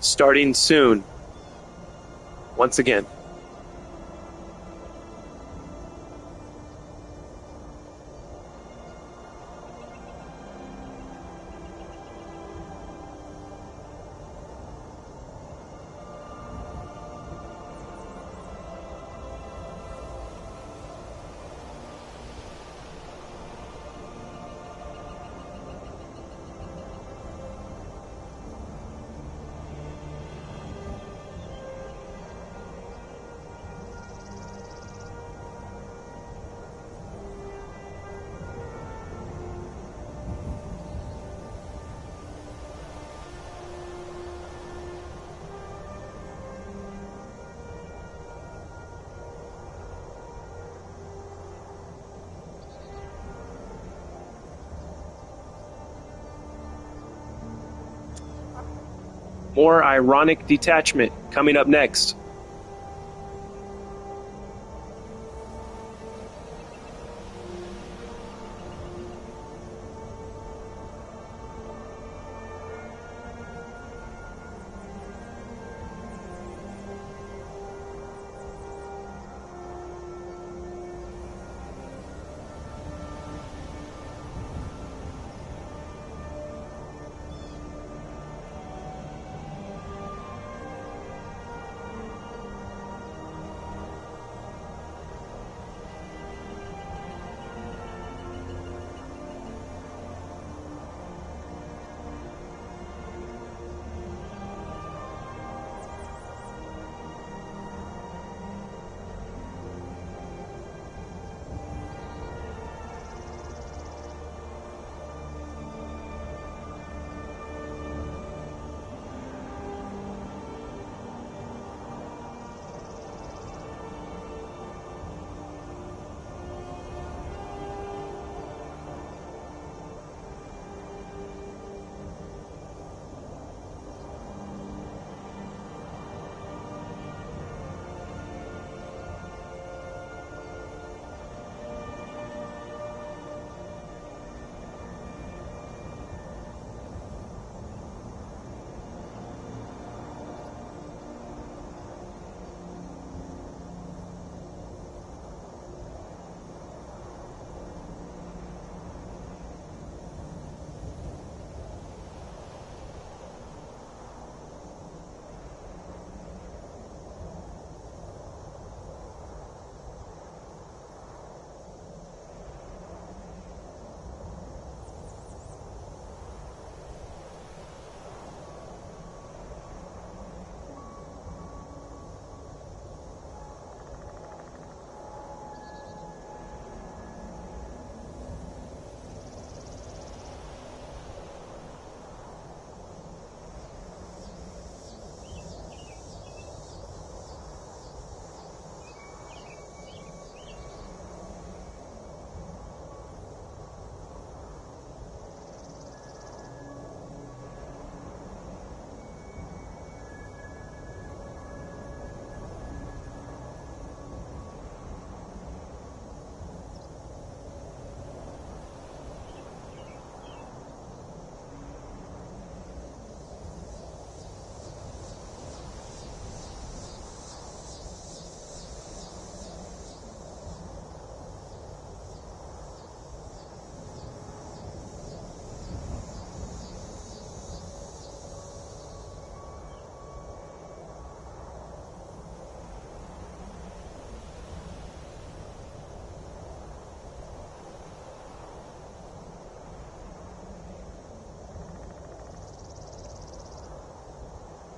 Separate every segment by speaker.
Speaker 1: starting soon. Once again. More ironic detachment coming up next.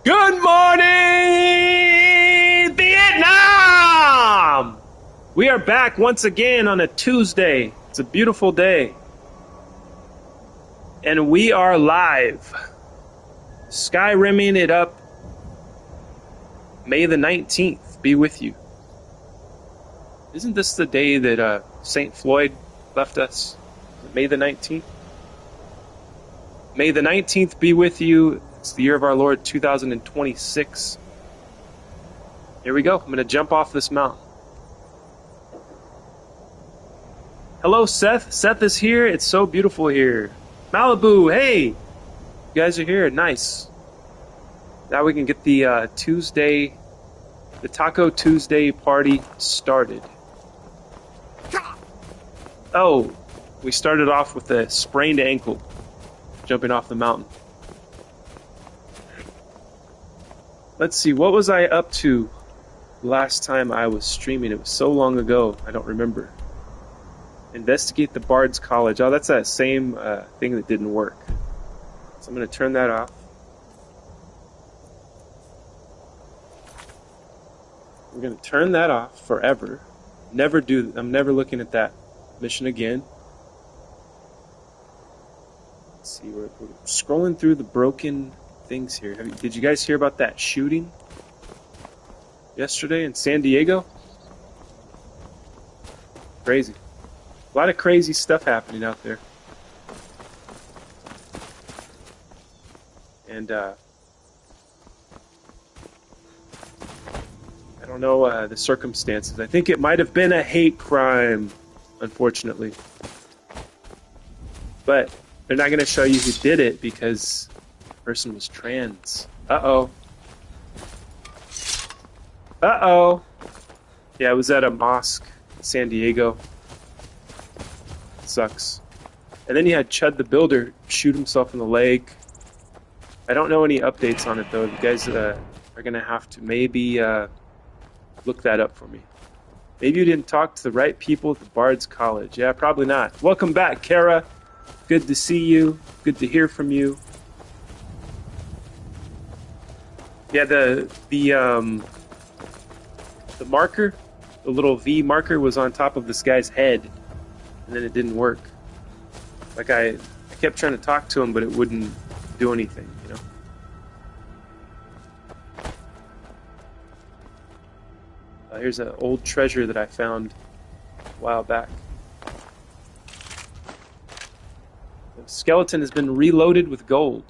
Speaker 1: Good morning, Vietnam! We are back once again on a Tuesday. It's a beautiful day. And we are live. Skyrimming it up. May the 19th be with you. Isn't this the day that St. Floyd left us? May the 19th? May the 19th be with you. It's the year of our Lord 2026. Here we go. I'm going to jump off this mountain. Hello, Seth. Seth is here. It's so beautiful here. Malibu, hey! You guys are here. Nice. Now we can get the the Taco Tuesday party started. Oh, we started off with a sprained ankle, jumping off the mountain. Let's see, what was I up to last time I was streaming? It was so long ago, I don't remember. Investigate the Bard's College. Oh, that's that same thing that didn't work. So I'm going to turn that off. We're going to turn that off forever. I'm never looking at that mission again. Let's see, we're scrolling through the broken things here. Did you guys hear about that shooting yesterday in San Diego? Crazy. A lot of crazy stuff happening out there. And I don't know the circumstances. I think it might have been a hate crime, unfortunately. But they're not going to show you who did it because the person was trans. Uh-oh. Uh-oh. Yeah, it was at a mosque in San Diego. Sucks. And then you had Chud the Builder shoot himself in the leg. I don't know any updates on it, though. You guys are going to have to maybe look that up for me. Maybe you didn't talk to the right people at the Bard's College. Yeah, probably not. Welcome back, Kara. Good to see you. Good to hear from you. Yeah, the marker, the little V marker was on top of this guy's head, and then it didn't work. Like I kept trying to talk to him, but it wouldn't do anything, you know? Here's an old treasure that I found a while back. The skeleton has been reloaded with gold.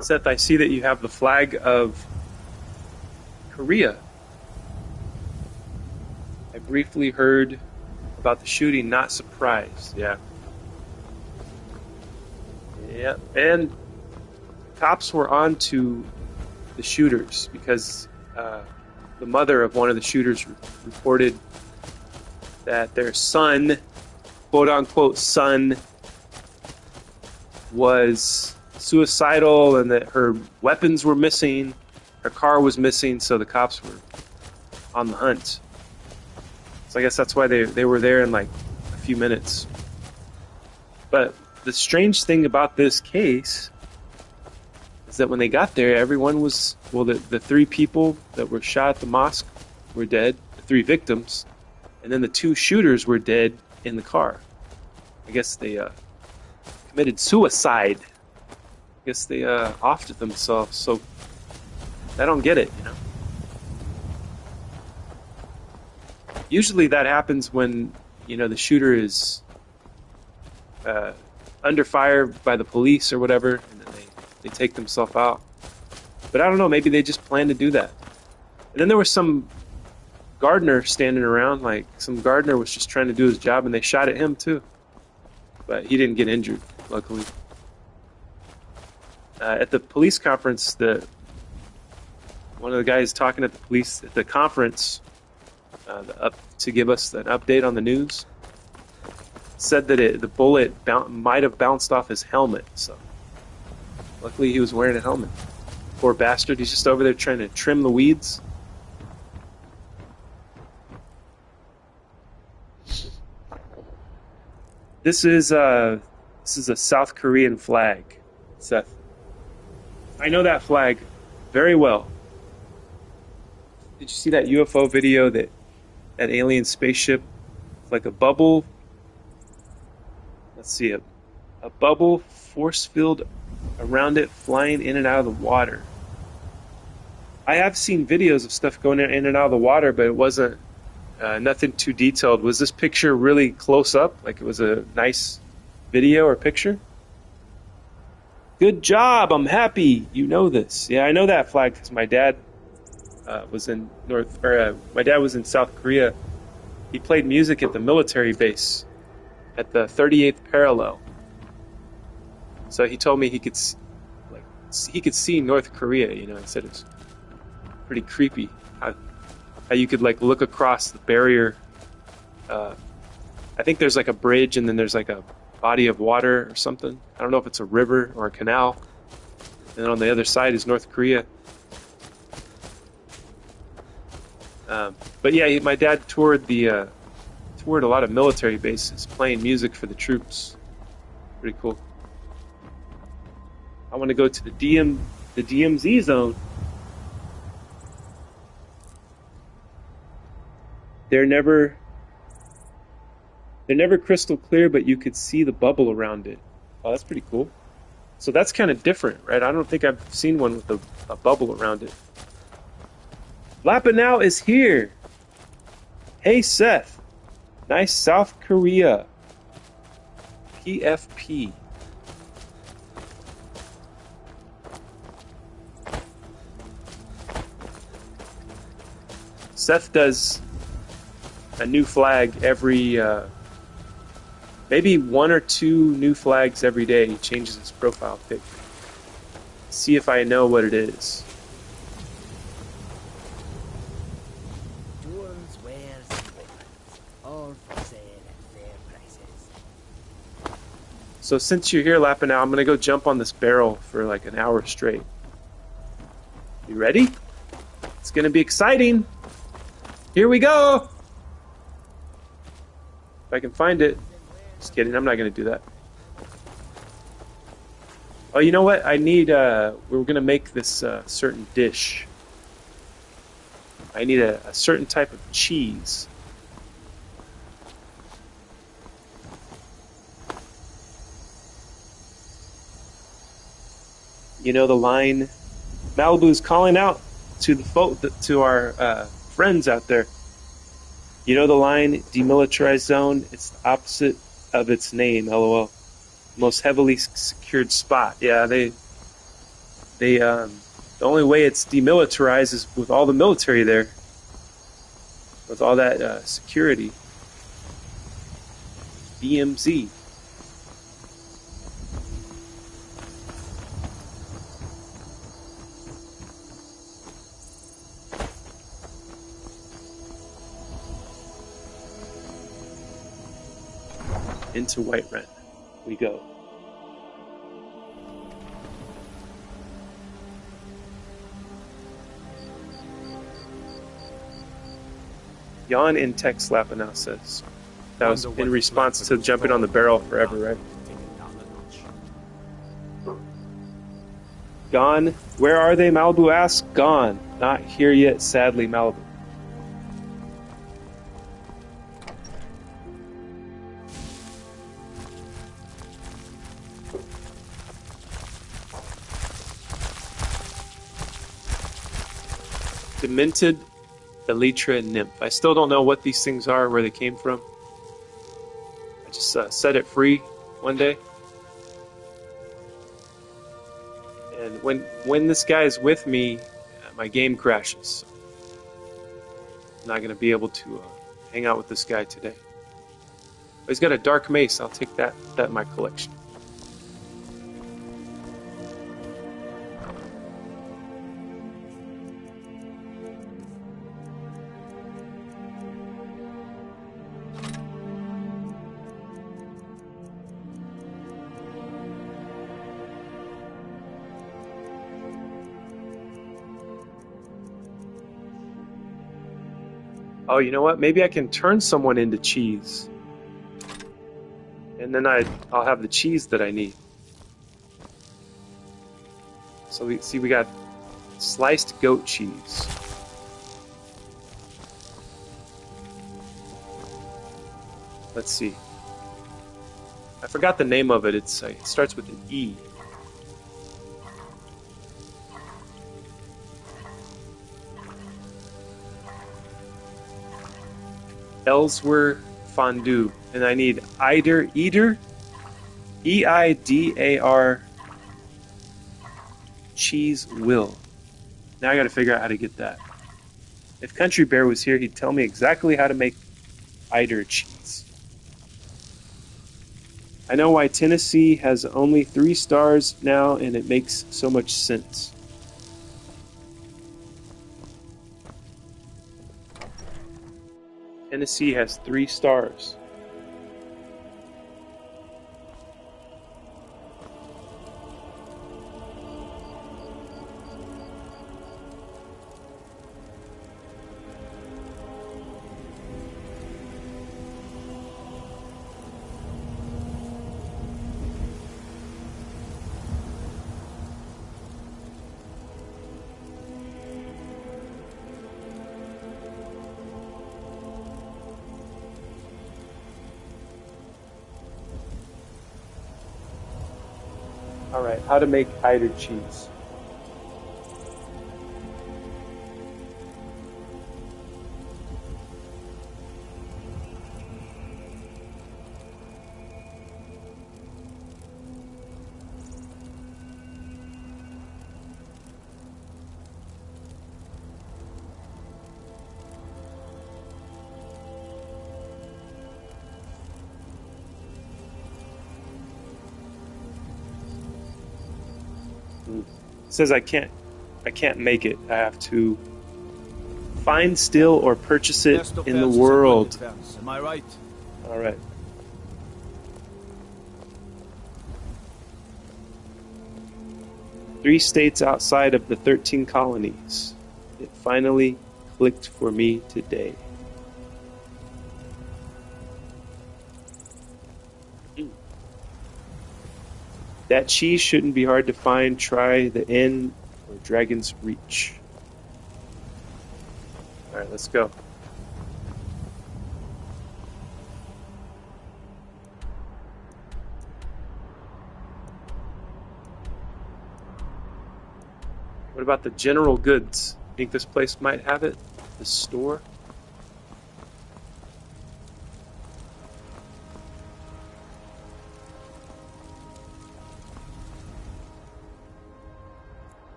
Speaker 1: Seth, I see that you have the flag of Korea. I briefly heard about the shooting, not surprised. Yeah. Yeah, and cops were on to the shooters because the mother of one of the shooters reported that their son, quote-unquote son, was suicidal and that her weapons were missing, her car was missing, so the cops were on the hunt. So I guess that's why they were there in like a few minutes. But the strange thing about this case is that when they got there, everyone was, well, the three people that were shot at the mosque were dead, the three victims, and then the two shooters were dead in the car. I guess they committed suicide. I guess they offed themselves, so I don't get it, you know. Usually that happens when, you know, the shooter is under fire by the police or whatever, and then they take themselves out. But I don't know, maybe they just planned to do that. And then there was some gardener standing around, like some gardener was just trying to do his job, and they shot at him too. But he didn't get injured, luckily. At the police conference, one of the guys talking at the police at the conference to give us an update on the news said that the bullet might have bounced off his helmet. So luckily he was wearing a helmet. Poor bastard. He's just over there trying to trim the weeds. This is a South Korean flag, Seth. I know that flag very well. Did you see that UFO video that alien spaceship, like a bubble? Let's see, a bubble force field around it, flying in and out of the water. I have seen videos of stuff going in and out of the water, but it wasn't nothing too detailed. Was this picture really close up? Like it was a nice video or picture? Good job. I'm happy. You know this. Yeah, I know that flag because my dad was in my dad was in South Korea. He played music at the military base at the 38th parallel. So he told me he could see North Korea. You know, he said it was pretty creepy how you could like look across the barrier. I think there's like a bridge and then there's like a body of water or something. I don't know if it's a river or a canal. And then on the other side is North Korea. But yeah, my dad toured a lot of military bases, playing music for the troops. Pretty cool. I want to go to the DMZ zone. They're never crystal clear, but you could see the bubble around it. Oh, that's pretty cool. So that's kind of different, right? I don't think I've seen one with a bubble around it. Lapanow is here. Hey, Seth. Nice South Korea. PFP. Seth does a new flag every, maybe 1 or 2 new flags every day. He changes his profile pic. See if I know what it is.
Speaker 2: Tools, wares, and weapons, all for sale at fair prices.
Speaker 1: So since you're here, Lapanow, I'm gonna go jump on this barrel for like an hour straight. You ready? It's gonna be exciting. Here we go. If I can find it. Just kidding, I'm not gonna do that. Oh, you know what? I need, we're gonna make this certain dish. I need a certain type of cheese. You know the line, Malibu's calling out to to our friends out there. You know the line, demilitarized zone, it's the opposite of its name, LOL. Most heavily secured spot. Yeah, the only way it's demilitarized is with all the military there. With all that security. DMZ. Into Whiterun we go. Yawn in text, Lapanow says. That was in response to jumping on the barrel forever, right? Gone. Where are they? Malibu asks. Gone. Not here yet, sadly, Malibu. Demented Elytra nymph. I still don't know what these things are, where they came from. I just set it free one day. And when this guy is with me, my game crashes. I'm not going to be able to hang out with this guy today. But he's got a dark mace. I'll take that in my collection. Oh, you know what? Maybe I can turn someone into cheese. And then I'll have the cheese that I need. So we got sliced goat cheese. Let's see. I forgot the name of it. It starts with an E. Ellsworth fondue, and I need Eidar, E-I-D-A-R cheese will. Now I gotta figure out how to get that. If Country Bear was here, he'd tell me exactly how to make Eider cheese. I know why Tennessee has only 3 stars now, and it makes so much sense. Tennessee has 3 stars. Alright, how to make Eider cheese. It says I can't make it. I have to find, steal, or purchase it
Speaker 3: Best of
Speaker 1: in the
Speaker 3: defense is a good
Speaker 1: world.
Speaker 3: defense. Am I right?
Speaker 1: All right. Three states outside of the 13 colonies. It finally clicked for me today. That cheese shouldn't be hard to find. Try the Inn or Dragon's Reach. All right, let's go. What about the general goods? Think this place might have it? The store?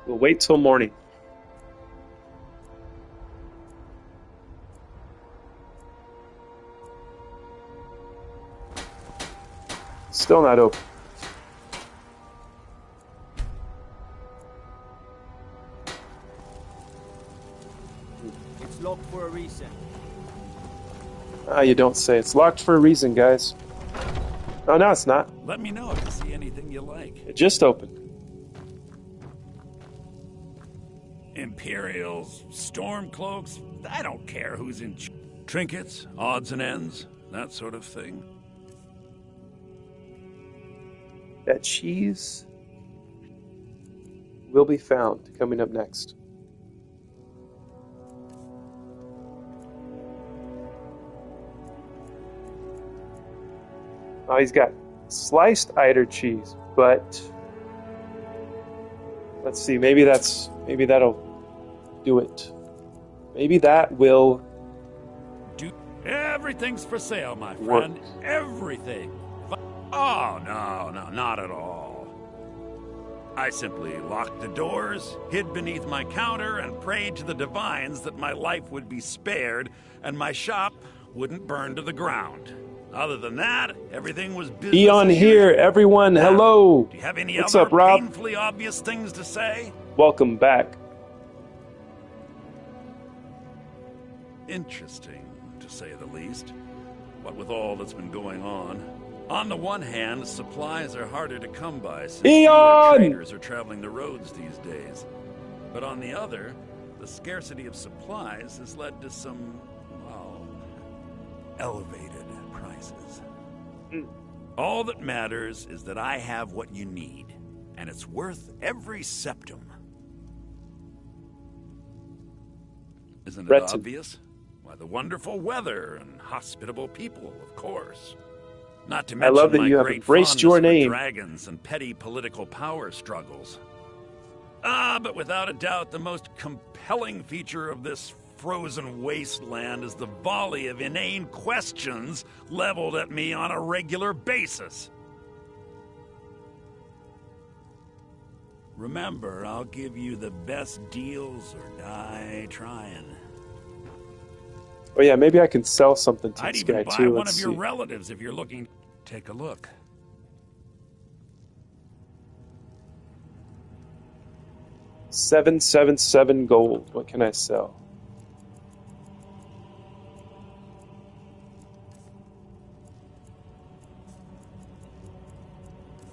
Speaker 1: We'll wait till morning. Still not open.
Speaker 3: It's locked for a reason.
Speaker 1: Ah, you don't say. It's locked for a reason, guys. Oh, no, it's not.
Speaker 4: Let me know if you see anything you like.
Speaker 1: It just opened.
Speaker 4: Imperials, storm cloaks, I don't care who's in trinkets, odds and ends, that sort of thing.
Speaker 1: That cheese will be found coming up next. Oh, he's got sliced Eider cheese, but let's see, maybe that'll do it. Maybe that will
Speaker 4: do. Everything's for sale, my friend.
Speaker 1: Work.
Speaker 4: Everything. Oh, no, not at all. I simply locked the doors, hid beneath my counter, and prayed to the divines that my life would be spared and my shop wouldn't burn to the ground. Other than that, everything was business
Speaker 1: be on
Speaker 4: as
Speaker 1: here,
Speaker 4: usual.
Speaker 1: everyone.
Speaker 4: Now,
Speaker 1: Hello.
Speaker 4: Do you have any
Speaker 1: What's
Speaker 4: other
Speaker 1: up, Rob?
Speaker 4: painfully obvious things to say?
Speaker 1: Welcome back.
Speaker 4: Interesting, to say the least. What with all that's been going on. On the one hand, supplies are harder to come by since fewer traders are traveling the roads these days. But on the other, the scarcity of supplies has led to some, well, elevated prices. All that matters is that I have what you need, and it's worth every septum. Isn't it
Speaker 1: Breton.
Speaker 4: obvious? Why, the wonderful weather and hospitable people, of course. Not to
Speaker 1: I
Speaker 4: mention
Speaker 1: love that
Speaker 4: my
Speaker 1: you have
Speaker 4: great
Speaker 1: embraced
Speaker 4: fondness
Speaker 1: your
Speaker 4: for
Speaker 1: name.
Speaker 4: dragons and petty political power struggles. But without a doubt, the most compelling feature of this frozen wasteland as the volley of inane questions leveled at me on a regular basis. Remember, I'll give you the best deals or die trying.
Speaker 1: Oh yeah, maybe I can sell something to
Speaker 4: I'd
Speaker 1: this
Speaker 4: even
Speaker 1: guy
Speaker 4: buy
Speaker 1: too.
Speaker 4: one
Speaker 1: Let's
Speaker 4: of your
Speaker 1: see.
Speaker 4: relatives if you're looking. Take a look.
Speaker 1: 777 gold. What can I sell?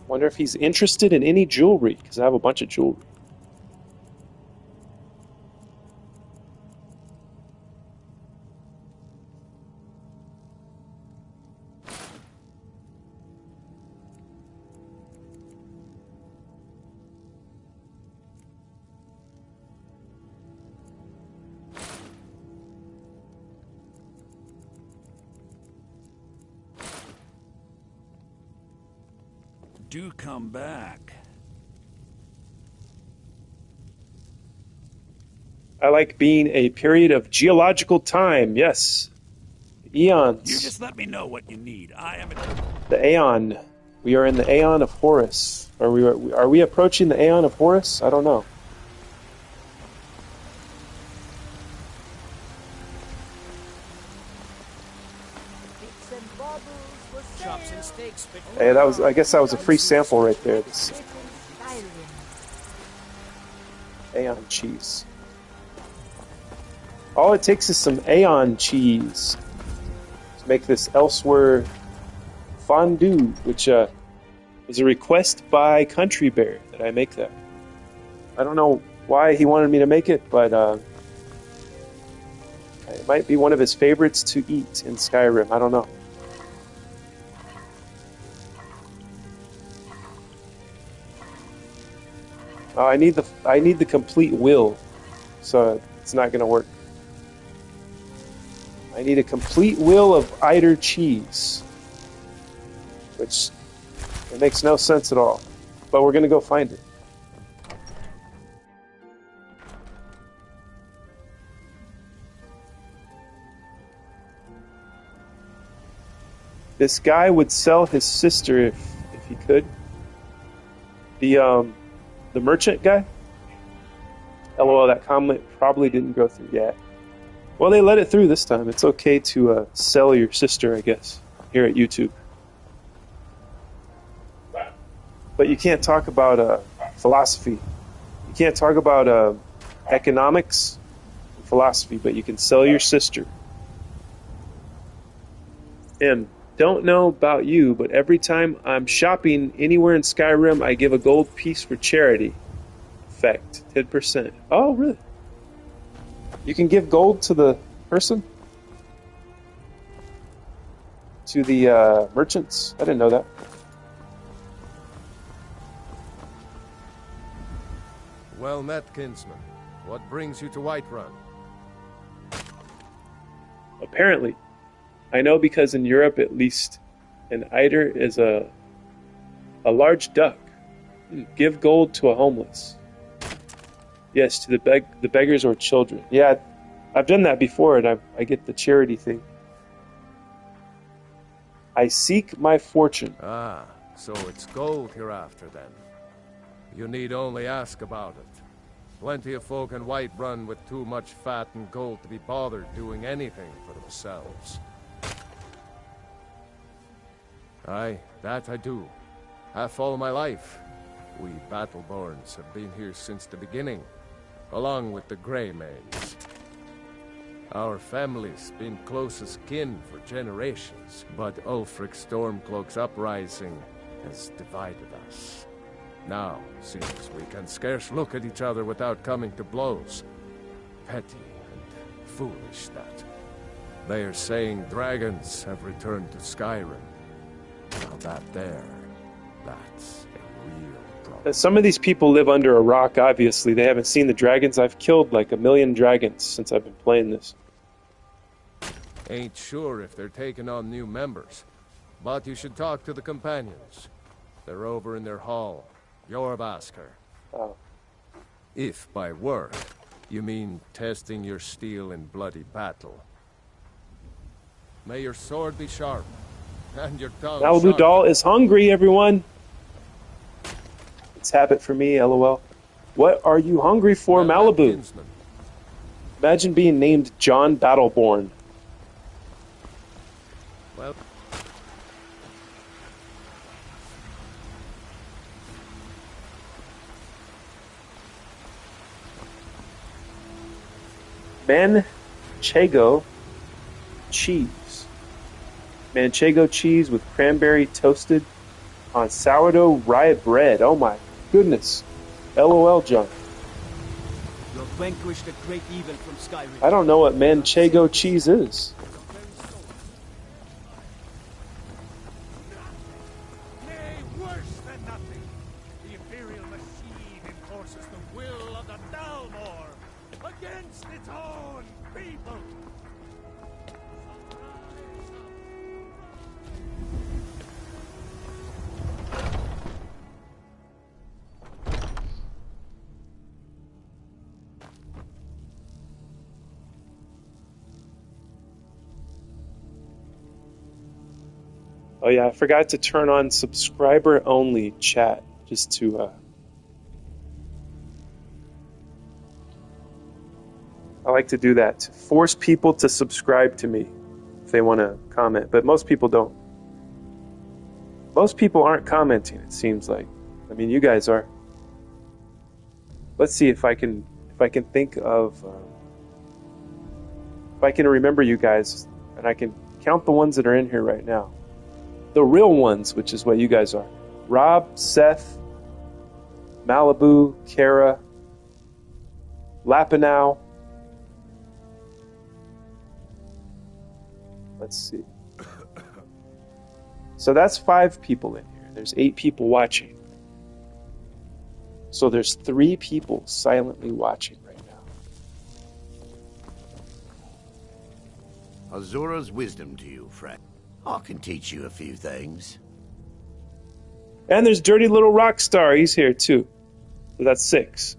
Speaker 1: Wonder if he's interested in any jewelry, because I have a bunch of jewelry.
Speaker 4: Do come back.
Speaker 1: I like being a period of geological time. Yes. Eons.
Speaker 4: You just let me know what you need. I am
Speaker 1: The Aeon. We are in the Aeon of Horus. Are we approaching the Aeon of Horus? I don't know.
Speaker 2: Bits and baubles for sale.
Speaker 3: Chops and steaks.
Speaker 1: Hey, I guess that was a free sample right there. This
Speaker 2: Skyrim.
Speaker 1: Aeon cheese. All it takes is some Aeon cheese to make this Elsewhere fondue, which was a request by Country Bear that I make that. I don't know why he wanted me to make it, but it might be one of his favorites to eat in Skyrim. I don't know. I need the complete will, so it's not going to work. I need a complete will of Eider cheese, which it makes no sense at all. But we're going to go find it. This guy would sell his sister if he could. The merchant guy? LOL, that comment probably didn't go through yet. Well, they let it through this time. It's okay to sell your sister, I guess, here at YouTube. But you can't talk about philosophy. You can't talk about economics and philosophy, but you can sell your sister. And don't know about you, but every time I'm shopping anywhere in Skyrim, I give a gold piece for charity. Effect, 10%. Oh, really? You can give gold to the person? To the merchants? I didn't know that.
Speaker 5: Well met, kinsman. What brings you to Whiterun?
Speaker 1: Apparently. I know because in Europe, at least, an eider is a large duck. Give gold to a homeless. Yes, to the beggars or children. Yeah, I've done that before, and I get the charity thing. I seek my fortune.
Speaker 5: Ah, so it's gold you're after then. You need only ask about it. Plenty of folk in Whiterun with too much fat and gold to be bothered doing anything for themselves. Aye, that I do. Half all my life. We Battleborns have been here since the beginning, along with the Greymanes. Our family's been close as kin for generations, but Ulfric Stormcloak's uprising has divided us. Now, seems we can scarce look at each other without coming to blows. Petty and foolish, that. They are saying dragons have returned to Skyrim. Now that's a real problem.
Speaker 1: Some of these people live under a rock, obviously. They haven't seen the dragons. I've killed like 1 million dragons since I've been playing this.
Speaker 5: Ain't sure if they're taking on new members, but you should talk to the companions. They're over in their hall. Jorvasker.
Speaker 1: Oh.
Speaker 5: If by word, You mean testing your steel in bloody battle? May your sword be sharp, and your tongue
Speaker 1: Malibu
Speaker 5: sharp.
Speaker 1: Doll is hungry, everyone. It's habit for me, lol. What are you hungry for,
Speaker 5: Well,
Speaker 1: Malibu?
Speaker 5: kinsman.
Speaker 1: Imagine being named John Battleborn.
Speaker 5: Well,
Speaker 1: Manchego cheese. Manchego cheese with cranberry toasted on sourdough rye bread. Oh my goodness. LOL, John.
Speaker 3: You have vanquished the great evil from Skyrim.
Speaker 1: I don't know what Manchego cheese is.
Speaker 6: Nay, worse than nothing. The Imperial machine enforces the will of the Dalmor against its own people.
Speaker 1: Oh yeah, I forgot to turn on subscriber only chat just to I like to do that to force people to subscribe to me if they want to comment, but most people don't. Most people aren't commenting, it seems like. I mean, you guys are. Let's see if I can think of if I can remember you guys, and I can count the ones that are in here right now. The real ones, which is what you guys are. Rob, Seth, Malibu, Kara, Lapinow. Let's see. So that's 5 people in here. There's 8 people watching. So there's 3 people silently watching right now.
Speaker 7: Azura's wisdom to you, friend. I can teach you a few things.
Speaker 1: And there's Dirty Little Rockstar. He's here too. So that's 6.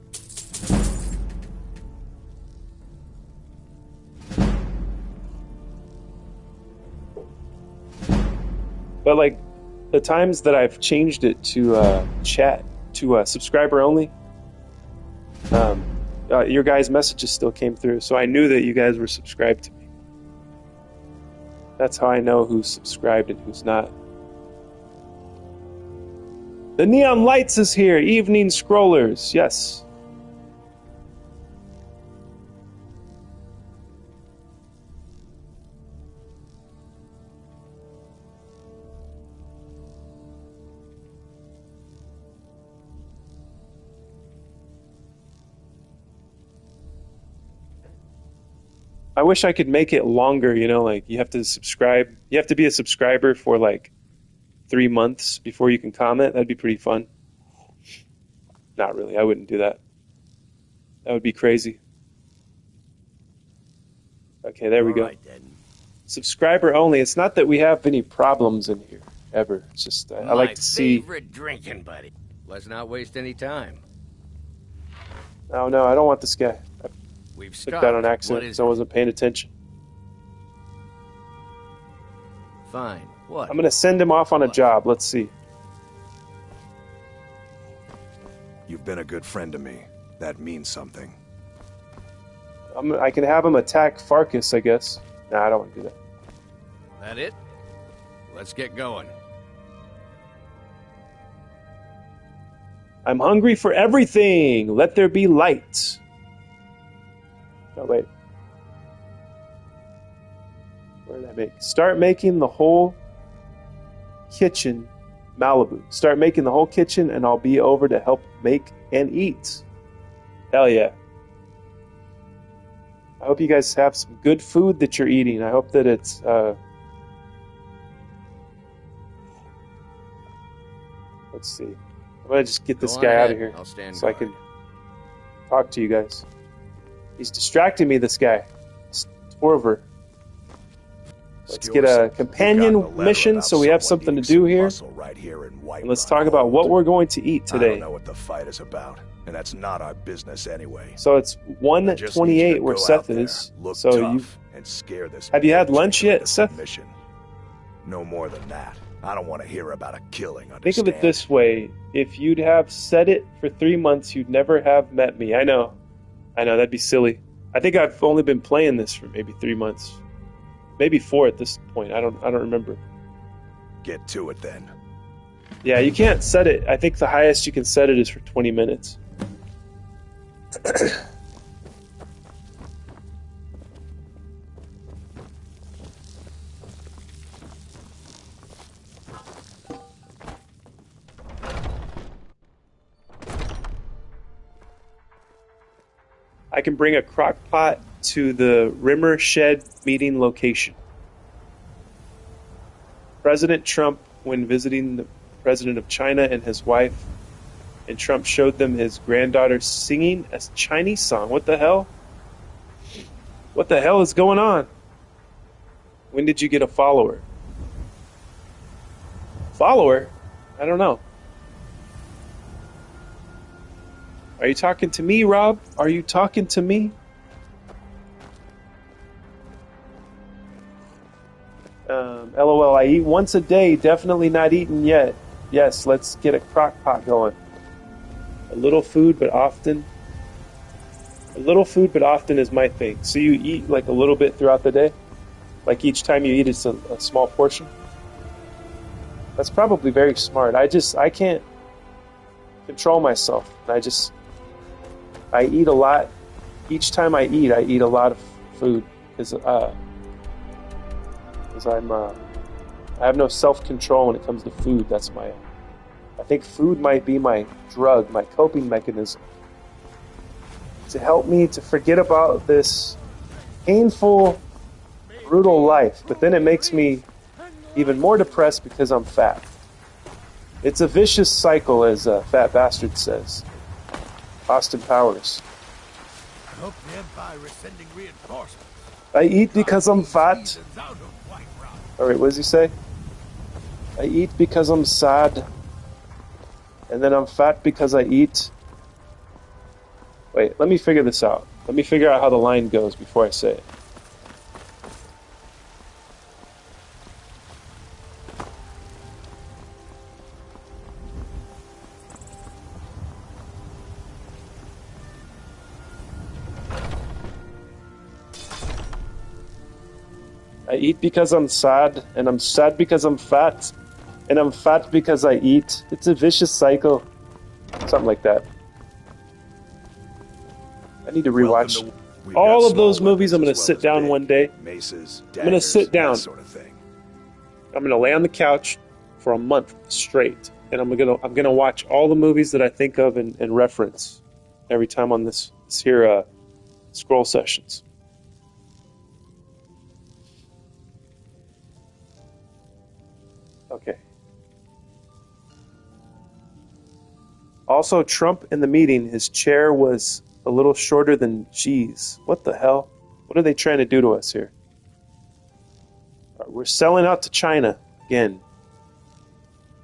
Speaker 1: But like the times that I've changed it to chat to subscriber only, your guys' messages still came through, so I knew that you guys were subscribed to me. That's how I know who's subscribed and who's not. The Neon Lights is here. Evening Scrollers. Yes. I wish I could make it longer, you know, like you have to subscribe. You have to be a subscriber for like 3 months before you can comment. That'd be pretty fun. Not really. I wouldn't do that. That would be crazy. Okay, there we go.
Speaker 7: Right, then.
Speaker 1: Subscriber only. It's not that we have any problems in here, ever. It's just I like to see...
Speaker 7: favorite drinking buddy. Let's not waste any time.
Speaker 1: Oh, no, I don't want this guy. I
Speaker 7: We've
Speaker 1: took
Speaker 7: stopped.
Speaker 1: that on
Speaker 7: What
Speaker 1: accident
Speaker 7: is
Speaker 1: because I wasn't paying attention.
Speaker 7: it? Fine. What?
Speaker 1: I'm going to send him off on a
Speaker 7: What?
Speaker 1: job. Let's see.
Speaker 8: You've been a good friend to me. That means something.
Speaker 1: I can have him attack Farkas, I guess. Nah, I don't want to do that.
Speaker 7: That it? Let's get going.
Speaker 1: I'm hungry for everything. Let there be light. Oh, wait. Where did I make? Start making the whole kitchen Malibu. Start making the whole kitchen, and I'll be over to help make and eat. Hell yeah. I hope you guys have some good food that you're eating. I hope that it's... Let's see. I'm going to just get this
Speaker 7: Go on
Speaker 1: guy out
Speaker 7: ahead.
Speaker 1: of here
Speaker 7: I'll stand
Speaker 1: so I
Speaker 7: guard.
Speaker 1: can talk to you guys. He's distracting me, this guy. Torver. Let's get a companion mission so we have something to do here.
Speaker 8: Right here in
Speaker 1: And let's talk about what we're going to eat
Speaker 8: I
Speaker 1: today.
Speaker 8: don't know what the fight is about, and that's not our business anyway.
Speaker 1: So it's
Speaker 8: I just need you
Speaker 1: 1:28
Speaker 8: to
Speaker 1: where
Speaker 8: go
Speaker 1: Seth
Speaker 8: out there,
Speaker 1: is.
Speaker 8: look
Speaker 1: So
Speaker 8: tough, and scare this
Speaker 1: have you had
Speaker 8: bitch
Speaker 1: lunch
Speaker 8: into
Speaker 1: yet,
Speaker 8: a
Speaker 1: Seth?
Speaker 8: submission. No more than that. I don't want to hear about a killing,
Speaker 1: think of it
Speaker 8: understand?
Speaker 1: this way. If you'd have said it for 3 months, you'd never have met me. I know, that'd be silly. I think I've only been playing this for maybe 3 months. Maybe 4 at this point. I don't remember.
Speaker 8: Get to it then.
Speaker 1: Yeah, you can't set it. I think the highest you can set it is for 20 minutes. I can bring a crock pot to the Rimmer Shed meeting location. President Trump, when visiting the president of China and his wife, and Trump showed them his granddaughter singing a Chinese song. What the hell? What the hell is going on? When did you get a follower? Follower? I don't know. Are you talking to me, Rob? Are you talking to me? LOL, I eat once a day, definitely not eaten yet. Yes, let's get a crock pot going. A little food, but often. A little food, but often is my thing. So you eat like a little bit throughout the day? Like each time you eat, it's a small portion? That's probably very smart. I can't control myself. I eat a lot. Each time I eat a lot of food because I have no self-control when it comes to food. I think food might be my drug, my coping mechanism to help me to forget about this painful, brutal life. But then it makes me even more depressed because I'm fat. It's a vicious cycle, as Fat Bastard says. Austin Powers.
Speaker 6: I hope the Empire is sending reinforcements.
Speaker 1: I eat because I'm fat.
Speaker 6: Seasons out of Whiterun.
Speaker 1: Alright, what does he say? I eat because I'm sad. And then I'm fat because I eat. Wait, let me figure this out. Let me figure out how the line goes before I say it. I eat because I'm sad, and I'm sad because I'm fat, and I'm fat because I eat. It's a vicious cycle. Something like that. I need to rewatch all of those movies. I'm going to sit down one day.
Speaker 8: Maces,
Speaker 1: I'm going to sit down.
Speaker 8: that sort of thing.
Speaker 1: I'm going to lay on the couch for a month straight, and I'm going to watch all the movies that I think of and reference every time on this here scroll sessions. Okay. Also, Trump in the meeting, his chair was a little shorter than G's. What the hell? What are they trying to do to us here? All right, we're selling out to China again.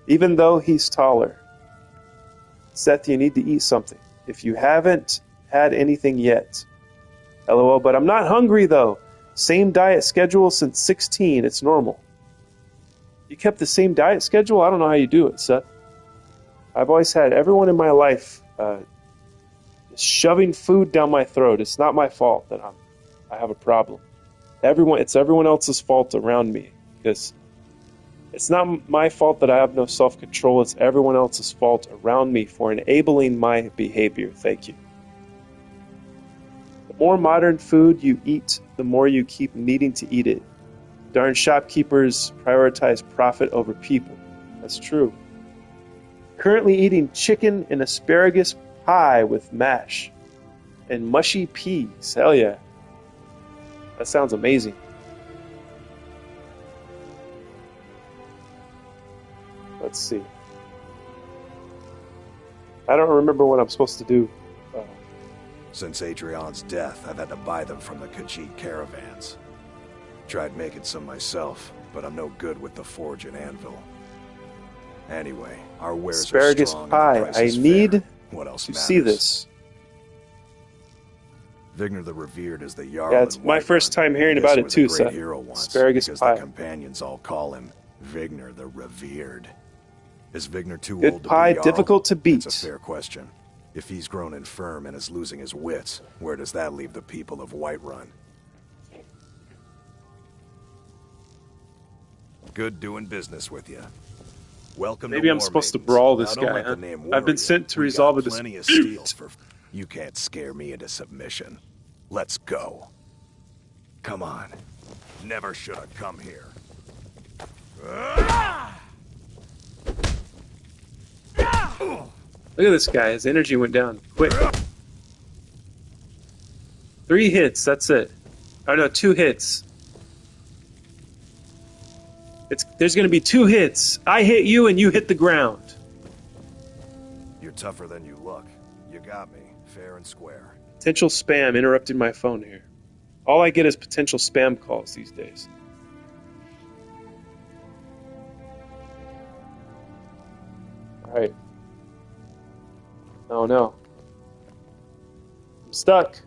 Speaker 1: Even though he's taller. Seth, you need to eat something. If you haven't had anything yet. LOL, but I'm not hungry though. Same diet schedule since 16. It's normal. You kept the same diet schedule? I don't know how you do it, Seth. I've always had everyone in my life shoving food down my throat. It's not my fault that I have a problem. It's everyone else's fault around me. Because it's not my fault that I have no self-control. It's everyone else's fault around me for enabling my behavior. Thank you. The more modern food you eat, the more you keep needing to eat it. Darn shopkeepers prioritize profit over people. That's true. Currently eating chicken and asparagus pie with mash and mushy peas. Hell yeah. That sounds amazing. Let's see. I don't remember what I'm supposed to do.
Speaker 8: Since Adrian's death, I've had to buy them from the Khajiit caravans. Tried making some myself, but I'm no good with the forge and anvil. Anyway, our wares
Speaker 1: Asparagus
Speaker 8: are strong
Speaker 1: pie.
Speaker 8: and the price
Speaker 1: I
Speaker 8: is
Speaker 1: need
Speaker 8: fair. What else
Speaker 1: to
Speaker 8: matters?
Speaker 1: see this.
Speaker 8: Vigner the Revered is the Jarl.
Speaker 1: Yeah, it's
Speaker 8: in
Speaker 1: my
Speaker 8: Whiterun.
Speaker 1: first time hearing
Speaker 8: I guess
Speaker 1: about
Speaker 8: he
Speaker 1: it
Speaker 8: was
Speaker 1: too,
Speaker 8: a great
Speaker 1: Seth.
Speaker 8: hero once,
Speaker 1: Asparagus
Speaker 8: because
Speaker 1: pie.
Speaker 8: the companions all call him Vigner the Revered. Is Vigner too
Speaker 1: Good
Speaker 8: old to
Speaker 1: pie,
Speaker 8: be Jarl?
Speaker 1: difficult to beat.
Speaker 8: It's a fair question. If he's grown infirm and is losing his wits, where does that leave the people of Whiterun? Good doing business with you. Welcome
Speaker 1: Maybe
Speaker 8: to
Speaker 1: I'm
Speaker 8: War
Speaker 1: supposed to
Speaker 8: Maidens.
Speaker 1: brawl this
Speaker 8: Now, don't
Speaker 1: guy,
Speaker 8: let
Speaker 1: huh?
Speaker 8: the name
Speaker 1: I've
Speaker 8: worry
Speaker 1: been
Speaker 8: you.
Speaker 1: sent to
Speaker 8: We
Speaker 1: resolve
Speaker 8: got
Speaker 1: a
Speaker 8: plenty of
Speaker 1: dispute.
Speaker 8: steel for... You can't scare me into submission. Let's go. Come on. Never should have come here.
Speaker 1: Look at this guy. His energy went down quick. 3 hits. That's it. Oh no, 2 hits. There's going to be 2 hits. I hit you and you hit the ground.
Speaker 8: You're tougher than you look. You got me, fair and square.
Speaker 1: Potential spam interrupted my phone here. All I get is potential spam calls these days. Alright. Oh no. I'm stuck.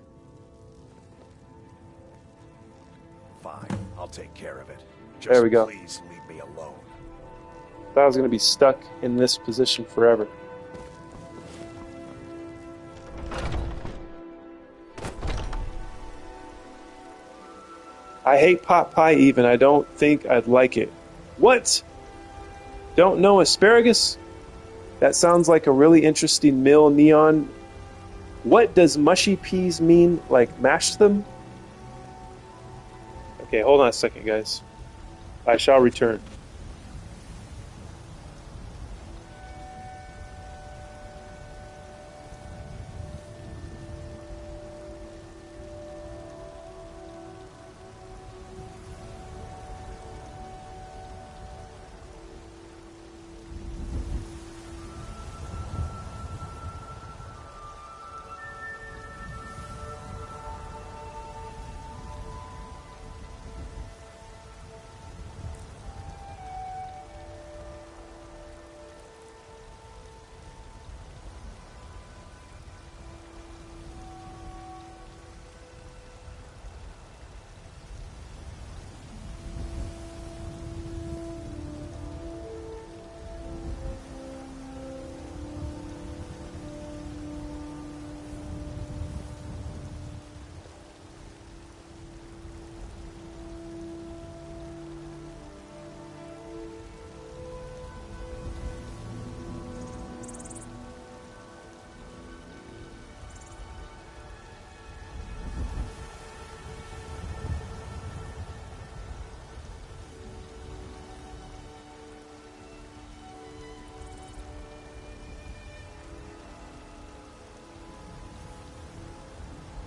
Speaker 8: Fine, I'll take care of it. Just
Speaker 1: There we go.
Speaker 8: please leave me alone.
Speaker 1: Thought I was going to be stuck in this position forever. I hate pot pie even. I don't think I'd like it. What? Don't know asparagus? That sounds like a really interesting meal, Neon. What does mushy peas mean? Like mash them? Okay, hold on a second, guys. I shall return.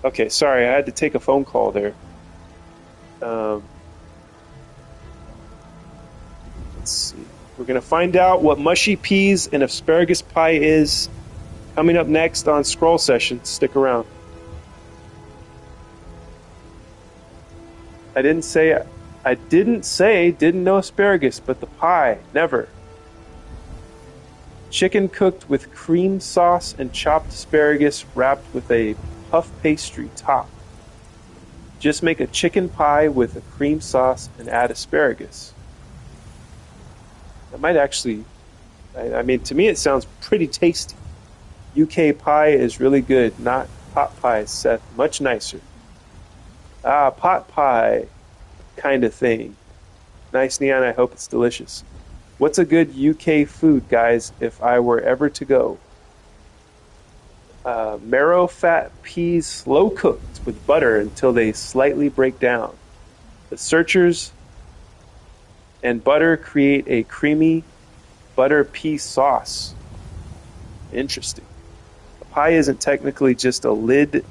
Speaker 1: Okay, sorry, I had to take a phone call there. Let's see. We're going to find out what mushy peas and asparagus pie is coming up next on Scroll Session. Stick around. I didn't say didn't know asparagus, but the pie, never. Chicken cooked with cream sauce and chopped asparagus wrapped with a puff pastry top. Just make a chicken pie with a cream sauce and add asparagus. That might actually, I mean, to me it sounds pretty tasty. UK pie is really good, not pot pie, Seth. Much nicer. Ah, pot pie kind of thing. Nice, Neon. I hope it's delicious. What's a good UK food, guys, if I were ever to go? Marrow fat peas slow cooked with butter until they slightly break down. The searchers and butter create a creamy butter pea sauce. Interesting. A pie isn't technically just a lid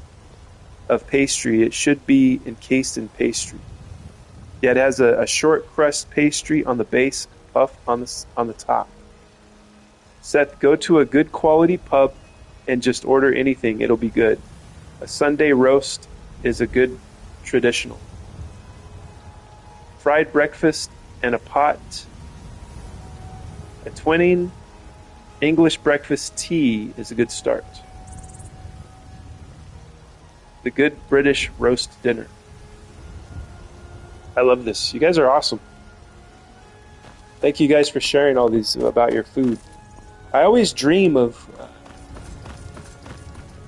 Speaker 1: of pastry. It should be encased in pastry. Yeah, it has a short crust pastry on the base, puff on the top. Seth, go to a good quality pub and just order anything. It'll be good. A Sunday roast is a good traditional. fried breakfast and a pot. A twinning English breakfast tea is a good start. The good British roast dinner. I love this. You guys are awesome. Thank you guys for sharing all these about your food. I always dream of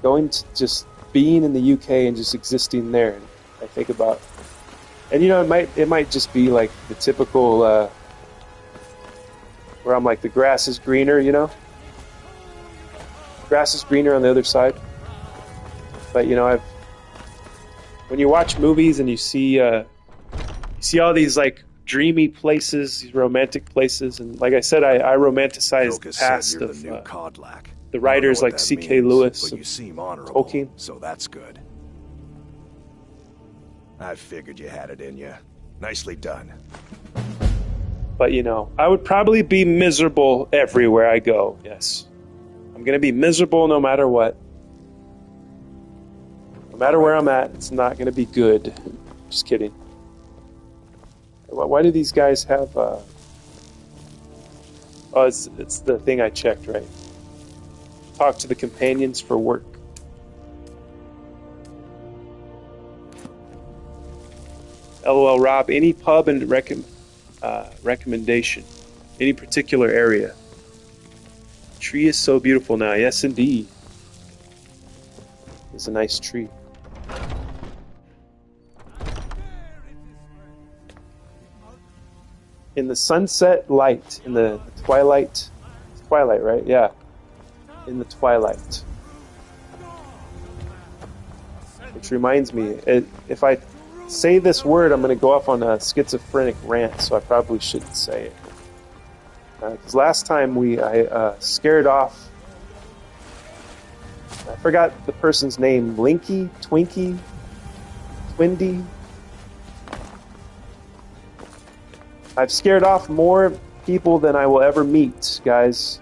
Speaker 1: going to just being in the UK and just existing there. And I think about, and you know, it might just be like the typical where I'm like the grass is greener, you know, grass is greener on the other side. But you know, when you watch movies and you see all these like dreamy places, these romantic places, and like I said, I romanticize the past of the writers like C.K. Lewis,
Speaker 8: but you seem honorable,
Speaker 1: Tolkien.
Speaker 8: so that's good. I figured you had it in you. Nicely done.
Speaker 1: But you know, I would probably be miserable everywhere I go. Yes, I'm gonna be miserable no matter what. No matter where I'm at, it's not gonna be good. Just kidding. Why do these guys have oh, it's the thing I checked, right? Talk to the companions for work. LOL Rob, any pub and recommendation? Any particular area? Tree is so beautiful now. Yes, indeed. It's a nice tree. In the sunset light, in the twilight, right? Yeah, in the twilight. Which reminds me, if I say this word, I'm going to go off on a schizophrenic rant, so I probably shouldn't say it. Because last time I scared off, I forgot the person's name, Linky, Twinkie, Twindy. I've scared off more people than I will ever meet, guys.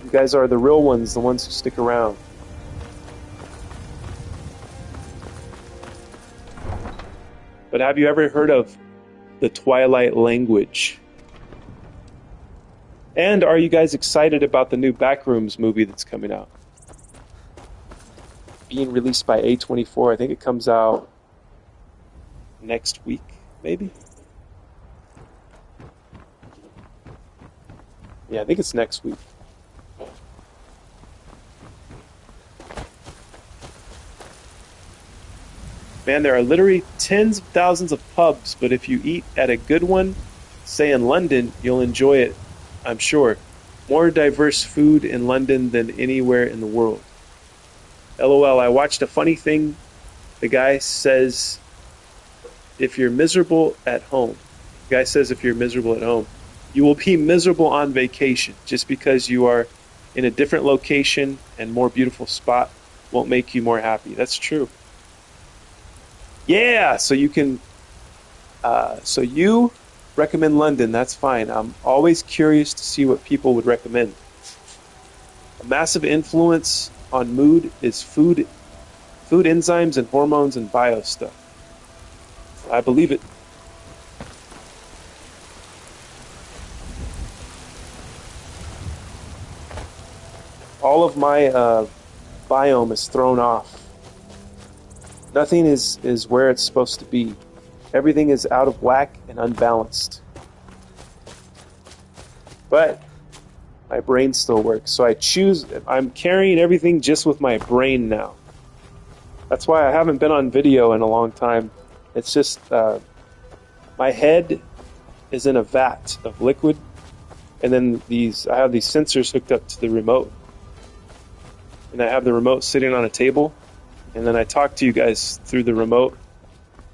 Speaker 1: You guys are the real ones, the ones who stick around. But have you ever heard of the Twilight language? And are you guys excited about the new Backrooms movie that's coming out? Being released by A24. I think it comes out next week, maybe? Yeah, I think it's next week. Man, there are literally tens of thousands of pubs, but if you eat at a good one, say in London, you'll enjoy it, I'm sure. More diverse food in London than anywhere in the world. LOL, I watched a funny thing. The guy says, if you're miserable at home, you will be miserable on vacation. Just because you are in a different location and more beautiful spot won't make you more happy. That's true. Yeah, so you can, so you recommend London, that's fine. I'm always curious to see what people would recommend. A massive influence on mood is food enzymes and hormones and bio stuff. I believe it. All of my biome is thrown off. Nothing is where it's supposed to be. Everything is out of whack and unbalanced. But my brain still works. So I'm carrying everything just with my brain now. That's why I haven't been on video in a long time. It's just my head is in a vat of liquid, and then I have these sensors hooked up to the remote. And I have the remote sitting on a table, and then I talk to you guys through the remote.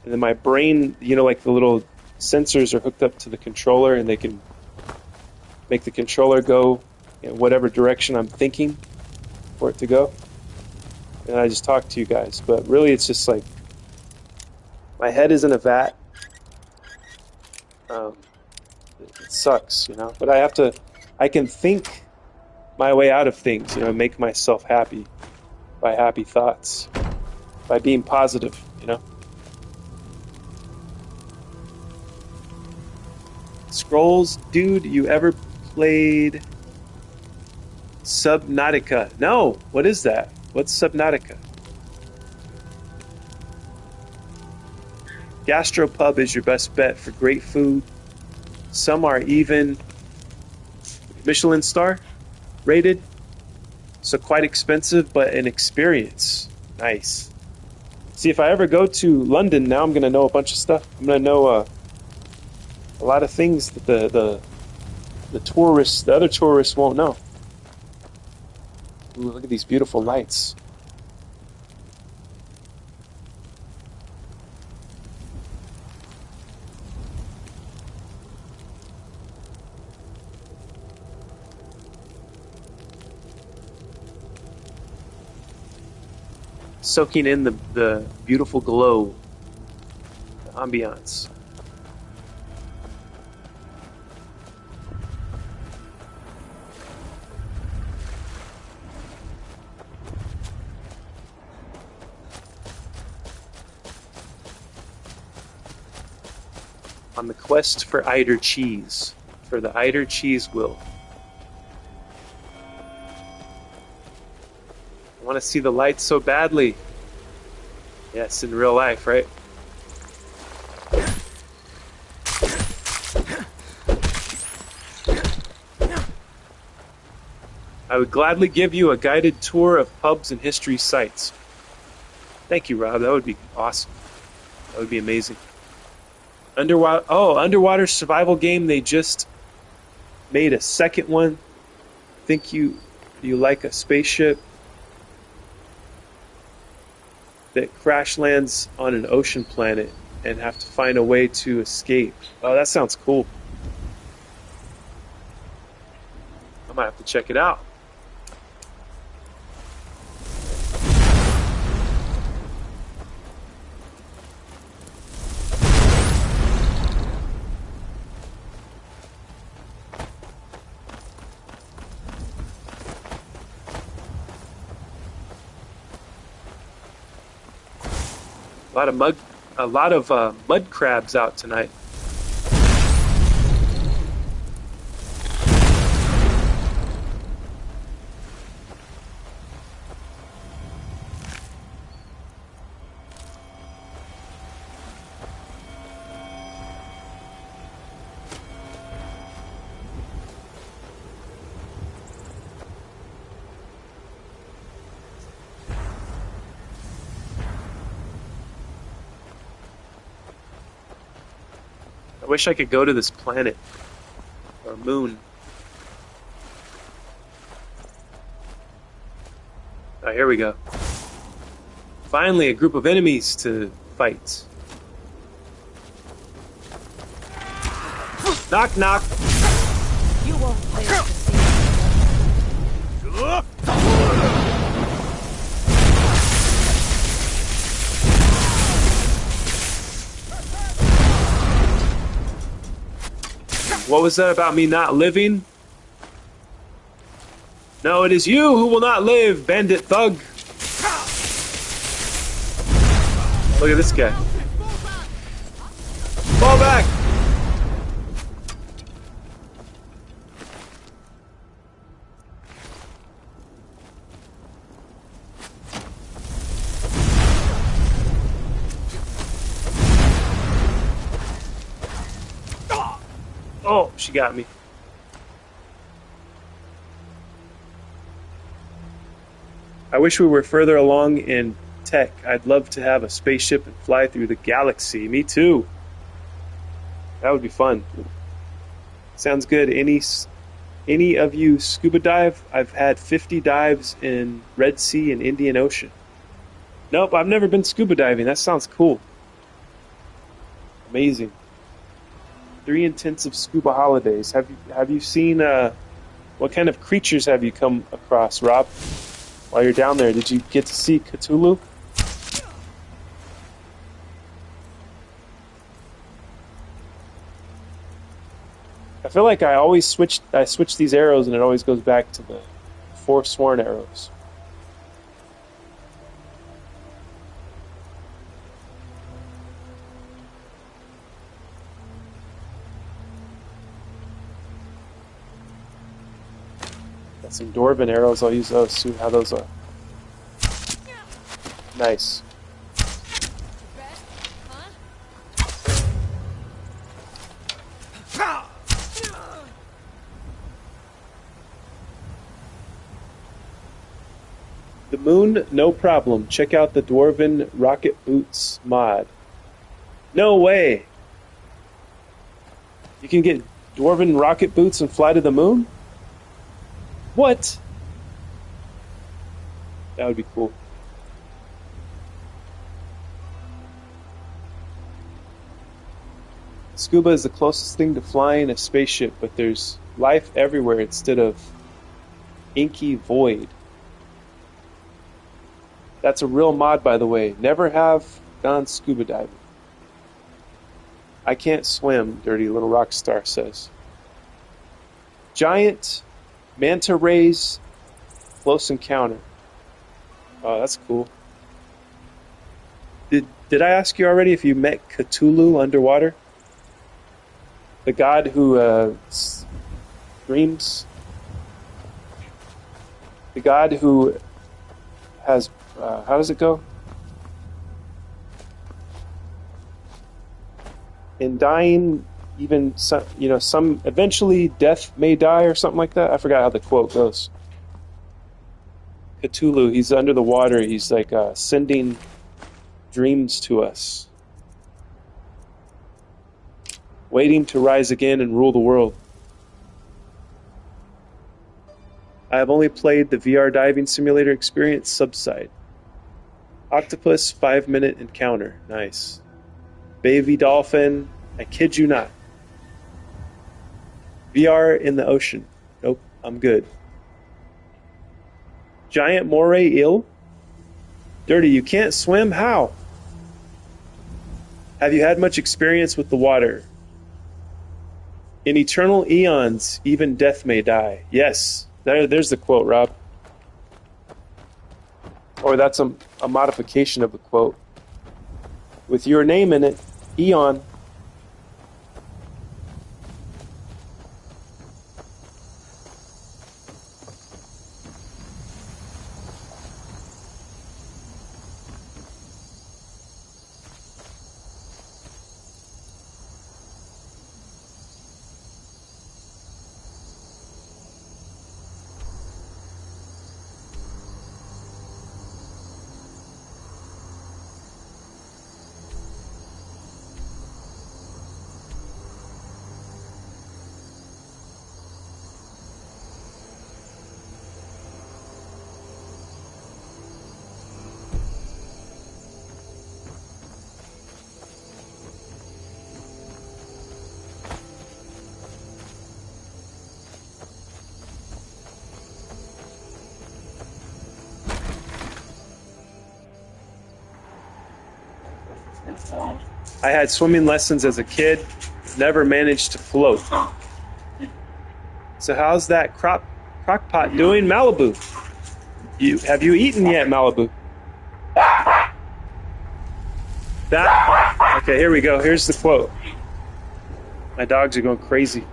Speaker 1: And then my brain, you know, like the little sensors are hooked up to the controller, and they can make the controller go in whatever direction I'm thinking for it to go. And I just talk to you guys. But really, it's just like my head is in a vat. It sucks, you know. But I can think my way out of things, you know, make myself happy by happy thoughts, by being positive, you know. Scrolls, dude, you ever played Subnautica? No. What is that? What's Subnautica? Gastropub is your best bet for great food. Some are even Michelin star rated, so quite expensive, but an experience. Nice. See, if I ever go to London, now I'm gonna know a bunch of stuff. I'm gonna know a lot of things that the tourists, the other tourists, won't know. Ooh, look at these beautiful lights. Soaking in the beautiful glow, the ambiance. On the quest for Eider cheese, for the Eider cheese will. I want to see the lights so badly. Yes, in real life, right? I would gladly give you a guided tour of pubs and history sites. Thank you, Rob. That would be awesome. That would be amazing. Underwater survival game. They just made a second one. Think you like a spaceship that crash lands on an ocean planet and have to find a way to escape. Oh, that sounds cool. I might have to check it out. A lot of mud crabs out tonight. I wish I could go to this planet or moon. Oh, here we go. Finally, a group of enemies to fight. Knock, knock.
Speaker 2: You won't live to see
Speaker 1: What was that about me not living? No, it is you who will not live, bandit thug. Look at this guy. Fall back! Oh, she got me. I wish we were further along in tech. I'd love to have a spaceship and fly through the galaxy. Me too. That would be fun. Sounds good. Any of you scuba dive? I've had 50 dives in Red Sea and Indian Ocean. Nope, I've never been scuba diving. That sounds cool. Amazing. 3 intensive scuba holidays. Have you seen what kind of creatures have you come across, Rob? While you're down there, did you get to see Cthulhu? I feel like I switch these arrows and it always goes back to the Forsworn arrows. Got some dwarven arrows. I'll use those. See how those are. Nice. The moon, no problem. Check out the Dwarven Rocket Boots mod. No way! You can get Dwarven Rocket Boots and fly to the moon? What? That would be cool. Scuba is the closest thing to flying a spaceship, but there's life everywhere instead of inky void. That's a real mod, by the way. Never have gone scuba diving. I can't swim, Dirty Little Rockstar says. Giant manta rays close encounter. Oh, that's cool. Did I ask you already if you met Cthulhu underwater? The god who screams? The god who has... how does it go? In dying, even some, eventually death may die or something like that. I forgot how the quote goes. Cthulhu, he's under the water. He's like sending dreams to us, waiting to rise again and rule the world. I have only played the VR diving simulator experience subside. Octopus 5-minute encounter. Nice. Baby dolphin. I kid you not. VR in the ocean. Nope, I'm good. Giant moray eel. Dirty, you can't swim? How? Have you had much experience with the water? In eternal eons, even death may die. Yes, there's the quote, Rob. Or that's a modification of the quote. With your name in it, Eon. I had swimming lessons as a kid, never managed to float. So how's that crock pot doing? Malibu. Have you eaten yet, Malibu? Okay, here we go. Here's the quote. My dogs are going crazy.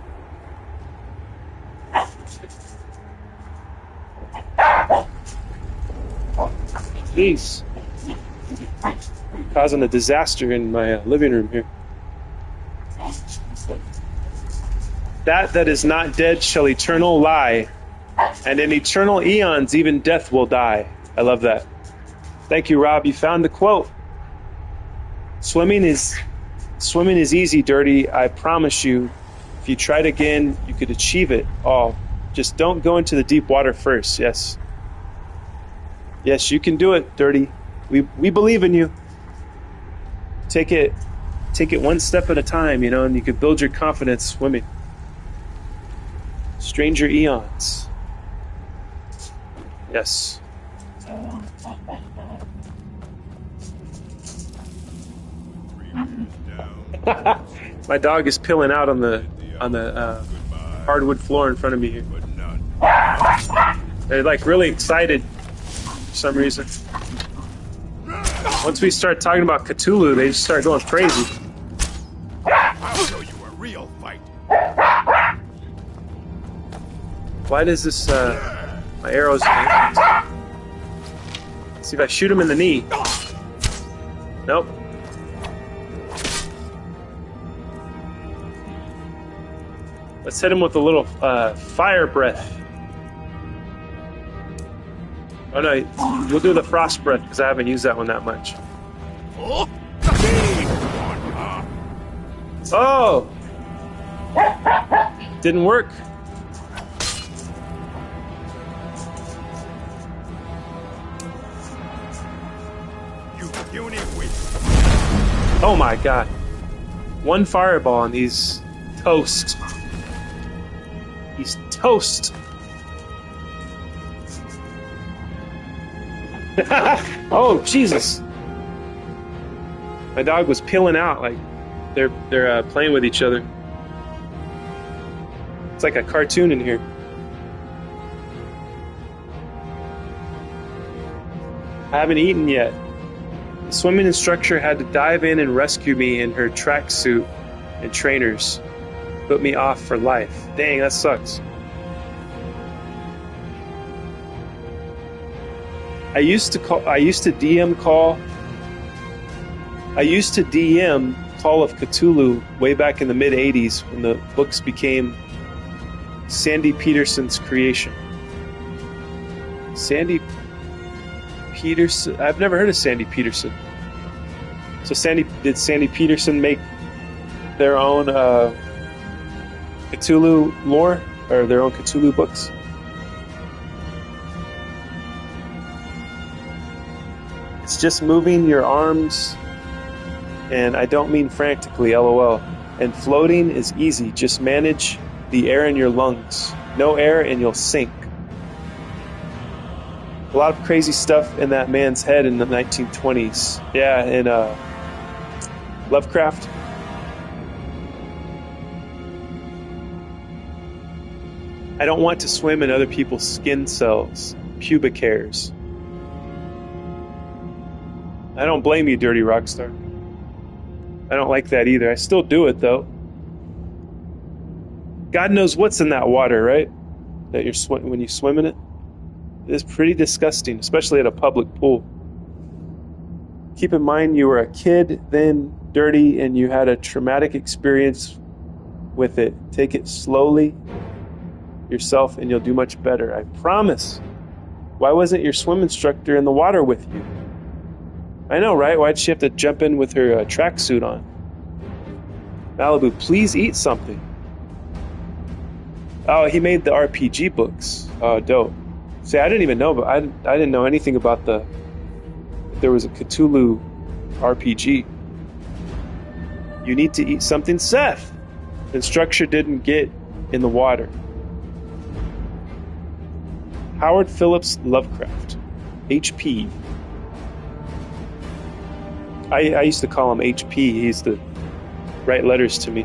Speaker 1: Jeez. Causing a disaster in my living room here. That is not dead shall eternal lie, and in eternal eons even death will die. I love that. Thank you, Rob. You found the quote. Swimming is easy, Dirty. I promise you, if you tried again, you could achieve it all. Just don't go into the deep water first. Yes. Yes, you can do it, Dirty. We believe in you. Take it one step at a time, and you could build your confidence swimming. Stranger eons. Yes. My dog is pilling out on the hardwood floor in front of me here. They're like really excited for some reason. Once we start talking about Cthulhu, they just start going crazy.
Speaker 8: I'll show you a real fight.
Speaker 1: Why does this My arrows. See if I shoot him in the knee. Nope. Let's hit him with a little fire breath. Oh no, we'll do the frost breath because I haven't used that one that much. Oh! Didn't work. Oh my god. One fireball and he's toast. He's toast. Oh Jesus! My dog was peeling out like they're playing with each other. It's like a cartoon in here. I haven't eaten yet. The swimming instructor had to dive in and rescue me in her tracksuit and trainers. Put me off for life. Dang, that sucks. I used to DM Call of Cthulhu way back in the mid 80s when the books became Sandy Peterson's creation. Sandy Peterson? I've never heard of Sandy Peterson. So did Sandy Peterson make their own Cthulhu lore or their own Cthulhu books? It's just moving your arms, and I don't mean frantically, LOL. And floating is easy. Just manage the air in your lungs. No air and you'll sink. A lot of crazy stuff in that man's head in the 1920s. Yeah, in Lovecraft. I don't want to swim in other people's skin cells, pubic hairs. I don't blame you, Dirty Rockstar. I don't like that either. I still do it, though. God knows what's in that water, right? That when you swim in it. It is pretty disgusting, especially at a public pool. Keep in mind you were a kid then, dirty, and you had a traumatic experience with it. Take it slowly yourself and you'll do much better. I promise. Why wasn't your swim instructor in the water with you? I know, right? Why'd she have to jump in with her tracksuit on? Malibu, please eat something. Oh, he made the RPG books. Oh, dope. See, I didn't even know, but I didn't know anything about there was a Cthulhu RPG. You need to eat something, Seth. Instructor didn't get in the water. Howard Phillips Lovecraft. HP. I used to call him HP. He used to write letters to me.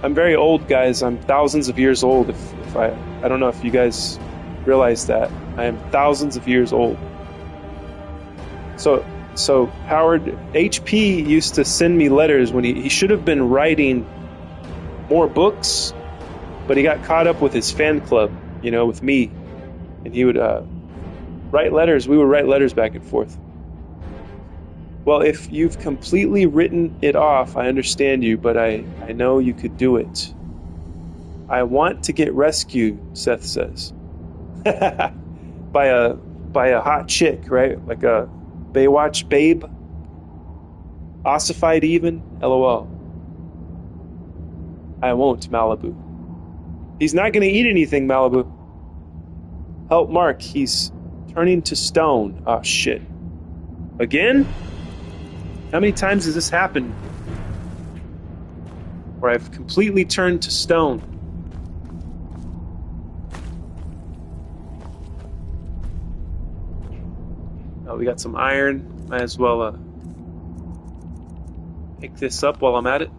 Speaker 1: I'm very old, guys. I'm thousands of years old. If I don't know if you guys realize that. I am thousands of years old. So Howard, HP used to send me letters when he should have been writing more books, but he got caught up with his fan club, with me. And he would write letters. We would write letters back and forth. Well, if you've completely written it off, I understand you, but I know you could do it. I want to get rescued, Seth says. by a hot chick, right? Like a Baywatch babe. Ossified even? LOL. I won't, Malibu. He's not going to eat anything, Malibu. Help Mark, he's turning to stone. Oh, shit. Again? How many times has this happened? Where I've completely turned to stone. Oh, we got some iron. Might as well pick this up while I'm at it.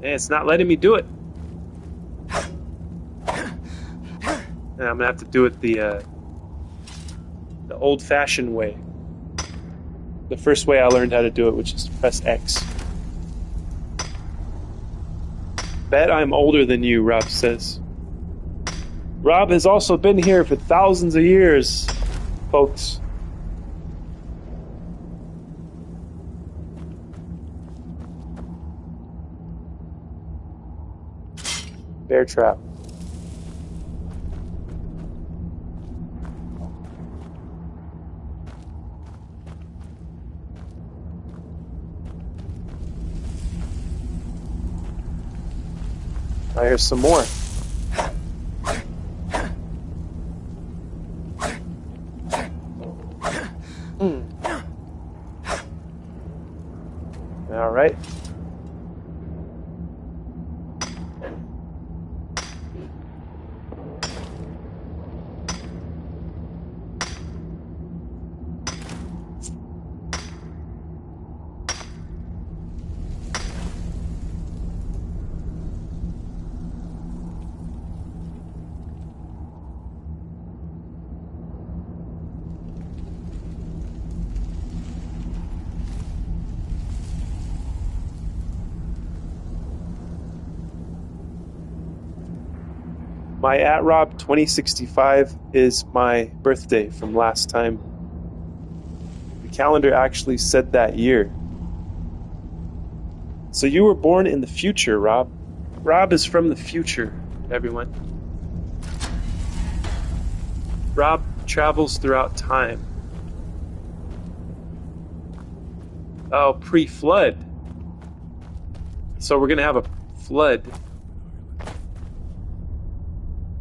Speaker 1: Hey, it's not letting me do it. And I'm gonna have to do it the old-fashioned way. the first way I learned how to do it, which is to press X. Bet I'm older than you, Rob says. Rob has also been here for thousands of years, folks. Bear trap. I hear some more. All right. My @Rob 2065 is my birthday from last time. The calendar actually said that year. So you were born in the future, Rob. Rob is from the future, everyone. Rob travels throughout time. Oh, pre-flood. So we're going to have a flood.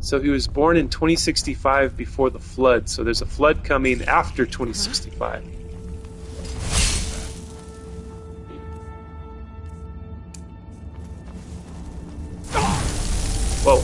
Speaker 1: So he was born in 2065 before the flood. So there's a flood coming after 2065. Whoa.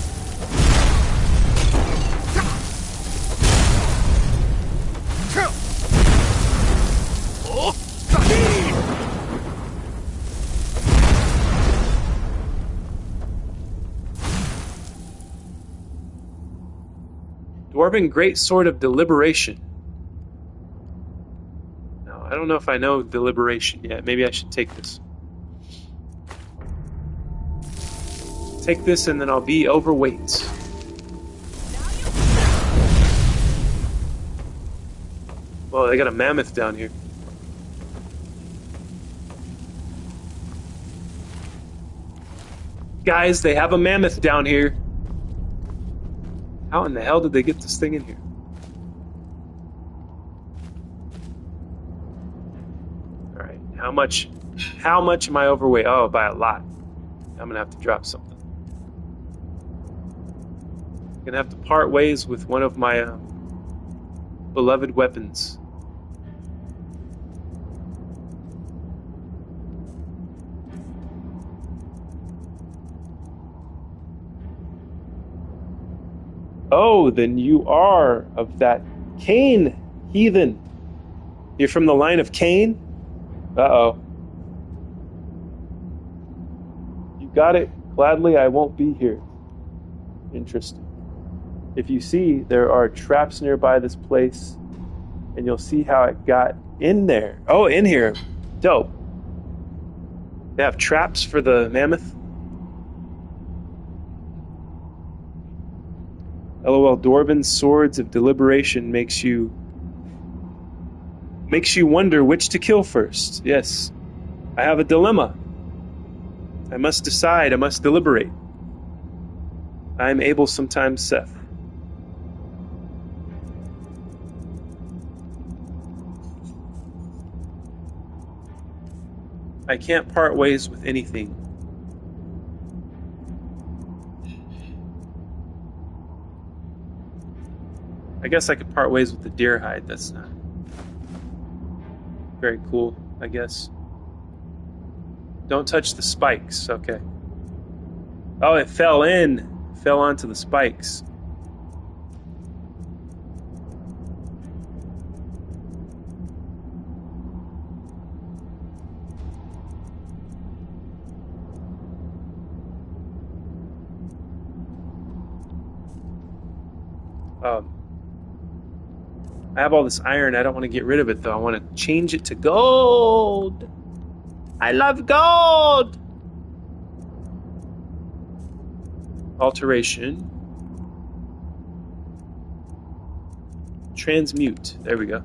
Speaker 1: Dwarven Great Sword of Deliberation. Now, I don't know if I know Deliberation yet. Maybe I should take this. Take this and then I'll be overweight. Well, they got a mammoth down here. Guys, they have a mammoth down here. How in the hell did they get this thing in here? Alright, how much am I overweight? Oh, by a lot. I'm gonna have to drop something. I'm gonna have to part ways with one of my beloved weapons. Oh, then you are of that Cain heathen. You're from the line of Cain? Uh-oh. You got it. Gladly, I won't be here. Interesting. If you see, there are traps nearby this place, and you'll see how it got in there. Oh, in here. Dope. They have traps for the mammoth. LOL, Dwarven Swords of Deliberation makes you wonder which to kill first. Yes. I have a dilemma. I must decide, I must deliberate. I am able sometimes, Seth. I can't part ways with anything. I guess I could part ways with the deer hide. That's not very cool, I guess. Don't touch the spikes. Okay. Oh, it fell in. Fell onto the spikes. I have all this iron. I don't want to get rid of it, though. I want to change it to gold. I love gold. Alteration. Transmute. There we go.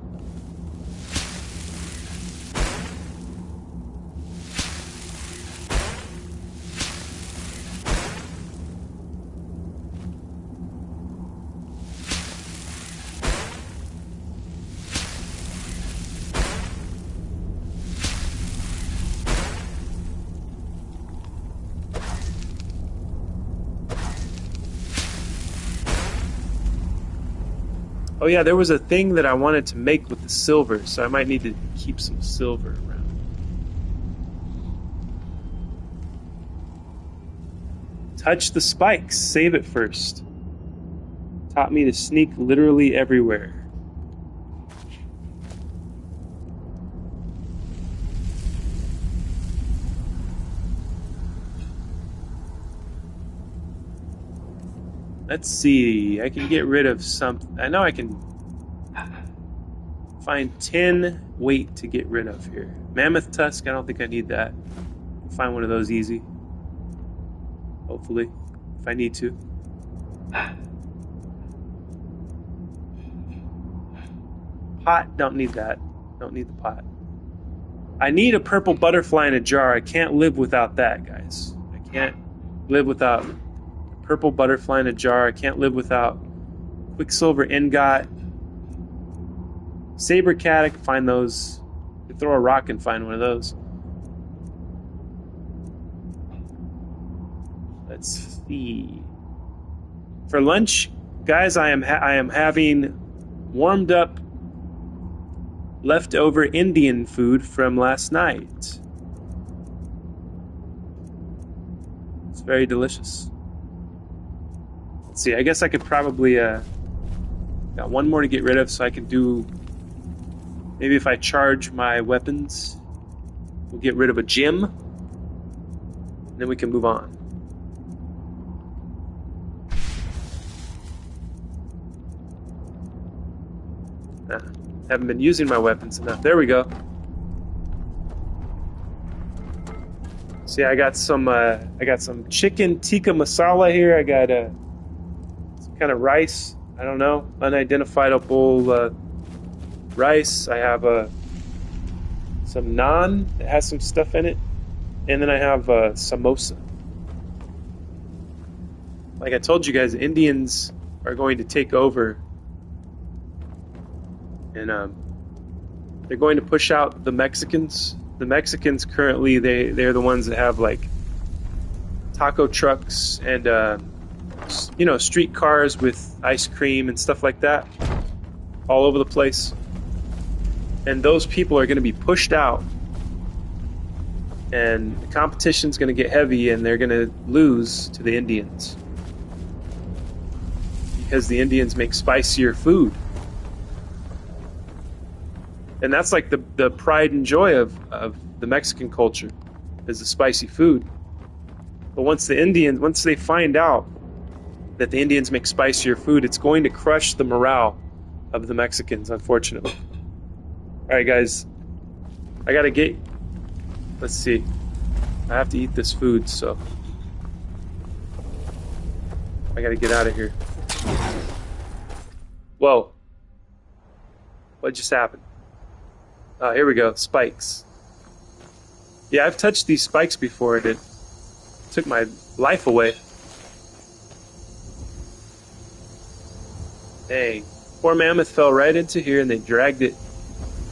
Speaker 1: Oh yeah, there was a thing that I wanted to make with the silver, so I might need to keep some silver around. Touch the spikes. Save it first. Taught me to sneak literally everywhere. Let's see. I can get rid of some. I know I can find 10 weight to get rid of here. Mammoth tusk. I don't think I need that. Find one of those easy. Hopefully, if I need to. Pot. Don't need that. Don't need the pot. I need a purple butterfly in a jar. I can't live without that, guys. I can't live without purple butterfly in a jar. I can't live without quicksilver ingot. Saber cat, I can find those. I can throw a rock and find one of those. Let's see. For lunch, guys, I am having warmed up leftover Indian food from last night. It's very delicious. Let's see, I guess I could probably got one more to get rid of, so I can do, maybe if I charge my weapons, we'll get rid of a gem, and then we can move on. Haven't been using my weapons enough. There we go. See, I got some chicken tikka masala here. I got some kind of rice. I don't know, unidentifiable rice. I have some naan that has some stuff in it, and then I have samosa. Like I told you guys, Indians are going to take over. And they're going to push out the Mexicans. The Mexicans currently, they're the ones that have like taco trucks and street cars with ice cream and stuff like that all over the place. And those people are going to be pushed out, and the competition's going to get heavy, and they're going to lose to the Indians because the Indians make spicier food. And that's like the pride and joy of the Mexican culture, is the spicy food. But once they find out that the Indians make spicier food, it's going to crush the morale of the Mexicans, unfortunately. All right, guys, let's see. I have to eat this food, so I gotta get out of here. Whoa. What just happened? Oh, here we go. Spikes. Yeah, I've touched these spikes before, and it took my life away. Dang. Poor mammoth fell right into here, and they dragged it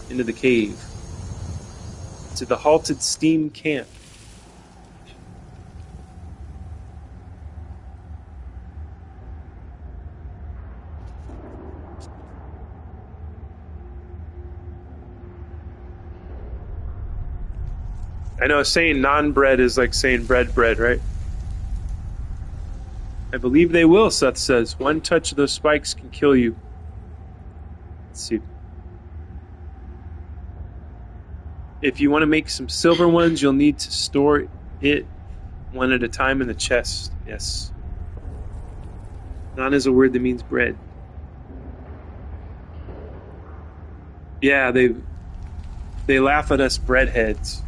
Speaker 1: into the cave. To the halted steam camp. I know saying non-bread is like saying bread, right? I believe they will, Seth says. One touch of those spikes can kill you. Let's see. If you want to make some silver ones, you'll need to store it one at a time in the chest. Yes. Non is a word that means bread. Yeah, they laugh at us breadheads.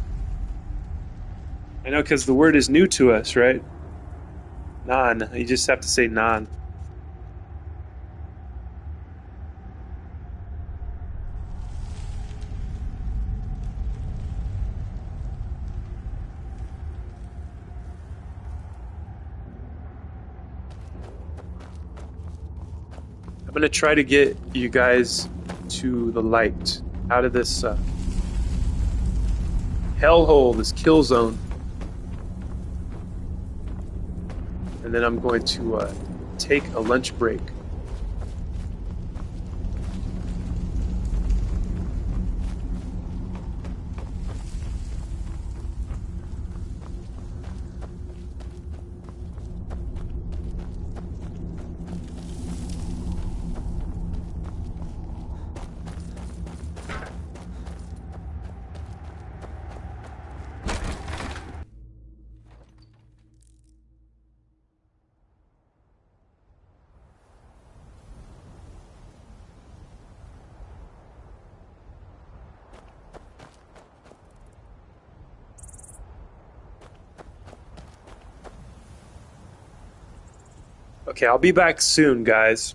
Speaker 1: I know, because the word is new to us, right? Non. You just have to say non. I'm gonna try to get you guys to the light, out of this hellhole, this kill zone, and then I'm going to take a lunch break. Okay, I'll be back soon, guys.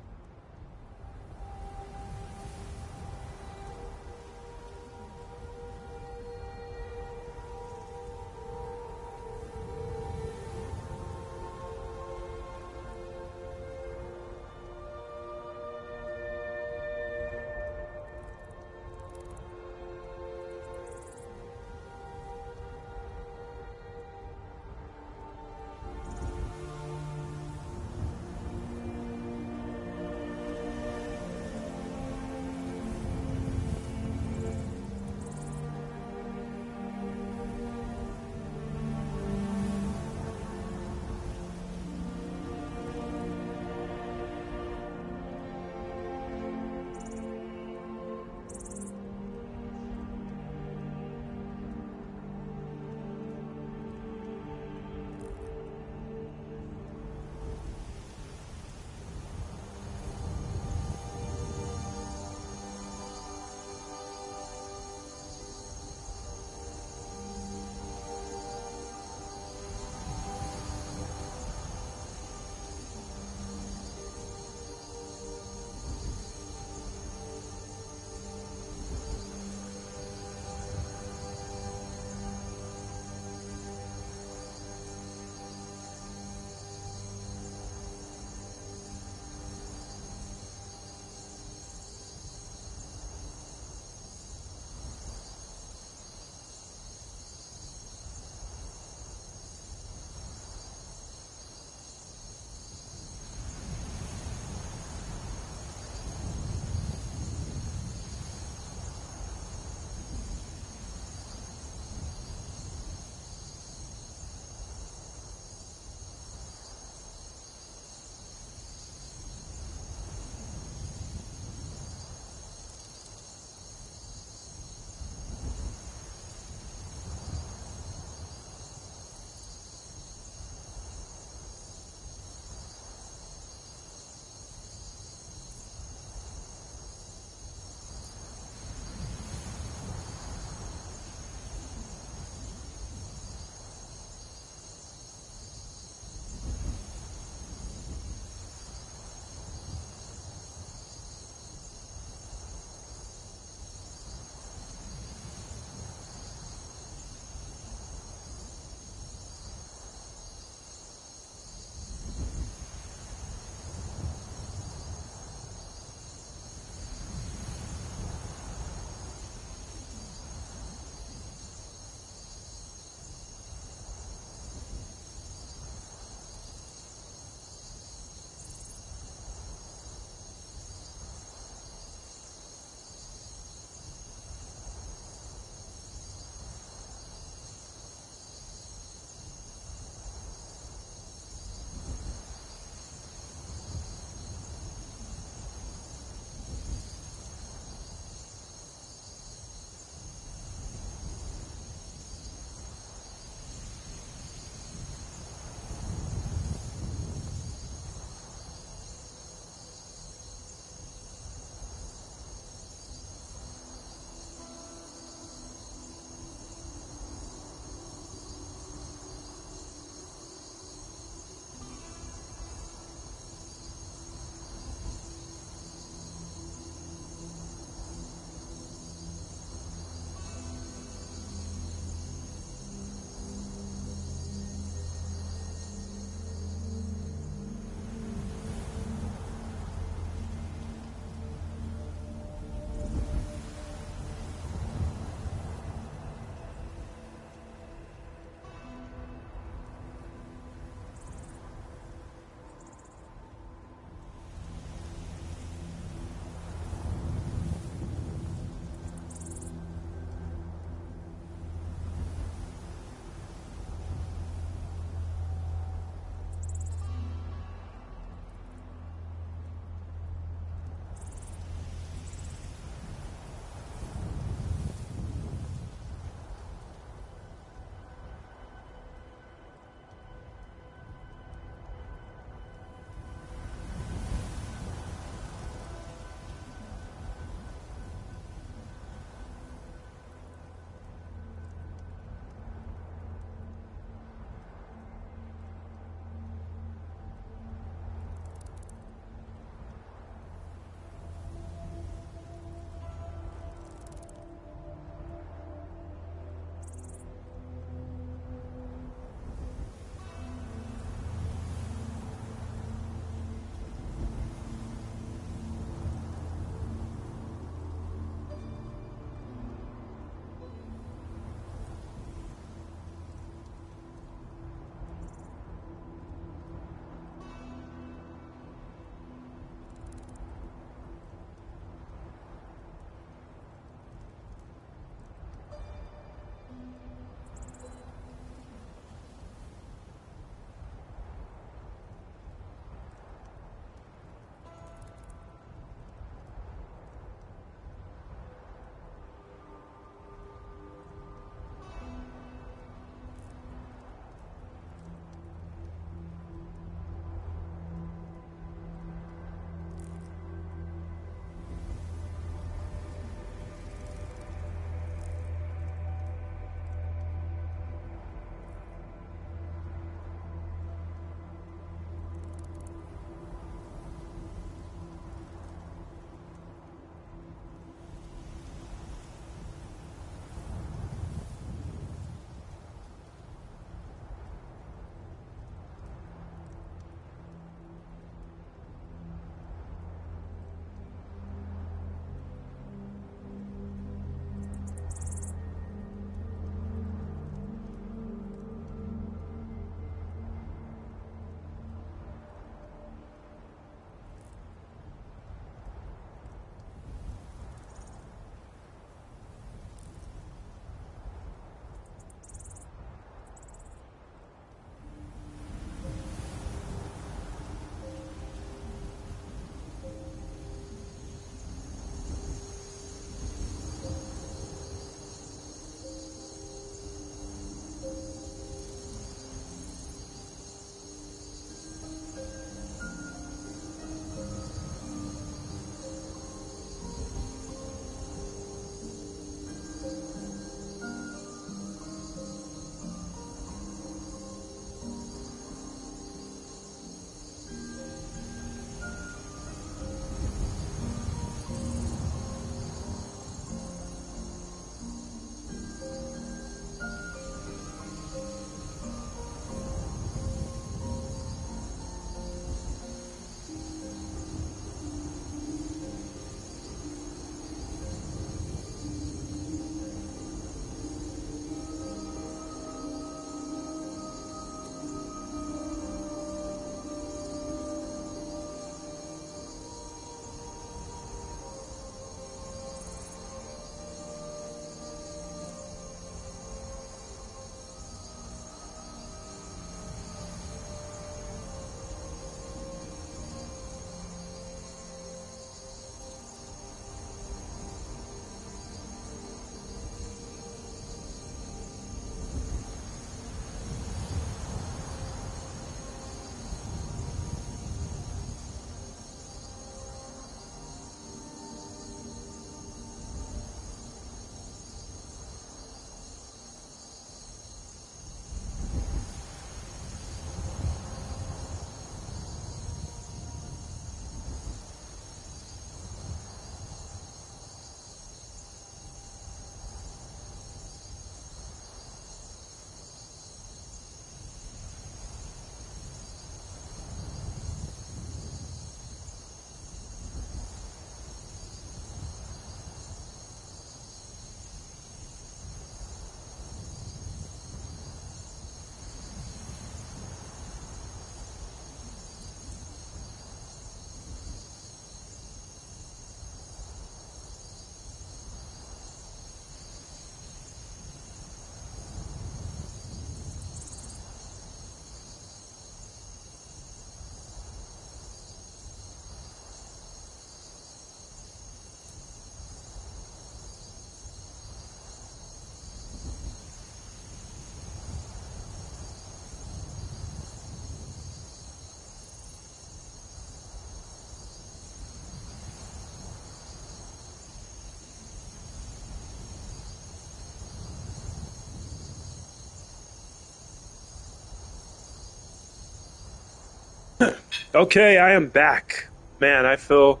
Speaker 1: Okay, I am back. Man, I feel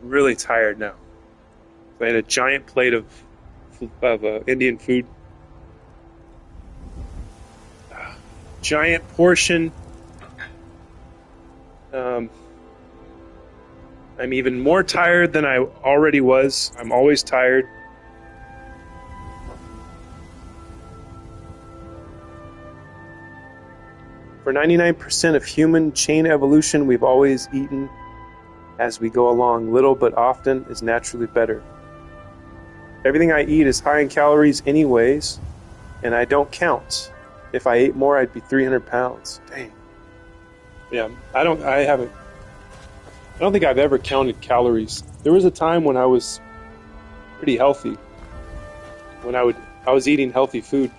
Speaker 1: really tired now. I had a giant plate of Indian food. Giant portion. I'm even more tired than I already was. I'm always tired. For 99% of human chain evolution, we've always eaten as we go along. Little but often is naturally better. Everything I eat is high in calories anyways, and I don't count. If I ate more, I'd be 300 pounds. Dang. Yeah, I don't think I've ever counted calories. There was a time when I was pretty healthy. When I was eating healthy food.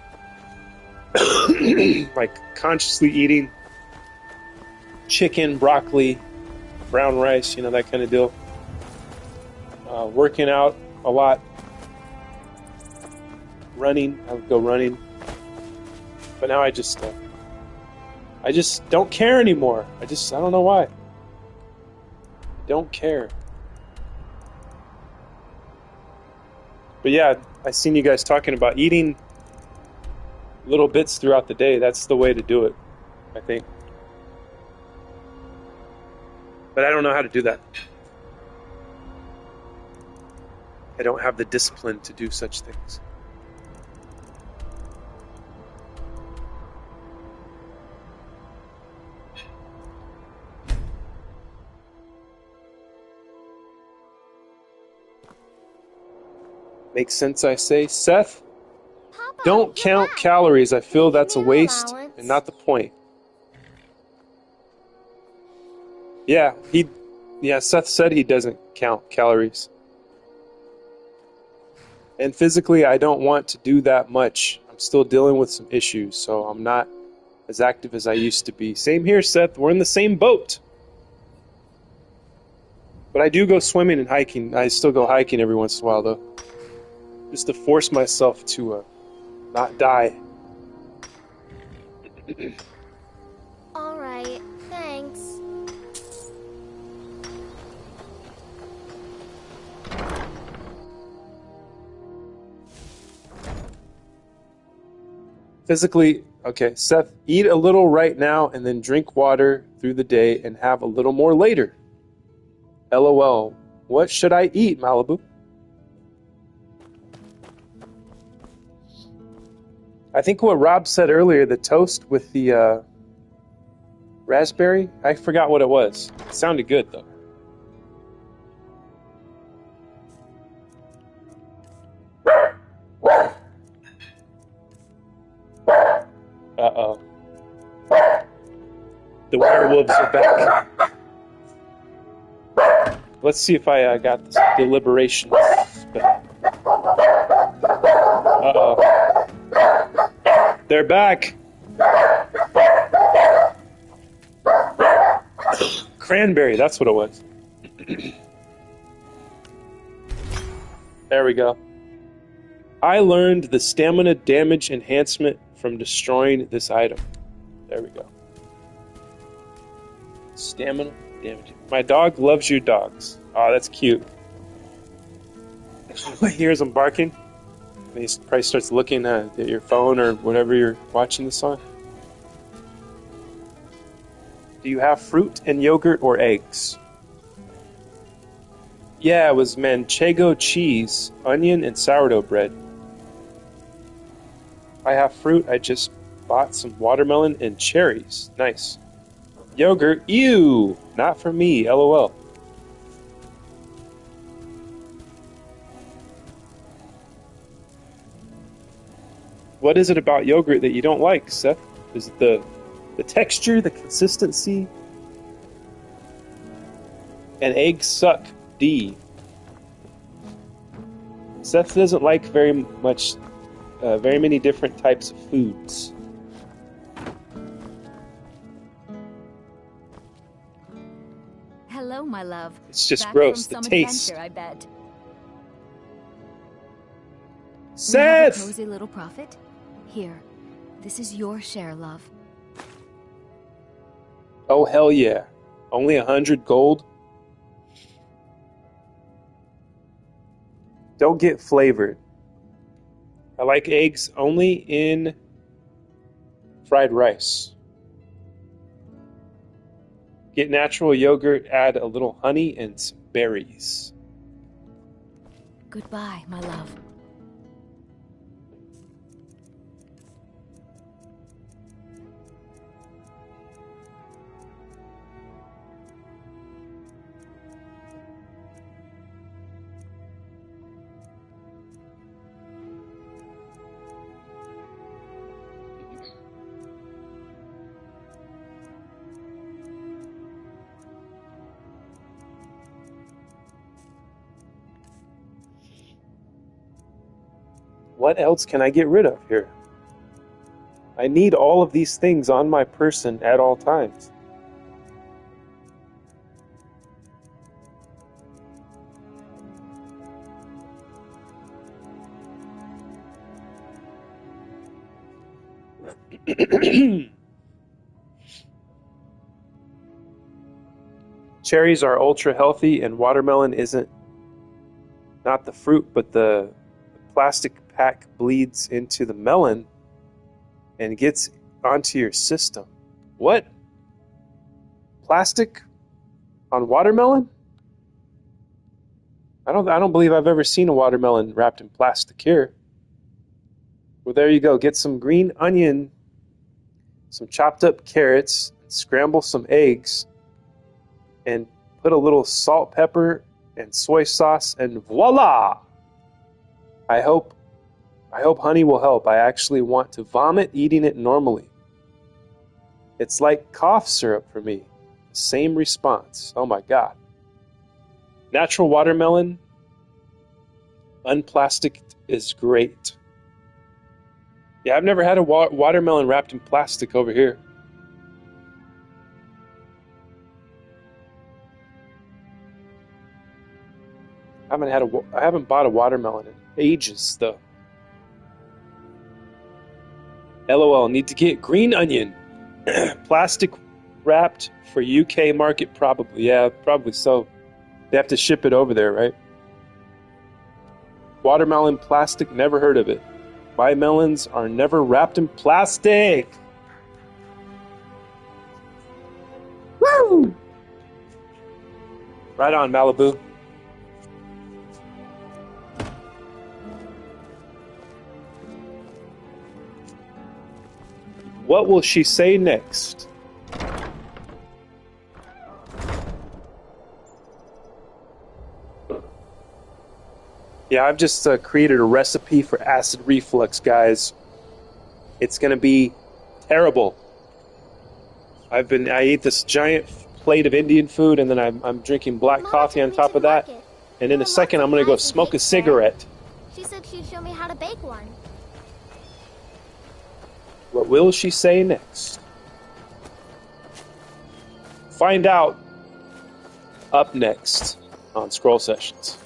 Speaker 1: Like consciously eating chicken, broccoli, brown rice, that kind of deal. Working out a lot. Running, I would go running. But now I just don't care anymore. I don't know why. Don't care. But yeah, I seen you guys talking about eating little bits throughout the day. That's the way to do it, I think. But I don't know how to do that. I don't have the discipline to do such things. Makes sense, I say. Seth,
Speaker 9: Papa,
Speaker 1: don't count calories. I feel that's a waste and not the point. Yeah, Seth said he doesn't count calories. And physically, I don't want to do that much. I'm still dealing with some issues, so I'm not as active as I used to be. Same here, Seth. We're in the same boat. But I do go swimming and hiking. I still go hiking every once in a while, though. Just to force myself to not die.
Speaker 9: All right, thanks.
Speaker 1: Physically, okay, Seth, eat a little right now and then drink water through the day and have a little more later. LOL. What should I eat, Malibu? I think what Rob said earlier, the toast with the raspberry, I forgot what it was. It sounded good, though. Uh-oh. The werewolves are back. Let's see if I got this deliberation spell. Uh-oh. They're back. Cranberry, that's what it was. There we go. I learned the stamina damage enhancement from destroying this item. There we go. Stamina damage. My dog loves your dogs. Oh, that's cute. He hears him barking. And he probably starts looking at your phone or whatever you're watching this on. Do you have fruit and yogurt or eggs? Yeah, it was manchego cheese, onion, and sourdough bread. I have fruit. I just bought some watermelon and cherries. Nice. Yogurt? Ew! Not for me, LOL. What is it about yogurt that you don't like, Seth? Is it the texture, the consistency? And eggs suck. D. Seth doesn't like very many different types of foods.
Speaker 10: Hello, my love.
Speaker 1: It's just
Speaker 10: Back
Speaker 1: gross.
Speaker 10: from
Speaker 1: The
Speaker 10: some
Speaker 1: taste.
Speaker 10: adventure, I bet. We have a
Speaker 1: Seth!
Speaker 10: cozy little profit? Here, this is your share, love.
Speaker 1: Oh, hell yeah. Only 100 gold? Don't get flavored. I like eggs only in fried rice. Get natural yogurt, add a little honey and some berries.
Speaker 11: Goodbye, my love.
Speaker 1: What else can I get rid of here? I need all of these things on my person at all times. Cherries are ultra healthy, and watermelon isn't. Not the fruit, but the plastic pack bleeds into the melon and gets onto your system. What? Plastic on watermelon? I don't believe I've ever seen a watermelon wrapped in plastic here. Well, there you go. Get some green onion, some chopped up carrots, scramble some eggs, and put a little salt, pepper, and soy sauce, and voila! I hope honey will help. I actually want to vomit eating it normally. It's like cough syrup for me. Same response. Oh my god. Natural watermelon, unplastic is great. Yeah, I've never had a watermelon wrapped in plastic over here. I haven't bought a watermelon in ages though. LOL, need to get green onion. Plastic wrapped for UK market probably. Yeah, probably so. They have to ship it over there, right? Watermelon plastic, never heard of it. My melons are never wrapped in plastic. Woo! Right on, Malibu. What will she say next? Yeah, I've just created a recipe for acid reflux, guys. It's gonna be terrible. I ate this giant plate of Indian food, and then I'm drinking black coffee on top of that. And in a second, I'm gonna go smoke a cigarette.
Speaker 9: She said she'd show me how to bake one.
Speaker 1: What will she say next? Find out up next on Scroll Sessions.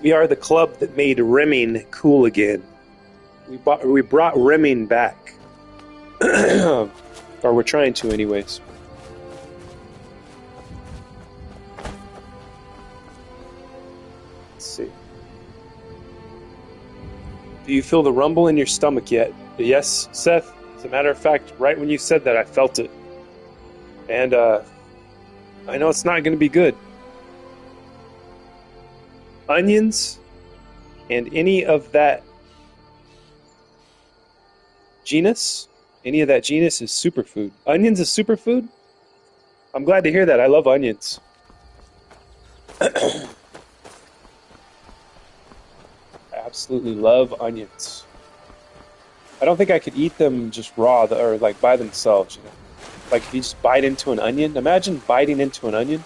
Speaker 1: We are the club that made rimming cool again. We brought rimming back. Or we're trying to anyways. Let's see. Do you feel the rumble in your stomach yet? Yes, Seth. As a matter of fact, right when you said that, I felt it. And I know it's not going to be good. Onions and any of that genus is superfood. Onions is superfood? I'm glad to hear that. I love onions. I absolutely love onions. I don't think I could eat them just raw or like by themselves, you know. Like if you just bite into an onion. Imagine biting into an onion.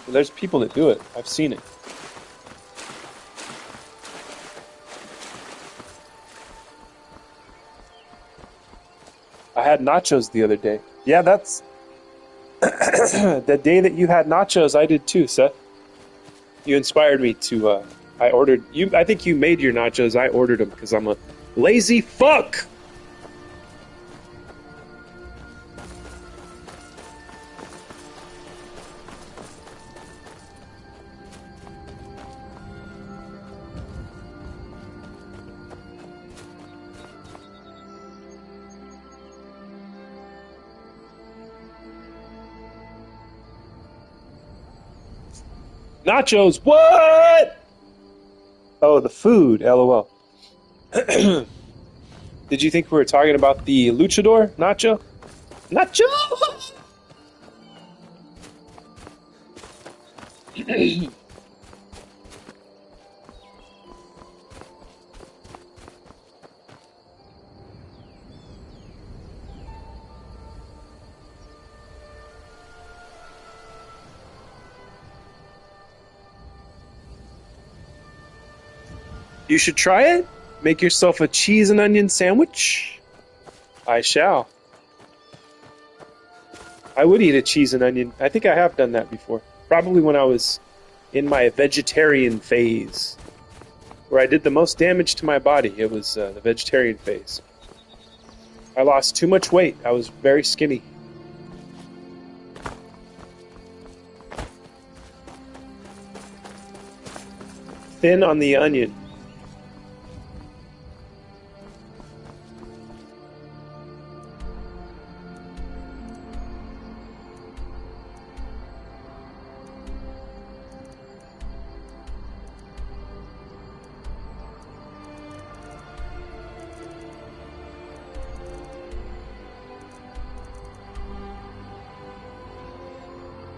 Speaker 1: Well, there's people that do it. I've seen it. I had nachos the other day. Yeah, that's The day that you had nachos, I did too, Seth. You inspired me to, I ordered, I think you made your nachos, I ordered them because I'm a lazy fuck! Nachos, what? Oh, the food, lol. Did you think we were talking about the luchador nacho? Nacho! You should try it. Make yourself a cheese and onion sandwich. I shall. I would eat a cheese and onion. I think I have done that before. Probably when I was in my vegetarian phase. Where I did the most damage to my body. It was the vegetarian phase. I lost too much weight. I was very skinny. Thin on the onion.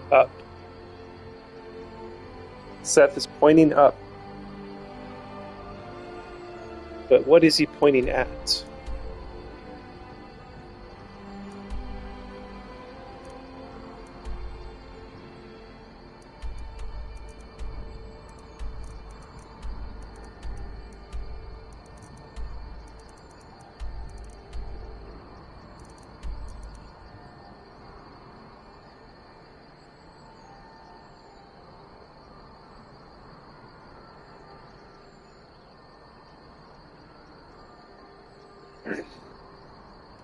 Speaker 1: Up. Seth is pointing up. But what is he pointing at?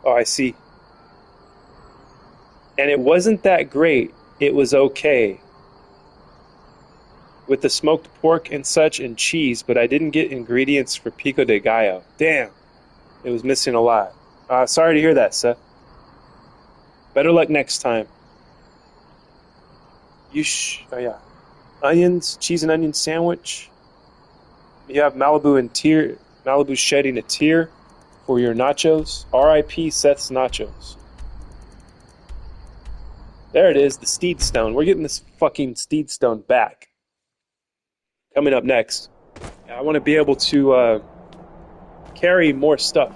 Speaker 1: Oh, I see. And it wasn't that great. It was okay. With the smoked pork and such and cheese, but I didn't get ingredients for pico de gallo. Damn. It was missing a lot. Sorry to hear that, Seth. Better luck next time. Oh, yeah. Onions, cheese and onion sandwich. You have Malibu shedding a tear for your nachos. R.I.P. Seth's nachos. There it is, the Steed Stone. We're getting this fucking Steed Stone back. Coming up next. I want to be able to carry more stuff.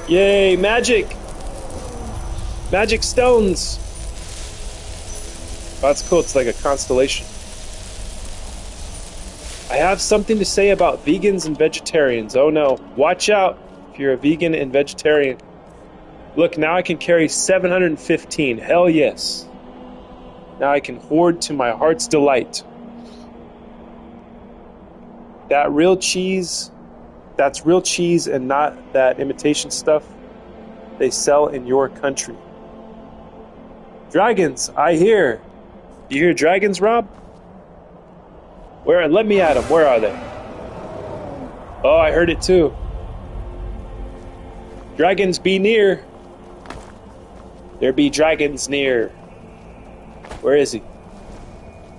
Speaker 1: Yay, magic! Magic stones! Oh, that's cool, it's like a constellation. I have something to say about vegans and vegetarians. Oh no, watch out if you're a vegan and vegetarian. Look, now I can carry 715. Hell yes. Now I can hoard to my heart's delight. That's real cheese and not that imitation stuff they sell in your country. Dragons, I hear. You hear dragons, Rob? Where? Let me at them. Where are they? Oh, I heard it too. Dragons be near. There be dragons near. Where is he?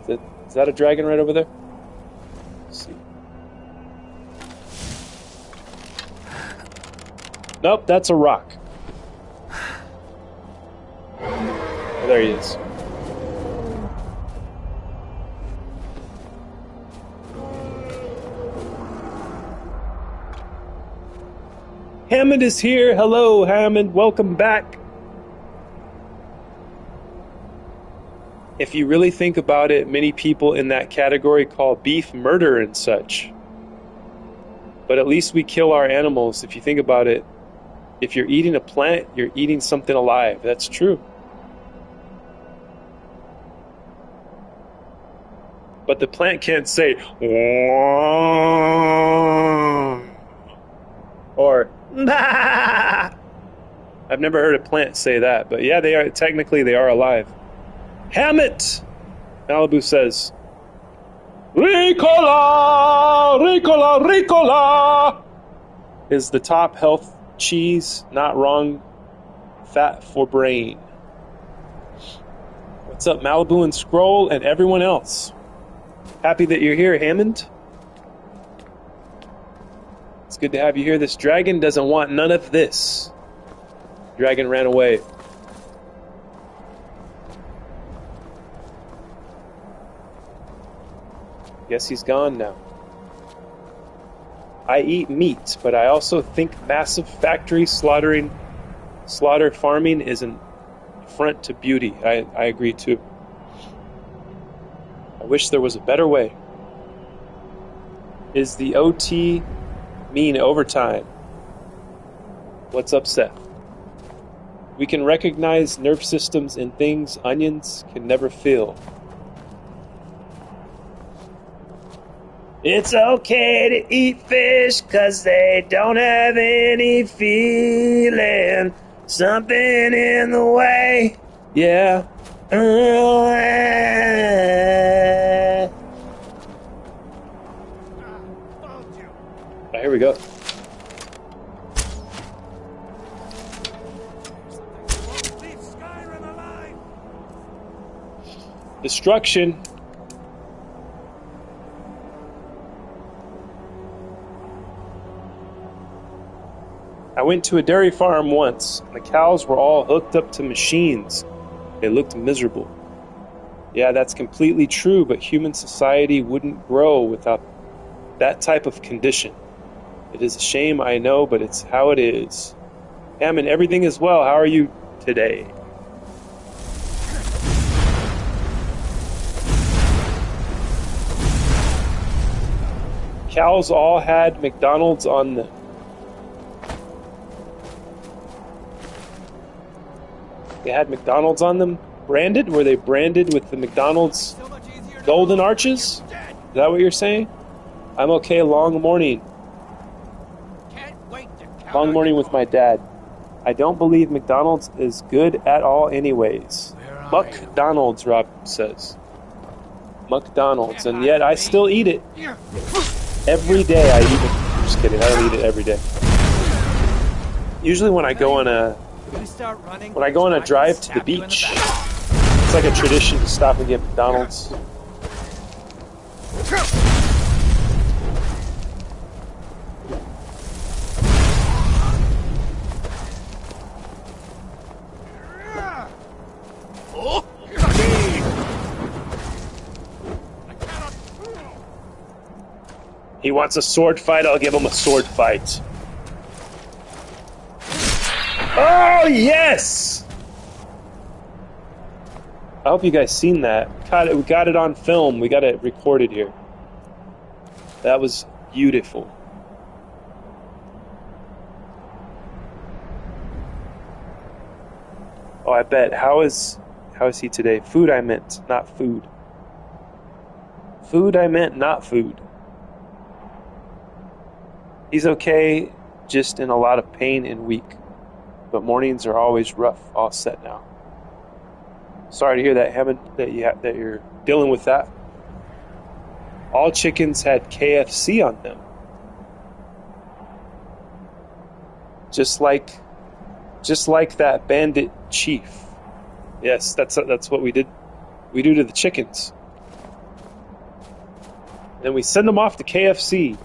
Speaker 1: Is that a dragon right over there? Let's see. Nope, that's a rock. Oh, there he is. Hammond is here. Hello, Hammond. Welcome back. If you really think about it, many people in that category call beef murder and such. But at least we kill our animals. If you think about it, If you're eating a plant, you're eating something alive. That's true. But the plant can't say, or, nah. I've never heard a plant say that, but yeah, they are, technically they are alive. Hammett! Malibu says, Ricola! Ricola! Ricola! Is the top health cheese. Not wrong. Fat for brain. What's up, Malibu and Scroll and everyone else? Happy that you're here, Hammond. It's good to have you here. This dragon doesn't want none of this. Dragon ran away. Guess he's gone now. I eat meat, but I also think massive factory slaughter farming is an affront to beauty. I agree too. I wish there was a better way. Is the OT mean overtime? What's up, Seth? We can recognize nerve systems in things onions can never feel. It's okay to eat fish 'cause they don't have any feeling. Something in the way. Yeah. Here we go.
Speaker 6: Leave Skyrim alive.
Speaker 1: Destruction. I went to a dairy farm once. The cows were all hooked up to machines. They looked miserable. Yeah, that's completely true, but human society wouldn't grow without that type of condition. It is a shame, I know, but it's how it is. Hammond, everything is well. How are you today? Cows all had McDonald's on them. They had McDonald's on them? Branded? Were they branded with the McDonald's golden arches? Is that what you're saying? I'm okay. Long morning. Long morning with my dad. I don't believe McDonald's is good at all anyways. McDonald's, Rob says. McDonald's. And yet I still eat it. Every day I eat it. I'm just kidding. I don't eat it every day. Usually when I go on a drive to the beach, it's like a tradition to stop and get McDonald's. He wants a sword fight, I'll give him a sword fight. Oh, yes! I hope you guys seen that. We got it on film. We got it recorded here. That was beautiful. Oh, I bet. How is he today? Food I meant, not food. Food I meant, not food. He's okay, just in a lot of pain and weak. But mornings are always rough. All set now. Sorry to hear that, Hammond, that you're dealing with that. All chickens had KFC on them. Just like that bandit chief. Yes, that's what we did. We do to the chickens. Then we send them off to KFC.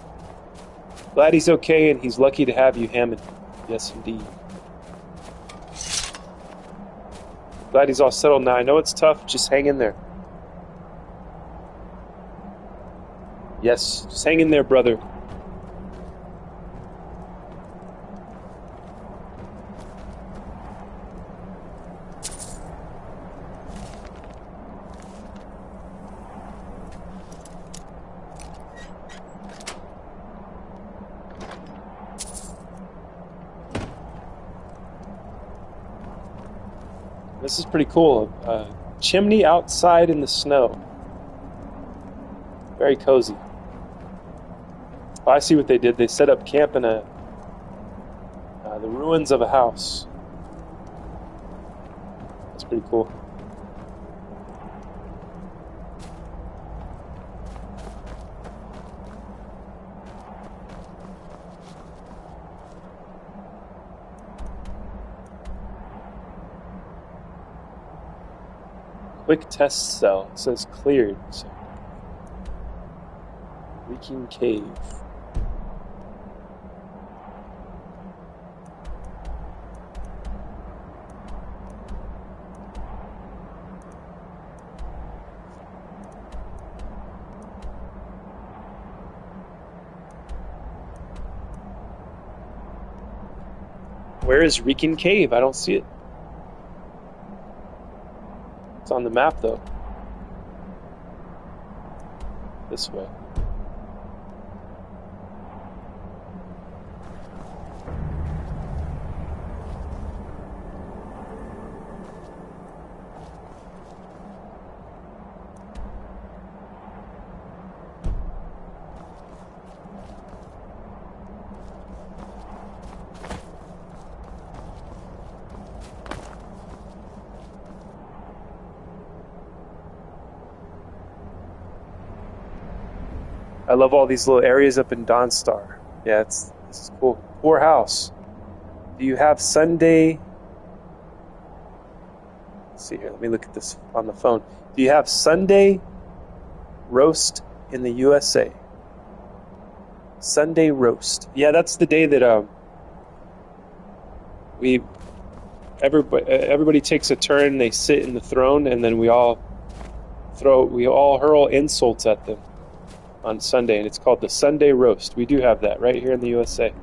Speaker 1: Glad he's okay, and he's lucky to have you, Hammond. Yes, indeed. Glad he's all settled now. I know it's tough. Just hang in there. Yes, just hang in there, brother. This is pretty cool. Chimney outside in the snow. Very cozy. Oh, I see what they did. They set up camp in the ruins of a house. That's pretty cool. Quick test cell. It says cleared. So. Leaking cave. Where is Reeking Cave? I don't see it. It's on the map, though. This way. I love all these little areas up in Dawnstar. Yeah, this is cool. Poor house. Do you have Sunday? Let's see here. Let me look at this on the phone. Do you have Sunday roast in the USA? Sunday roast. Yeah, that's the day that everybody takes a turn. They sit in the throne, and then we all hurl insults at them on Sunday, and it's called the Sunday roast. We do have that right here in the USA.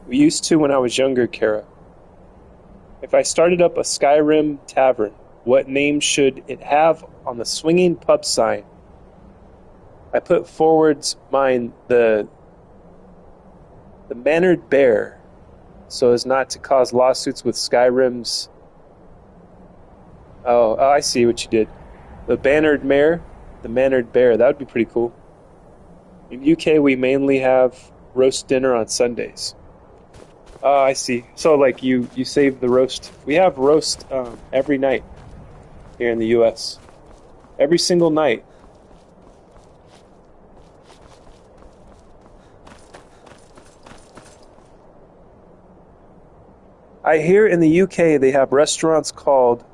Speaker 1: We used to when I was younger, Kara. If I started up a Skyrim tavern, what name should it have on the swinging pub sign? I put forwards mine the Mannered Bear, so as not to cause lawsuits with Skyrim's... Oh, I see what you did. The Bannered Mare, the Mannered Bear, that would be pretty cool. In UK, we mainly have roast dinner on Sundays. I see. So, like, you save the roast. We have roast every night here in the U.S. Every single night. I hear in the U.K. they have restaurants called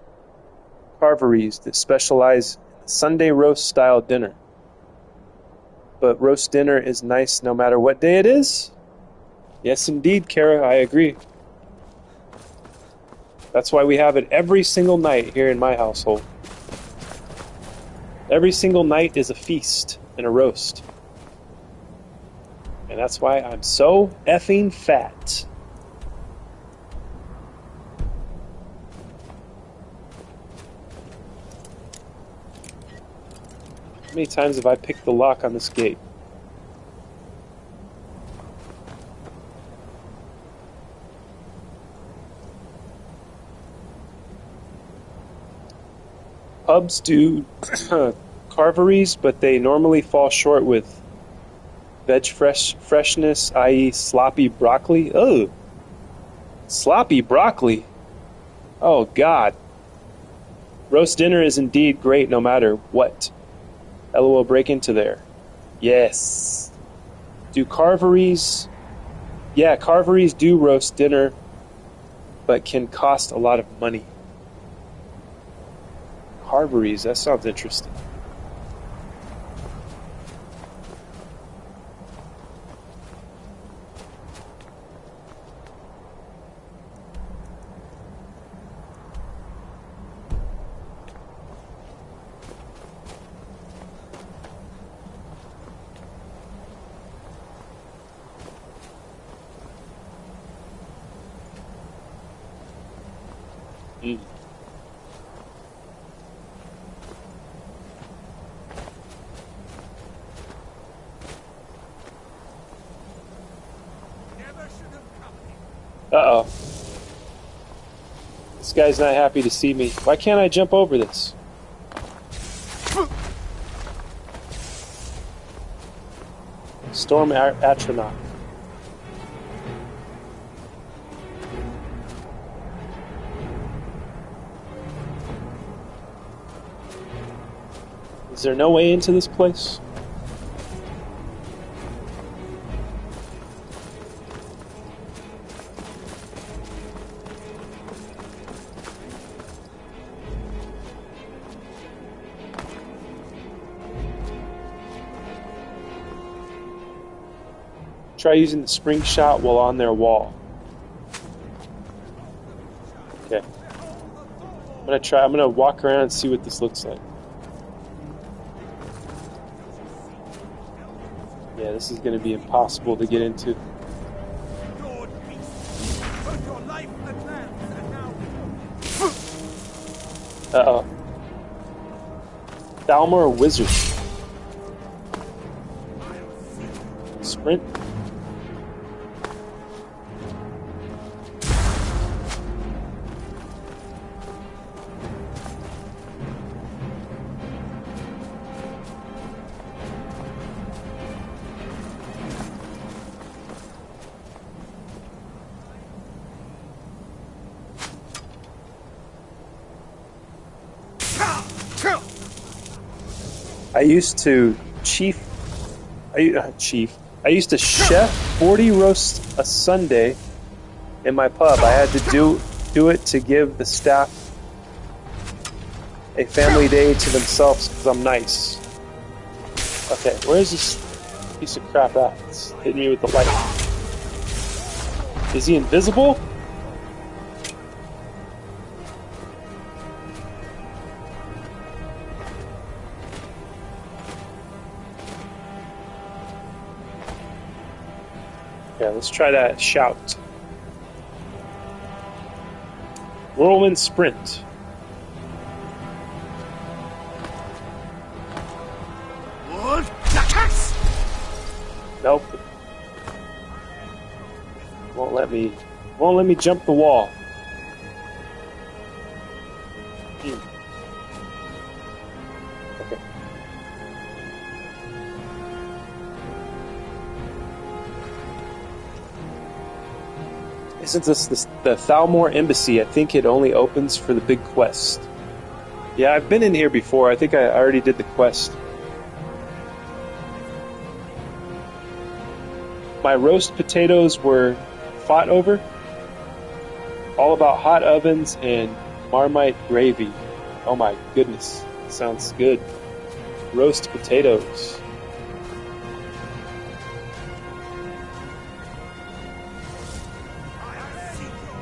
Speaker 1: carveries that specialize in Sunday roast-style dinner. But roast dinner is nice no matter what day it is. Yes, indeed, Kara, I agree. That's why we have it every single night here in my household. Every single night is a feast and a roast. And that's why I'm so effing fat. How many times have I picked the lock on this gate? Pubs do carveries, but they normally fall short with veg freshness, i.e. sloppy broccoli. Oh, sloppy broccoli. Oh, God. Roast dinner is indeed great no matter what. LOL, break into there. Yes. Do carveries Yeah, carveries do roast dinner, but can cost a lot of money. Carveries, that sounds interesting. Mm. Uh-oh. This guy's not happy to see me. Why can't I jump over this? Storm Atronach. Is there no way into this place? Try using the spring shot while on their wall. Okay. I'm gonna walk around and see what this looks like. Yeah, this is gonna be impossible to get into. Uh-oh. Thalmor Wizard. Sprint. I used to I used to chef 40 roasts a Sunday in my pub. I had to do it to give the staff a family day to themselves because I'm nice. Okay, where is this piece of crap at? It's hitting me with the light. Is he invisible? Yeah, let's try that shout. Whirlwind sprint. Nope. Won't let me jump the wall. Okay. Isn't this the Thalmor Embassy? I think it only opens for the big quest. Yeah, I've been in here before. I think I already did the quest. My roast potatoes were fought over. All about hot ovens and Marmite gravy. Oh my goodness. Sounds good. Roast potatoes.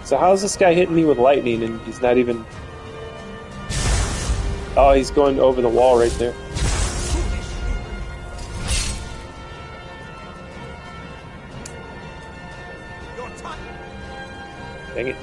Speaker 1: So how's this guy hitting me with lightning and he's not even... Oh, he's going over the wall right there. Dang it.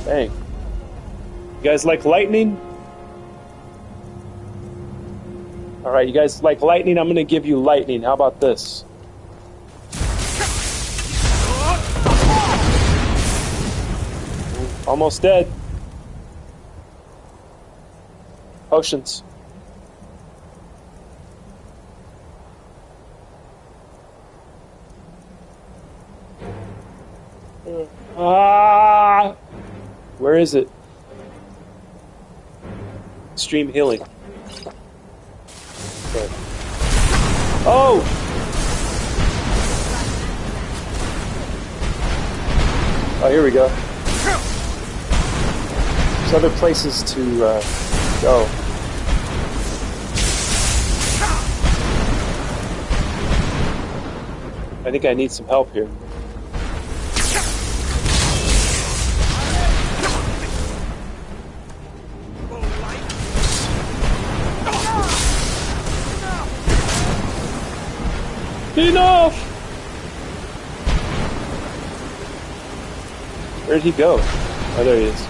Speaker 1: Dang. You guys like lightning? Alright, you guys like lightning? I'm gonna give you lightning. How about this? Almost dead. Potions. Ah! Where is it? Extreme healing. Okay. Oh! Oh, here we go. There's other places to go. I think I need some help here. Enough! Where'd he go? Oh, there he is.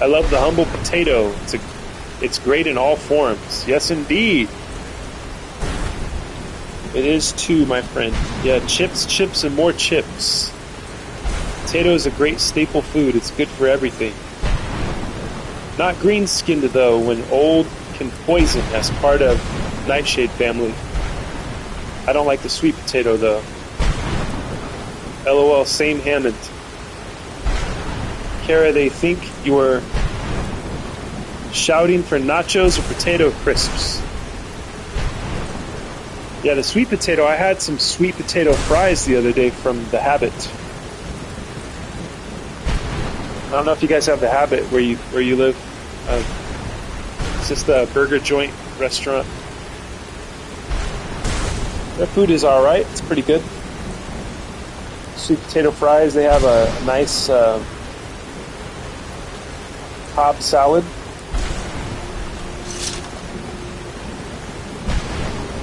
Speaker 1: I love the humble potato. It's great in all forms. Yes, indeed. It is too, my friend. Yeah, chips, and more chips. Potato is a great staple food. It's good for everything. Not green-skinned, though, when old can poison as part of nightshade family. I don't like the sweet potato, though. LOL, same Hammond. Kara, they think you are shouting for nachos or potato crisps. Yeah, the sweet potato. I had some sweet potato fries the other day from The Habit. I don't know if you guys have The Habit where you live. It's just a burger joint restaurant. Their food is all right. It's pretty good. Sweet potato fries. They have a nice Cobb salad.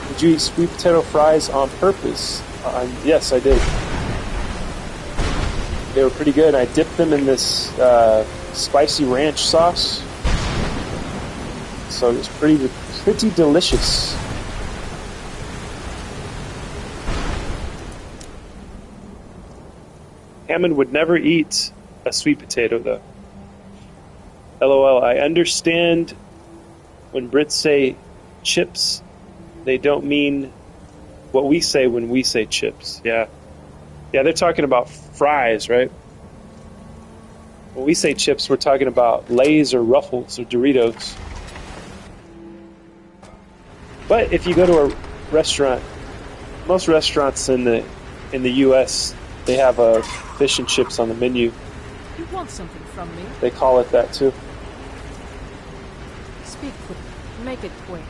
Speaker 1: Did you eat sweet potato fries on purpose? Yes, I did. They were pretty good. I dipped them in this spicy ranch sauce. So it was pretty delicious. Hammond would never eat a sweet potato, though. LOL, I understand when Brits say chips, they don't mean what we say when we say chips. Yeah. Yeah, they're talking about fries, right? When we say chips, we're talking about Lay's or Ruffles or Doritos. But if you go to a restaurant, most restaurants in the U.S., they have fish and chips on the menu.
Speaker 11: You want something from me?
Speaker 1: They call it that too.
Speaker 11: Speak quick. Make it quick.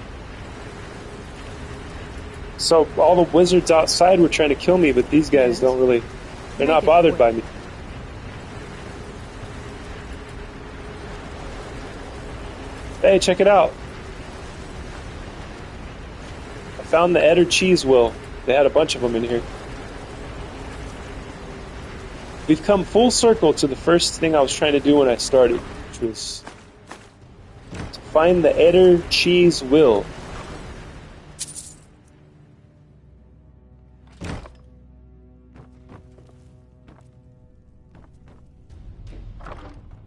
Speaker 1: So all the wizards outside were trying to kill me, but these guys don't really... They're not bothered by me. Hey, check it out. I found the Edder cheese wheel. They had a bunch of them in here. We've come full circle to the first thing I was trying to do when I started, which was to find the Edder cheese wheel.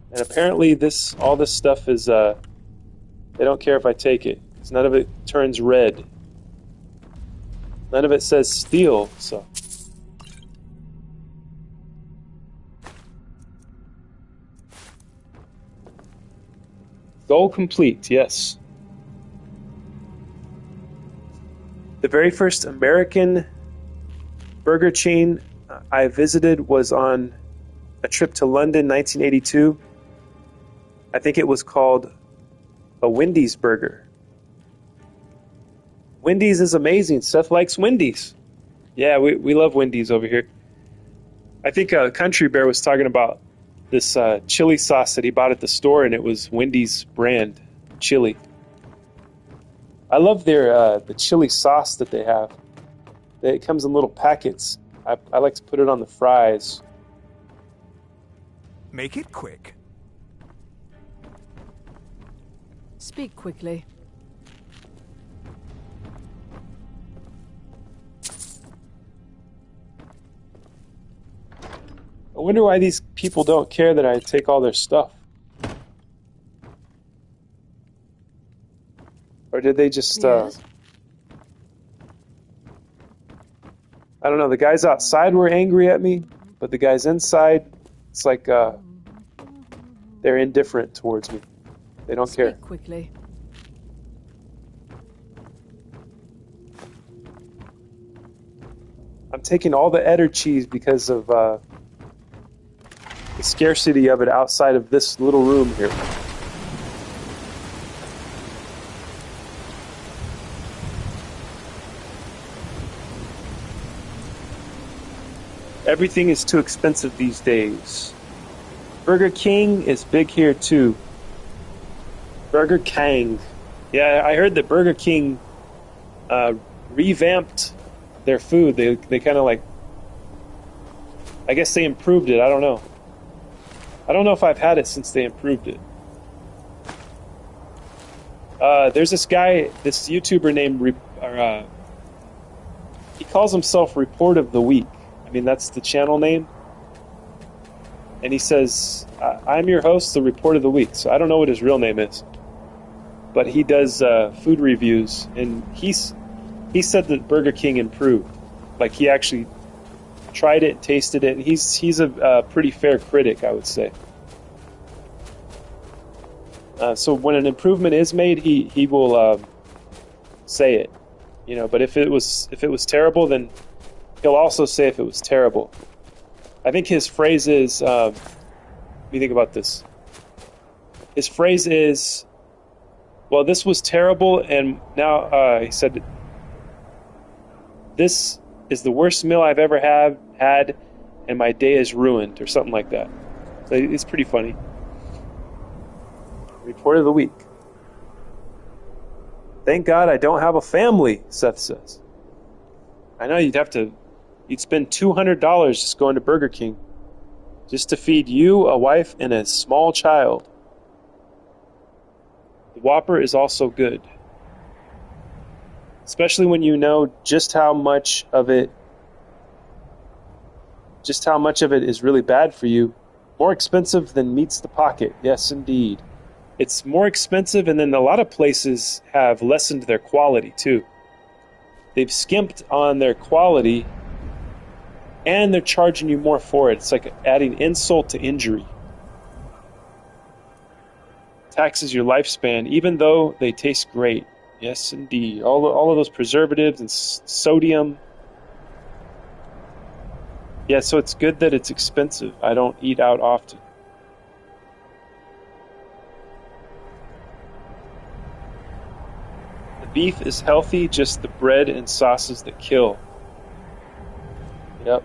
Speaker 1: And apparently all this stuff is, they don't care if I take it, because none of it turns red. None of it says steal, so. Goal complete, yes. The very first American burger chain I visited was on a trip to London, 1982. I think it was called a Wendy's burger. Wendy's is amazing. Seth likes Wendy's. Yeah, we love Wendy's over here. I think Country Bear was talking about this chili sauce that he bought at the store, and it was Wendy's brand. chili. I love their the chili sauce that they have. It comes in little packets. I like to put it on the fries.
Speaker 8: Make it quick.
Speaker 11: Speak quickly.
Speaker 1: I wonder why these people don't care that I take all their stuff. Or did they just,
Speaker 11: Yes?
Speaker 1: I don't know, the guys outside were angry at me, but the guys inside, it's like, they're indifferent towards me. They don't care.
Speaker 11: Speak quickly.
Speaker 1: I'm taking all the Edder cheese because of, the scarcity of it outside of this little room here. Everything is too expensive these days. Burger King is big here too. Burger King. Yeah, I heard that Burger King revamped their food. They kind of like, I guess they improved it. I don't know. I don't know if I've had it since they improved it. There's this guy, this YouTuber named, he calls himself Report of the Week. I mean, that's the channel name. And he says, I'm your host, the Report of the Week. So I don't know what his real name is. But he does food reviews. And he said that Burger King improved. Like, he actually tried it, tasted it. And he's a pretty fair critic, I would say. So when an improvement is made, he will say it. You know, but if it was terrible, then he'll also say if it was terrible. I think his phrase is, let me think about this. His phrase is, well, this was terrible, and now, he said, this is the worst meal I've ever had, and my day is ruined, or something like that. So it's pretty funny. Report of the Week. Thank God I don't have a family, Seth says. I know you'd spend $200 just going to Burger King just to feed you, a wife, and a small child. The Whopper is also good. Especially when you know just how much of it is really bad for you. More expensive than meets the pocket. Yes, indeed. It's more expensive, and then a lot of places have lessened their quality, too. They've skimped on their quality, and they're charging you more for it. It's like adding insult to injury. Taxes your lifespan, even though they taste great. Yes, indeed. All of those preservatives and sodium. Yeah, so it's good that it's expensive. I don't eat out often. The beef is healthy, just the bread and sauces that kill. Yep.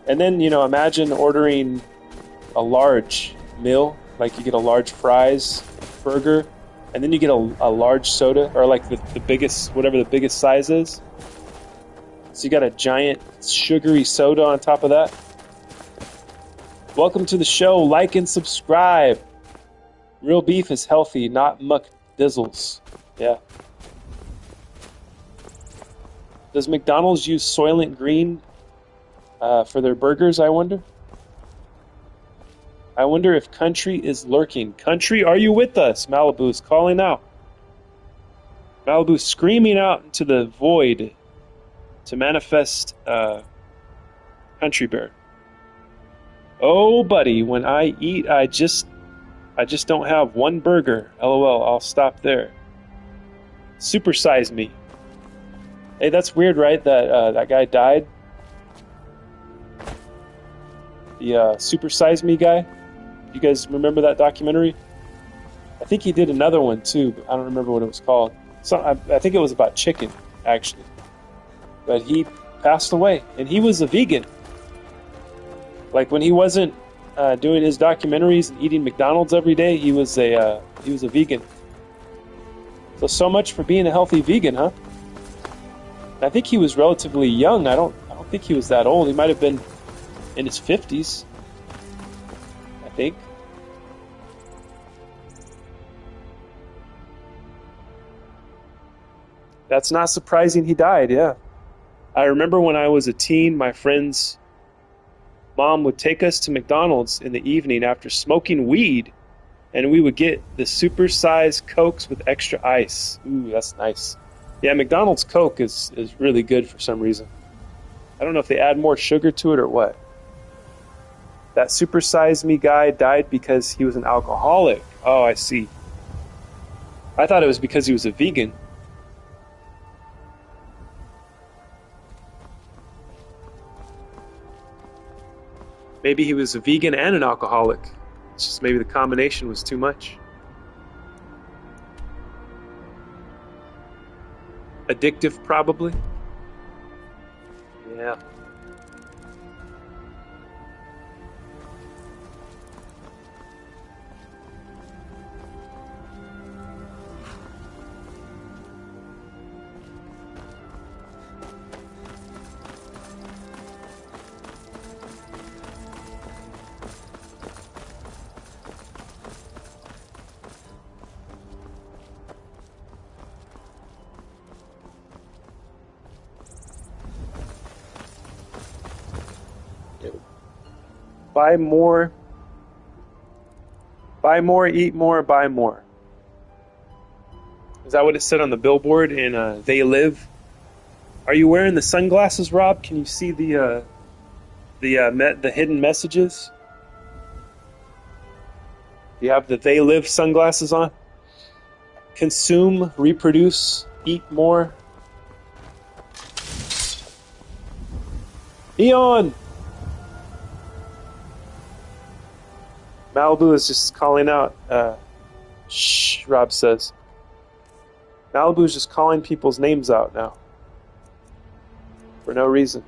Speaker 1: And then, imagine ordering a large meal, like you get a large fries burger, and then you get a large soda, or like the biggest, whatever the biggest size is. So you got a giant sugary soda on top of that. Welcome to the show. Like and subscribe. Real beef is healthy, not muck dizzles. Yeah. Does McDonald's use Soylent Green for their burgers, I wonder? I wonder if Country is lurking. Country, are you with us? Malibu is calling out. Malibu screaming out into the void to manifest Country Bear. Oh, buddy, when I eat, I just don't have one burger. LOL, I'll stop there. Supersize me. Hey, that's weird, right? That guy died. The Supersize Me guy. You guys remember that documentary? I think he did another one too, but I don't remember what it was called. I think it was about chicken, actually. But he passed away, and he was a vegan. Like when he wasn't doing his documentaries and eating McDonald's every day, he was a vegan. So much for being a healthy vegan, huh? I think he was relatively young. I don't think he was that old. He might have been in his 50s, I think. That's not surprising he died, yeah. I remember when I was a teen, my friend's mom would take us to McDonald's in the evening after smoking weed, and we would get the super-sized Cokes with extra ice. Ooh, that's nice. Yeah, McDonald's Coke is really good for some reason. I don't know if they add more sugar to it or what. That super-size me guy died because he was an alcoholic. Oh, I see. I thought it was because he was a vegan. Maybe he was a vegan and an alcoholic. It's just maybe the combination was too much. Addictive, probably. Yeah. Buy more, eat more, buy more. Is that what it said on the billboard in They Live? Are you wearing the sunglasses, Rob? Can you see the hidden messages? Do you have the They Live sunglasses on? Consume, reproduce, eat more. Eon! Malibu is just calling out. Shh, Rob says. Malibu is just calling people's names out now. For no reason.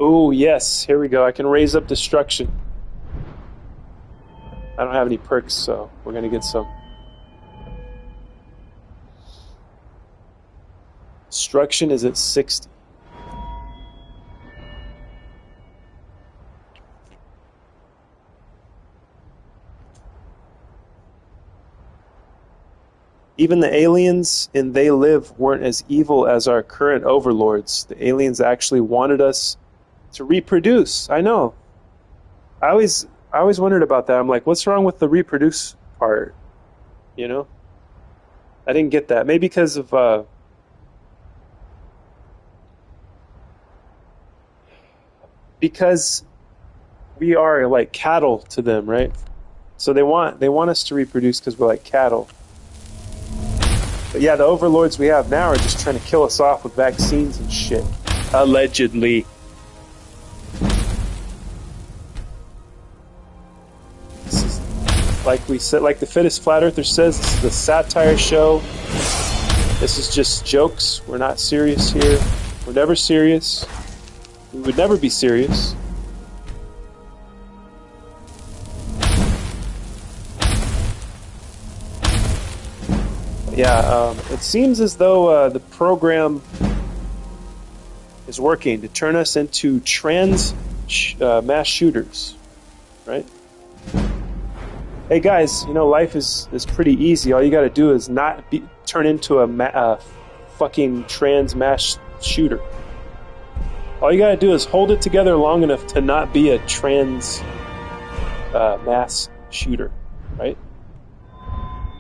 Speaker 1: Oh, yes. Here we go. I can raise up destruction. I don't have any perks, so we're going to get some. Destruction is at 60. Even the aliens in They Live weren't as evil as our current overlords. The aliens actually wanted us to reproduce. I know. I always wondered about that. I'm like, what's wrong with the reproduce part? You know? I didn't get that. Maybe because of because we are like cattle to them, right? So they want us to reproduce because we're like cattle. But yeah, the overlords we have now are just trying to kill us off with vaccines and shit. Allegedly. This is, like we said, like the fittest flat earther says, this is the satire show. This is just jokes. We're not serious here. We're never serious. We would never be serious. Yeah, it seems as though the program is working to turn us into trans mass shooters, right? Hey guys, you know, life is pretty easy. All you got to do is not turn into a fucking trans mass shooter. All you got to do is hold it together long enough to not be a trans mass shooter, right?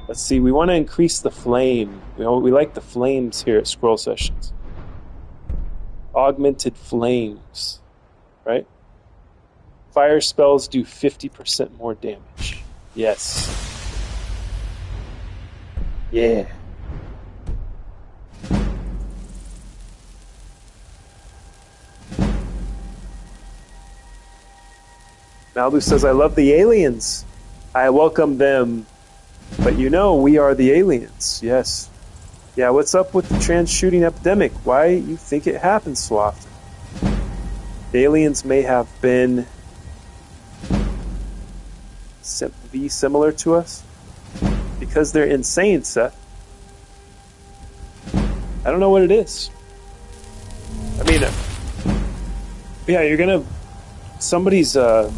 Speaker 1: Let's see, we want to increase the flame. We like the flames here at Scroll Sessions. Augmented flames, right? Fire spells do 50% more damage. Yes. Yeah. Malibu says, I love the aliens. I welcome them. But you know, we are the aliens. Yes. Yeah, what's up with the trans shooting epidemic? Why you think it happens so often? The aliens may have been similar to us. Because they're insane, Seth. I don't know what it is. I mean, yeah, you're gonna... Somebody's gonna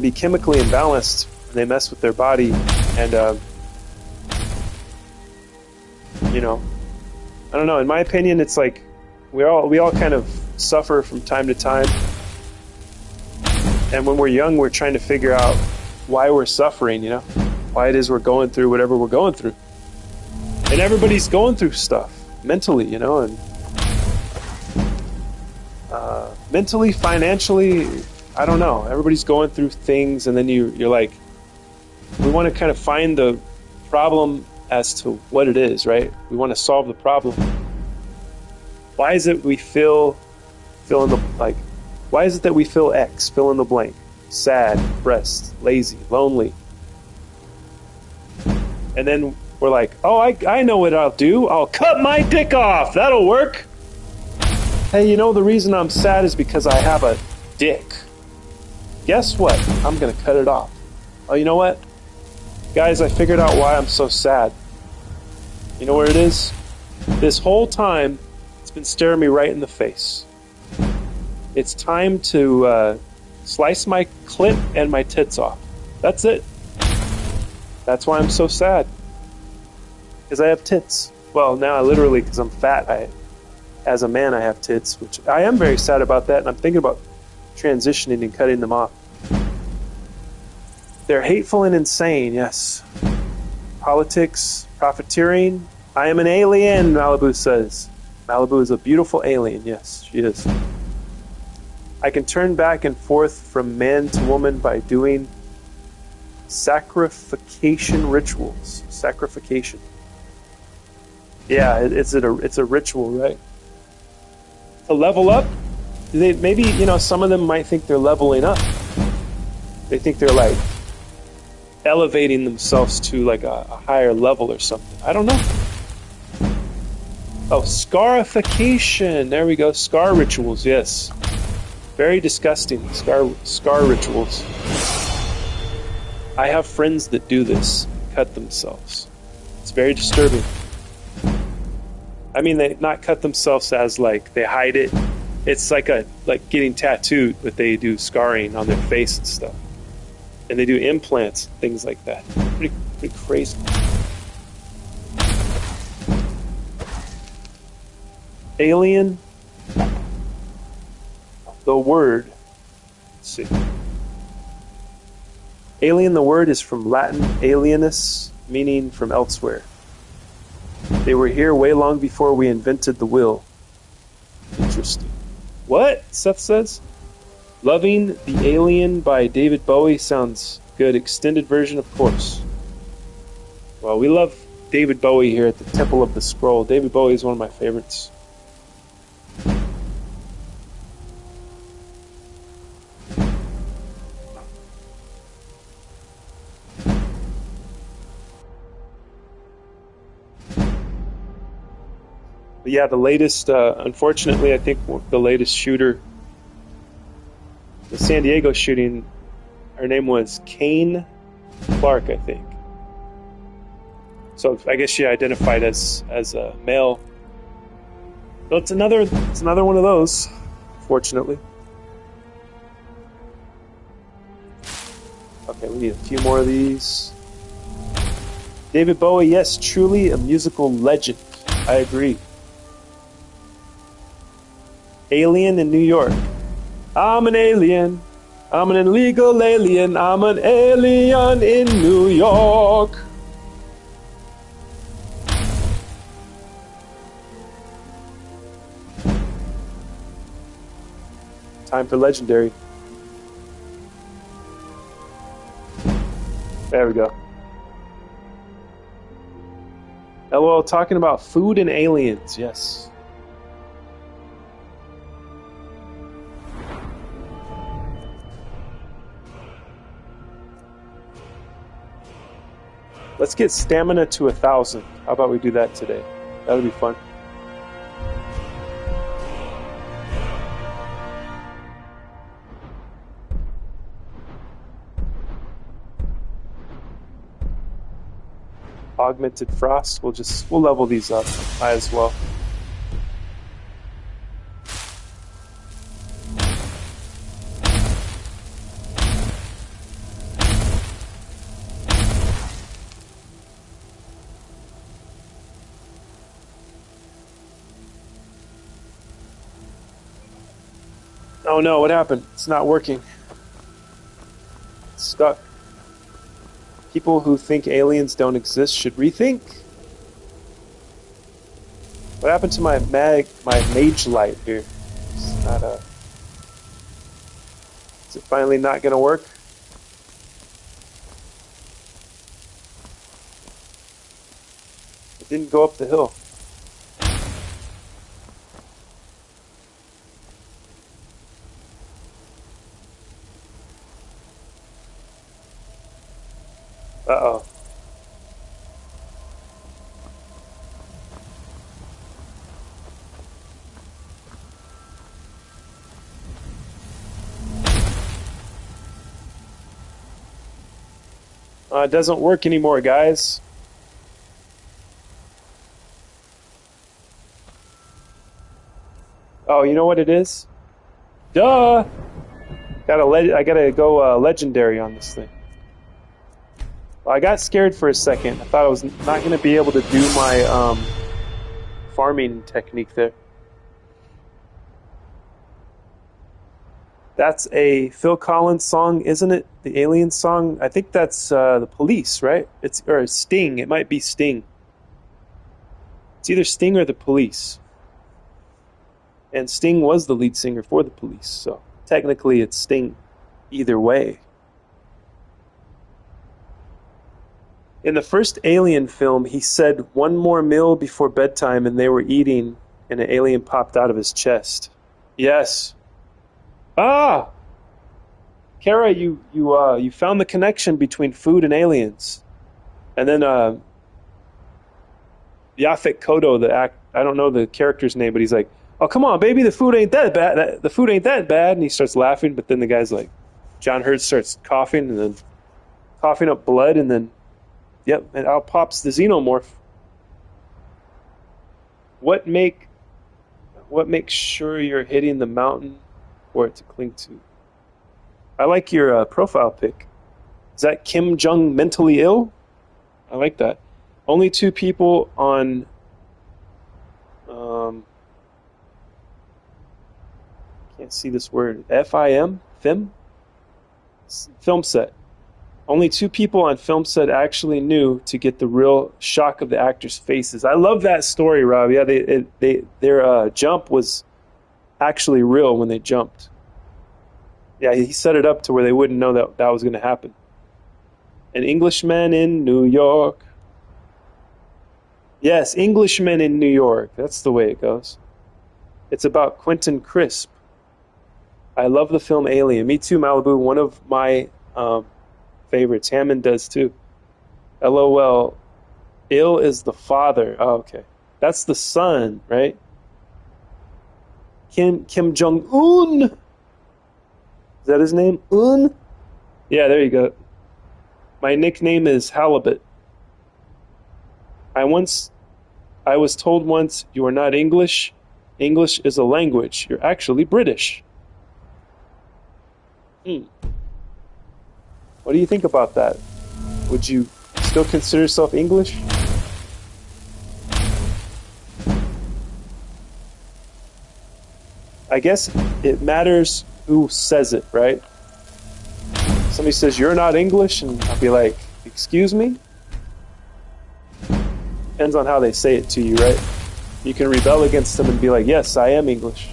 Speaker 1: be chemically imbalanced when they mess with their body, and you know, I don't know. In my opinion, it's like we all kind of suffer from time to time, and when we're young, we're trying to figure out why we're suffering. You know, why it is we're going through whatever we're going through, and everybody's going through stuff mentally, you know, and mentally, financially, I don't know. Everybody's going through things, and then you're like, we want to kind of find the problem as to what it is, right? We want to solve the problem. Why is it we fill in the, like, why is it that we feel X, fill in the blank? Sad, depressed, lazy, lonely. And then we're like, oh, I know what I'll do. I'll cut my dick off. That'll work. Hey, you know, the reason I'm sad is because I have a dick. Guess what? I'm going to cut it off. Oh, you know what? Guys, I figured out why I'm so sad. You know where it is? This whole time, it's been staring me right in the face. It's time to slice my clit and my tits off. That's it. That's why I'm so sad. Because I have tits. Well, now literally because I'm fat. As a man, I have tits, which I am very sad about that, and I'm thinking about transitioning and cutting them off. They're hateful and insane, yes. Politics, profiteering. I am an alien, Malibu says. Malibu is a beautiful alien, yes, she is. I can turn back and forth from man to woman by doing sacrification rituals. Sacrification. Yeah, it's a ritual, right? To level up, maybe, you know, some of them might think they're leveling up. They think they're like elevating themselves to like a higher level or something. I don't know. Oh, scarification. There we go. Scar rituals, yes. Very disgusting. Scar rituals. I have friends that do this, cut themselves. It's very disturbing. I mean, they not cut themselves as like they hide it. It's like getting tattooed, but they do scarring on their face and stuff, and they do implants, things like that. Pretty crazy. Alien. The word. Let's see. Alien. The word is from Latin alienus, meaning from elsewhere. They were here way long before we invented the will. Interesting. What? Seth says? Loving the Alien by David Bowie sounds good. Extended version, of course. Well, we love David Bowie here at the Temple of the Scroll. David Bowie is one of my favorites. But yeah, the latest, unfortunately, I think the latest shooter, the San Diego shooting, her name was Kane Clark, I think. So I guess she identified as a male. So it's another one of those, fortunately. Okay, we need a few more of these. David Bowie, yes, truly a musical legend. I agree. Alien in New York. I'm an alien. I'm an illegal alien. I'm an alien in New York. Time for legendary. There we go. LOL, talking about food and aliens. Yes. Let's get stamina to 1,000. How about we do that today? That'll be fun. Augmented frost. We'll level these up. Might as well. Oh no, what happened? It's not working. It's stuck. People who think aliens don't exist should rethink. What happened to my mage light here? It's not Is it finally not gonna work? It didn't go up the hill. Uh-oh. It doesn't work anymore, guys. Oh, you know what it is? Duh! I gotta go legendary on this thing. Well, I got scared for a second. I thought I was not going to be able to do my farming technique there. That's a Phil Collins song, isn't it? The Alien song? I think that's the Police, right? Or Sting. It might be Sting. It's either Sting or the Police. And Sting was the lead singer for the Police, so technically it's Sting either way. In the first Alien film, he said one more meal before bedtime, and they were eating, and an alien popped out of his chest. Yes. Ah! Kara, you found the connection between food and aliens. And then Yaphet Kotto, I don't know the character's name, but he's like, "Oh, come on, baby, the food ain't that bad. The food ain't that bad." And he starts laughing, but then the guy's like, John Hurt starts coughing, and then coughing up blood, and then yep, and out pops the xenomorph. What makes sure you're hitting the mountain for it to cling to? I like your profile pic. Is that Kim Jong mentally ill? I like that. Only 2 people on can't see this word. FIM? Film set. Only 2 people on film set actually knew to get the real shock of the actors' faces. I love that story, Rob. Yeah, their jump was actually real when they jumped. Yeah, he set it up to where they wouldn't know that was going to happen. An Englishman in New York. Yes, Englishmen in New York. That's the way it goes. It's about Quentin Crisp. I love the film Alien. Me too, Malibu. One of my favorites. Hammond does too. LOL. Il is the father. Oh, okay. That's the son, right? Kim Jong-un. Is that his name? Un? Yeah, there you go. My nickname is Halibut. I was told once, you are not English. English is a language. You're actually British. What do you think about that? Would you still consider yourself English? I guess it matters who says it, right? Somebody says, you're not English, and I'll be like, excuse me? Depends on how they say it to you, right? You can rebel against them and be like, yes, I am English.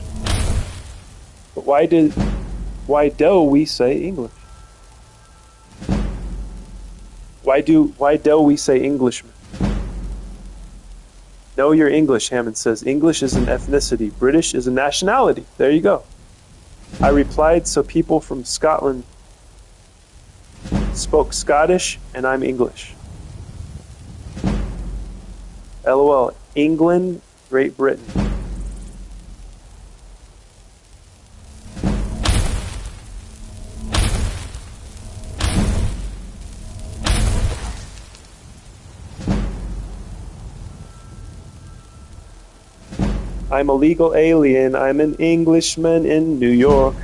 Speaker 1: But why do we say English? Why do we say Englishman? No, you're English, Hammond says. English is an ethnicity. British is a nationality. There you go. I replied, so people from Scotland spoke Scottish, and I'm English. LOL. England, Great Britain. I'm a legal alien. I'm an Englishman in New York.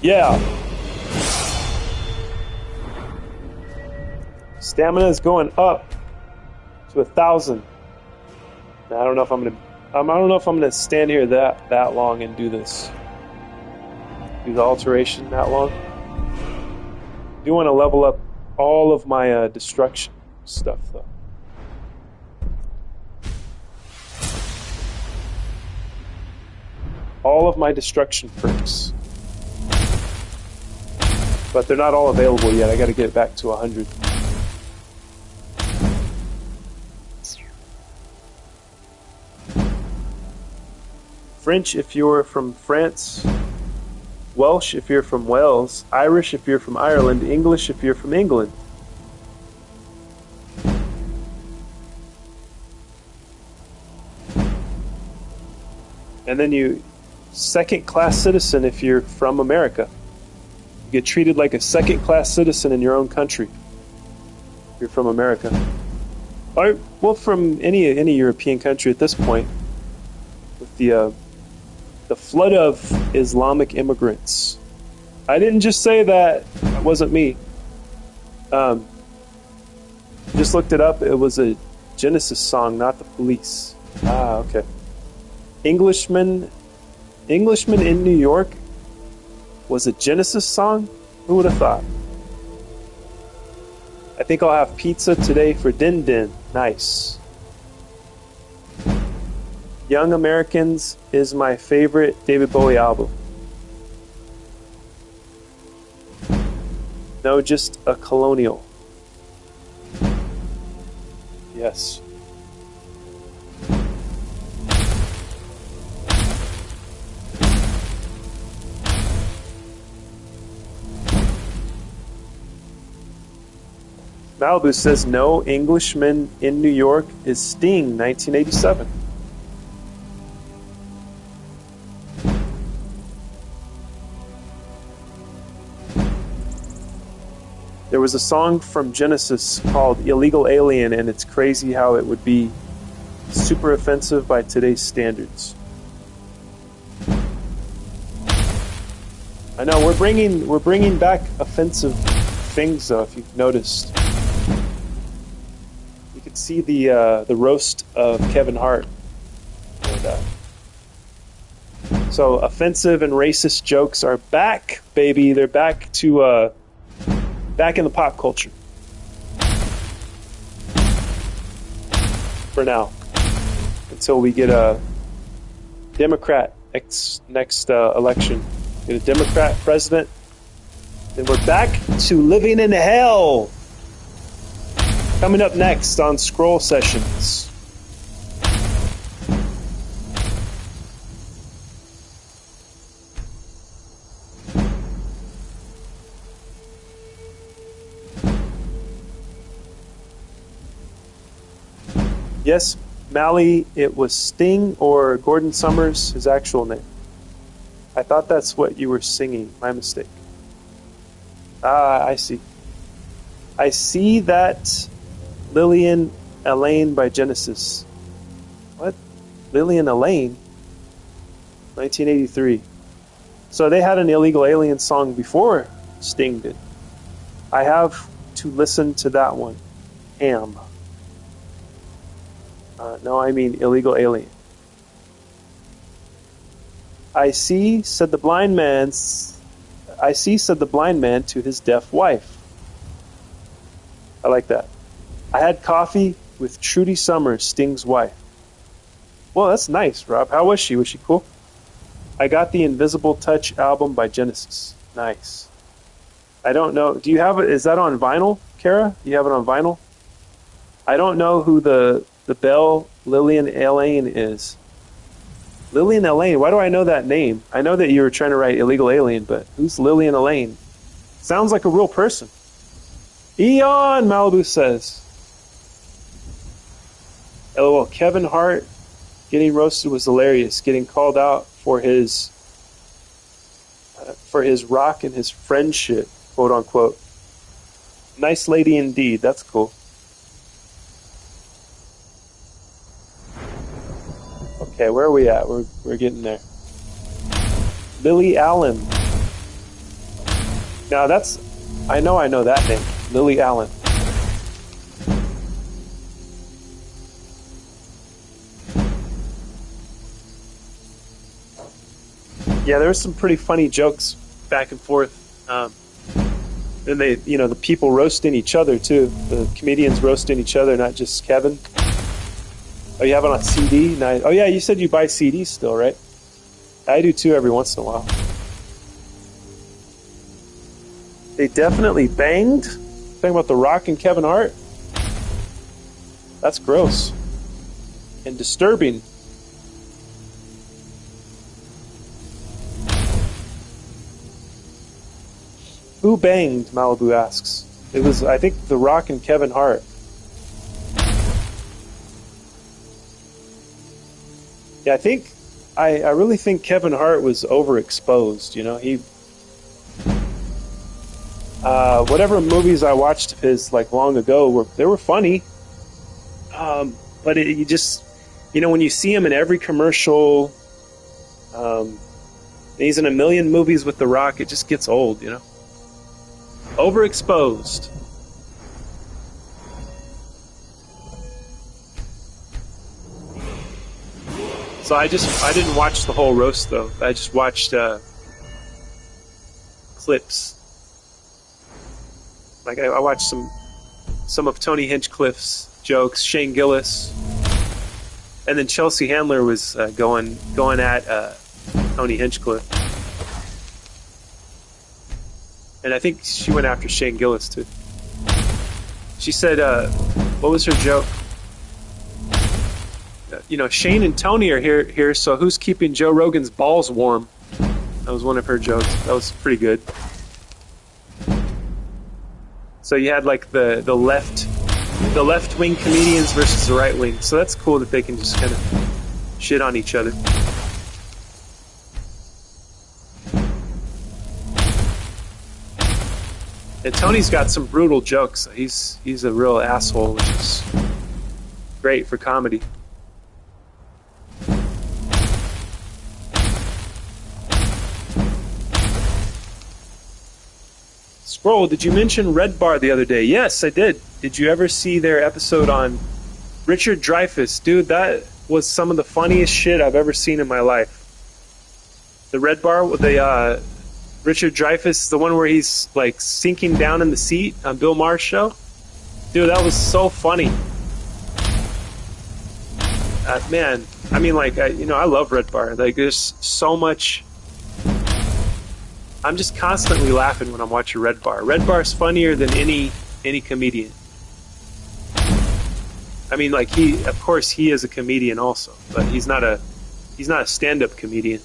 Speaker 1: Yeah. Stamina is going up to 1,000. I don't know if I'm gonna. I don't know if I'm gonna stand here that long and do this. Do the alteration that long. I do want to level up all of my destruction stuff though. All of my destruction perks. But they're not all available yet. I gotta get it back to 100. French if you're from France. Welsh if you're from Wales. Irish if you're from Ireland. English if you're from England. And then you second-class citizen if you're from America. Get treated like a second-class citizen in your own country. If you're from America, or well, from any European country at this point, with the flood of Islamic immigrants. I didn't just say that. It wasn't me. Just looked it up. It was a Genesis song, not the Police. Ah, okay. Englishman in New York was a Genesis song? Who would have thought? I think I'll have pizza today for Din Din. Nice. Young Americans is my favorite David Bowie album. No, just a colonial. Yes. Malibu says no Englishman in New York is Sting, 1987. There was a song from Genesis called Illegal Alien, and it's crazy how it would be super offensive by today's standards. I know we're bringing back offensive things though, if you've noticed. You could see the roast of Kevin Hart. And, so offensive and racist jokes are back, baby. They're back to back in the pop culture. For now. Until we get a Democrat next election. Get a Democrat president. Then we're back to living in hell. Coming up next on Scroll Sessions. Yes, Mally, it was Sting or Gordon Summers, his actual name. I thought that's what you were singing. My mistake. Ah, I see. I see that Lillian Elaine by Genesis. What? Lillian Elaine? 1983. So they had an Illegal Alien song before Sting did. I have to listen to that one. Ham. No, I mean Illegal Alien. I see, said the blind man. I see, said the blind man to his deaf wife. I like that. I had coffee with Trudy Summers, Sting's wife. Well, that's nice, Rob. How was she? Was she cool? I got the Invisible Touch album by Genesis. Nice. I don't know. Do you have it? Is that on vinyl, Kara? You have it on vinyl? I don't know who the Belle Lillian Elaine is. Lillian Elaine. Why do I know that name? I know that you were trying to write Illegal Alien, but who's Lillian Elaine? Sounds like a real person. Eon, Malibu says. LOL. Kevin Hart getting roasted was hilarious. Getting called out for his rock and his friendship, quote unquote. Nice lady indeed. That's cool. Okay, where are we at? We're getting there. Lily Allen. Now that's, I know that name. Lily Allen. Yeah, there were some pretty funny jokes back and forth. And they, the people roasting each other too. The comedians roasting each other, not just Kevin. Oh, you have it on CD? Nice. Oh yeah, you said you buy CDs still, right? I do too every once in a while. They definitely banged? Talking about The Rock and Kevin Hart? That's gross. And disturbing. Who banged, Malibu asks. It was, I think, The Rock and Kevin Hart. Yeah, I really think Kevin Hart was overexposed, he... whatever movies I watched of his, long ago, they were funny. But you just... when you see him in every commercial... he's in a million movies with The Rock, it just gets old, Overexposed. So I didn't watch the whole roast though. I just watched clips. I watched some of Tony Hinchcliffe's jokes, Shane Gillis, and then Chelsea Handler was going at Tony Hinchcliffe. And I think she went after Shane Gillis, too. She said, what was her joke? Shane and Tony are here, so who's keeping Joe Rogan's balls warm? That was one of her jokes. That was pretty good. So you had, the left-wing comedians versus the right-wing. So that's cool that they can just kind of shit on each other. And Tony's got some brutal jokes. He's a real asshole, which is great for comedy. Scroll, did you mention Red Bar the other day? Yes, I did. Did you ever see their episode on Richard Dreyfuss? Dude, that was some of the funniest shit I've ever seen in my life. The Red Bar, the Richard Dreyfuss, the one where he's sinking down in the seat on Bill Maher's show. Dude, that was so funny. Man, I mean, I love Red Bar. There's so much. I'm just constantly laughing when I'm watching Red Bar. Red Bar's funnier than any comedian. I mean, of course, he is a comedian also, but he's not a stand-up comedian.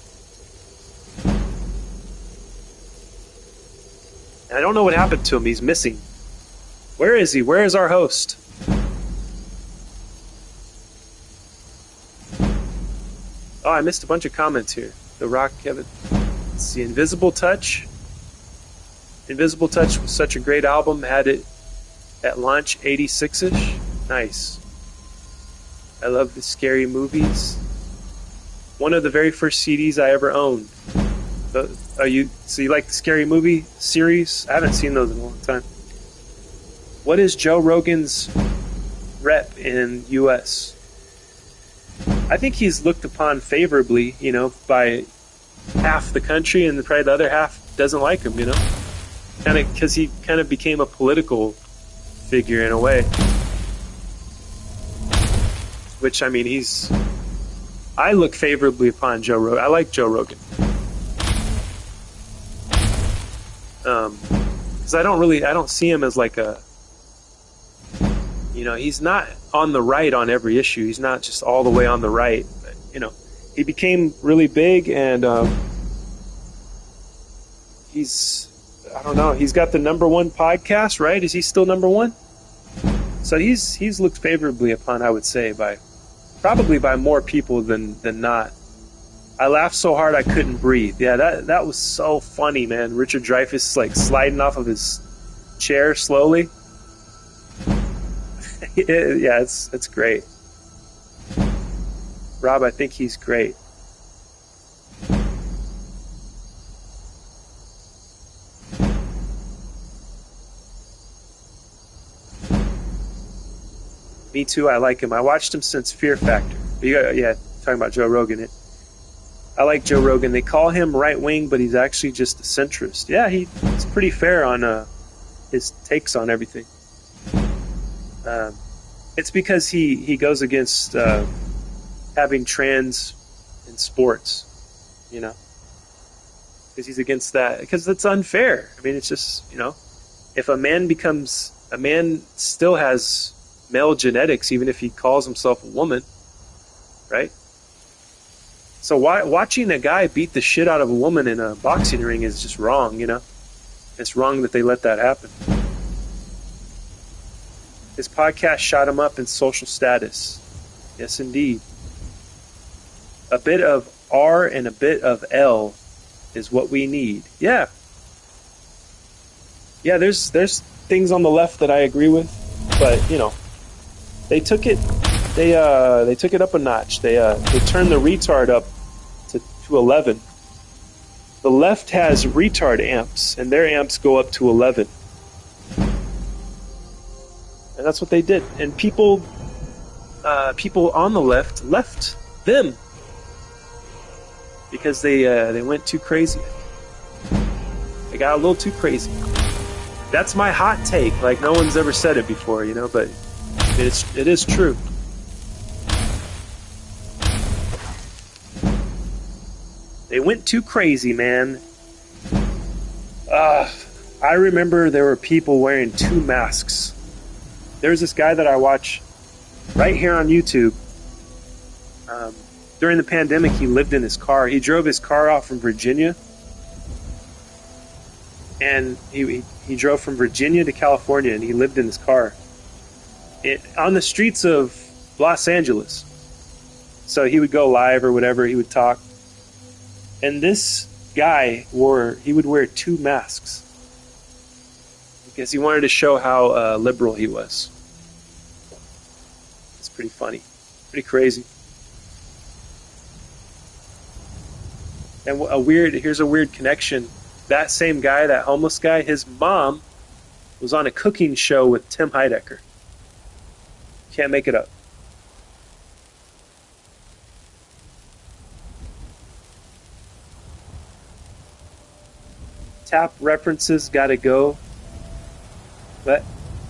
Speaker 1: I don't know what happened to him. He's missing. Where is he? Where is our host? Oh, I missed a bunch of comments here. The Rock, Kevin. Let's see. Invisible Touch. Invisible Touch was such a great album. Had it at launch, 86-ish. Nice. I love the scary movies. One of the very first CDs I ever owned. So you like the Scary Movie series? I haven't seen those in a long time. What is Joe Rogan's rep in U.S.? I think he's looked upon favorably, by half the country, and probably the other half doesn't like him, you know, kind of because he kind of became a political figure in a way. Which, I mean, I look favorably upon Joe Rogan. I like Joe Rogan. Because I don't see him as like a, you know, he's not on the right on every issue. He's not just all the way on the right. But, you know, he became really big, and I don't know, he's got the #1 podcast, right? Is he still #1? So he's looked favorably upon, I would say, probably by more people than not. I laughed so hard I couldn't breathe. Yeah, that was so funny, man. Richard Dreyfuss like sliding off of his chair slowly. Yeah, it's great. Rob, I think he's great. Me too, I like him. I watched him since Fear Factor. Yeah, talking about Joe Rogan. I like Joe Rogan. They call him right-wing, but he's actually just a centrist. Yeah, he's pretty fair on his takes on everything. It's because he goes against having trans in sports, you know, because he's against that, because it's unfair. I mean, it's just, you know, if a man still has male genetics, even if he calls himself a woman, right? So watching a guy beat the shit out of a woman in a boxing ring is just wrong, you know? It's wrong that they let that happen. His podcast shot him up in social status. Yes, indeed. A bit of R and a bit of L is what we need. Yeah. Yeah, there's things on the left that I agree with, but, you know, they took it up a notch. They turned the retard up to 11. The left has retard amps, and their amps go up to 11. And that's what they did. And people on the left left them because they went too crazy. They got a little too crazy. That's my hot take. Like, no one's ever said it before, you know, but it is true. They went too crazy, man. I remember there were people wearing 2 masks. There's this guy that I watch right here on YouTube. During the pandemic, he lived in his car. He drove his car out from Virginia. And he drove from Virginia to California, and he lived in his car on the streets of Los Angeles. So he would go live or whatever, he would talk. And this guy would wear 2 masks because he wanted to show how liberal he was. It's pretty funny, pretty crazy. And here's a weird connection. That same guy, that homeless guy, his mom was on a cooking show with Tim Heidecker. Can't make it up. Tap references gotta go. But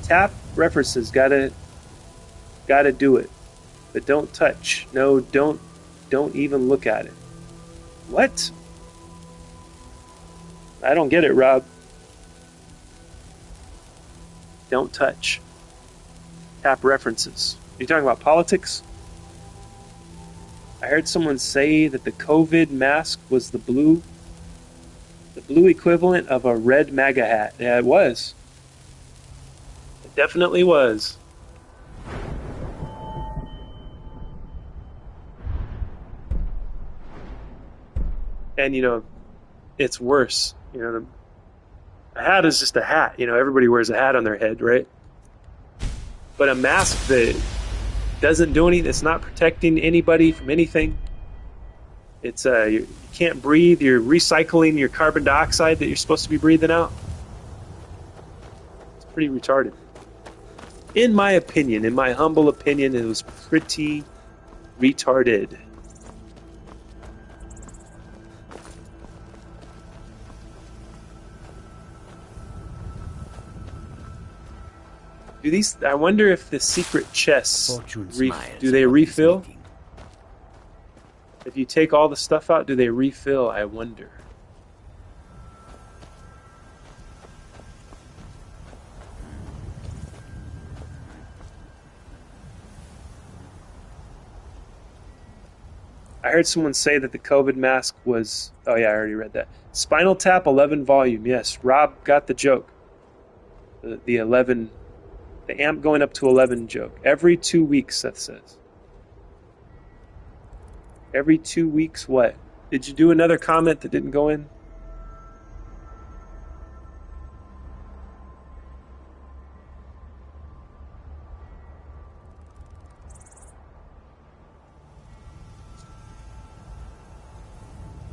Speaker 1: tap references gotta do it. But don't touch. No, don't even look at it. What? I don't get it, Rob. Don't touch. Tap references. Are you talking about politics? I heard someone say that the COVID mask was the blue equivalent of a red MAGA hat. Yeah, it was. It definitely was. And, you know, it's worse. You know, a hat is just a hat. You know, everybody wears a hat on their head, right? But a mask that doesn't do anything, it's not protecting anybody from anything. It's you can't breathe. You're recycling your carbon dioxide that you're supposed to be breathing out. It's pretty retarded. In my opinion, in my humble opinion, it was pretty retarded. Do these? I wonder if the secret chests
Speaker 7: Fortune smiles
Speaker 1: do they
Speaker 7: upon this
Speaker 1: refill?
Speaker 7: meeting.
Speaker 1: If you take all the stuff out, do they refill? I wonder. I heard someone say that the COVID mask was... Oh yeah, I already read that. Spinal Tap 11 volume. Yes, Rob got the joke. The 11... The amp going up to 11 joke. Every 2 weeks, Seth says. Every 2 weeks what? Did you do another comment that didn't go in?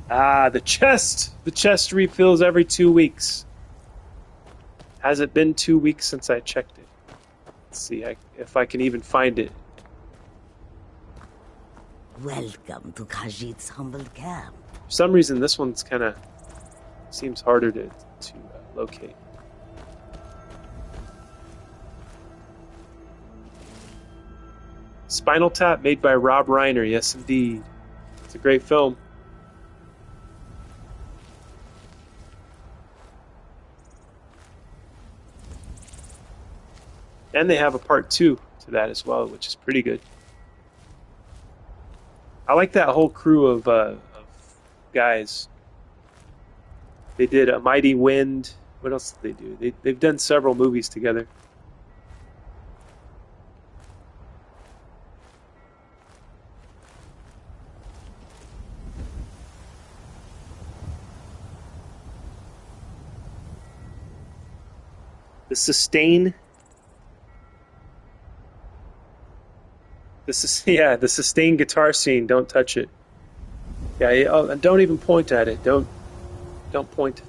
Speaker 1: Ah, the chest! The chest refills every 2 weeks. Has it been 2 weeks since I checked it? Let's see if I can even find it.
Speaker 12: Welcome to Khajiit's humble camp.
Speaker 1: For some reason, this one's kind of seems harder to locate. Spinal Tap, made by Rob Reiner. Yes, indeed. It's a great film. And they have a part 2 to that as well, which is pretty good. I like that whole crew of guys. They did A Mighty Wind. What else did they do? They've done several movies together. The Sustain. The Sustain guitar scene. Don't touch it. Yeah, don't even point at it. Don't point.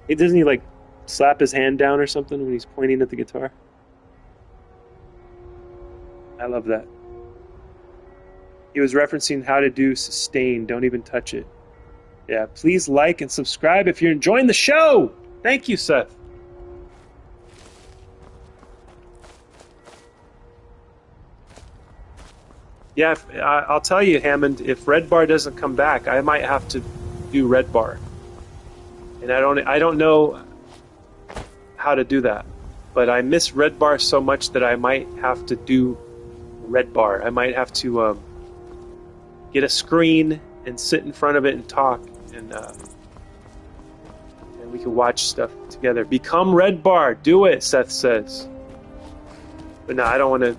Speaker 1: Doesn't he like slap his hand down or something when he's pointing at the guitar? I love that. He was referencing how to do Sustain. Don't even touch it. Yeah, please like and subscribe if you're enjoying the show. Thank you, Seth. Yeah, I'll tell you, Hammond, if Red Bar doesn't come back, I might have to do Red Bar. And I don't know how to do that. But I miss Red Bar so much that I might have to do Red Bar. I might have to get a screen and sit in front of it and talk, and we can watch stuff together. Become Red Bar. Do it, Seth says. But no, I don't want to.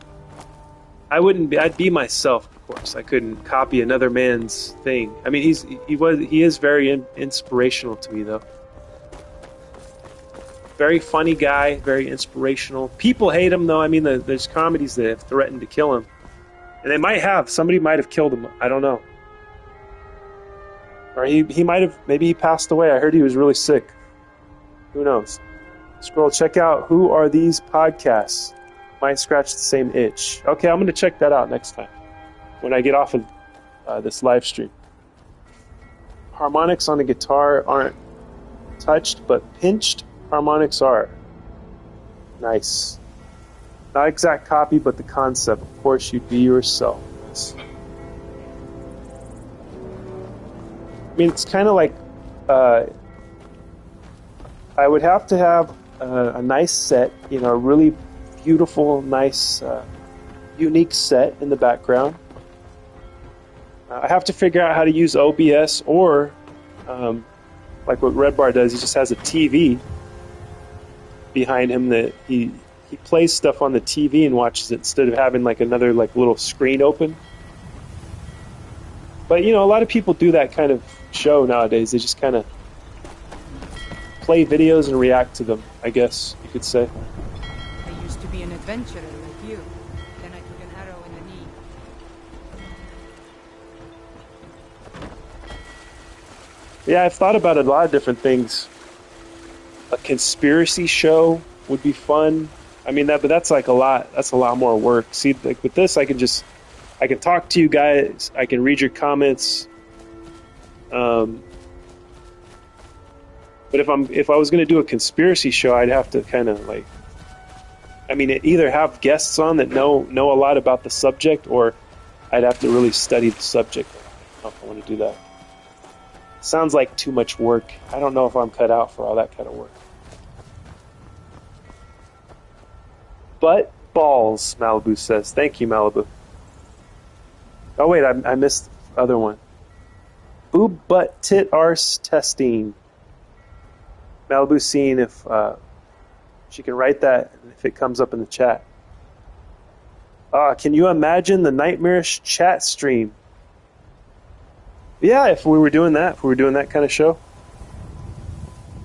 Speaker 1: I wouldn't be. I'd be myself, of course. I couldn't copy another man's thing. I mean, he is very inspirational to me, though. Very funny guy, very inspirational. People hate him, though. I mean, there's comedies that have threatened to kill him, and they might have. Somebody might have killed him. I don't know. Or he might have. Maybe he passed away. I heard he was really sick. Who knows? Scroll. Check out Who Are These Podcasts. Might scratch the same itch. Okay, I'm going to check that out next time when I get off of this live stream. Harmonics on the guitar aren't touched, but pinched harmonics are. Nice. Not exact copy, but the concept. Of course, you'd be yourself. I mean, it's kind of like I would have to have a nice set, a really beautiful, nice, unique set in the background. I have to figure out how to use OBS or, like what Red Bar does, he just has a TV behind him that he plays stuff on the TV and watches it instead of having like another like little screen open. But a lot of people do that kind of show nowadays. They just kind of play videos and react to them, I guess you could say.
Speaker 11: I used to be an adventurer like you. Then I took an arrow in the knee.
Speaker 1: Yeah, I've thought about a lot of different things. A conspiracy show would be fun. I mean, but that's like a lot. That's a lot more work. See, like with this, I can talk to you guys. I can read your comments. But if I was going to do a conspiracy show, I'd have to kind of like I mean, either have guests on that know a lot about the subject, or I'd have to really study the subject. I don't know if I want to do that. Sounds like too much work. I don't know if I'm cut out for all that kind of work. But balls, Malibu says. Thank you, Malibu. Oh, wait, I missed the other one. Boob, butt, tit, arse testing. Malibu seeing if she can write that if it comes up in the chat. Can you imagine the nightmarish chat stream? Yeah, if we were doing that kind of show.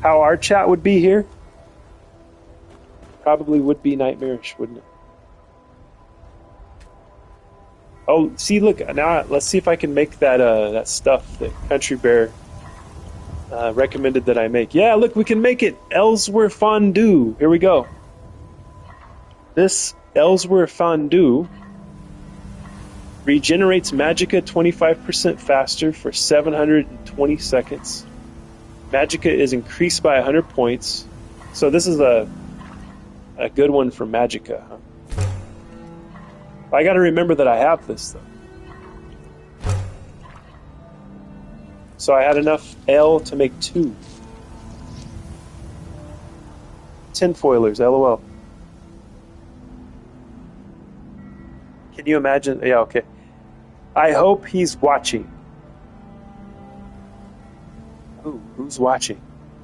Speaker 1: How our chat would be here? Probably would be nightmarish, wouldn't it? Oh, see, look, now let's see if I can make that stuff that Country Bear recommended that I make. Yeah, look, we can make it Ellsworth fondue. Here we go. This Ellsworth fondue regenerates magicka 25% faster for 720 seconds. Magicka is increased by 100 points. So this is a good one for magicka, huh? I got to remember that I have this, though. So I had enough L to make 2. Tinfoilers, LOL. Can you imagine? Yeah, okay. I hope he's watching. Ooh, who's watching?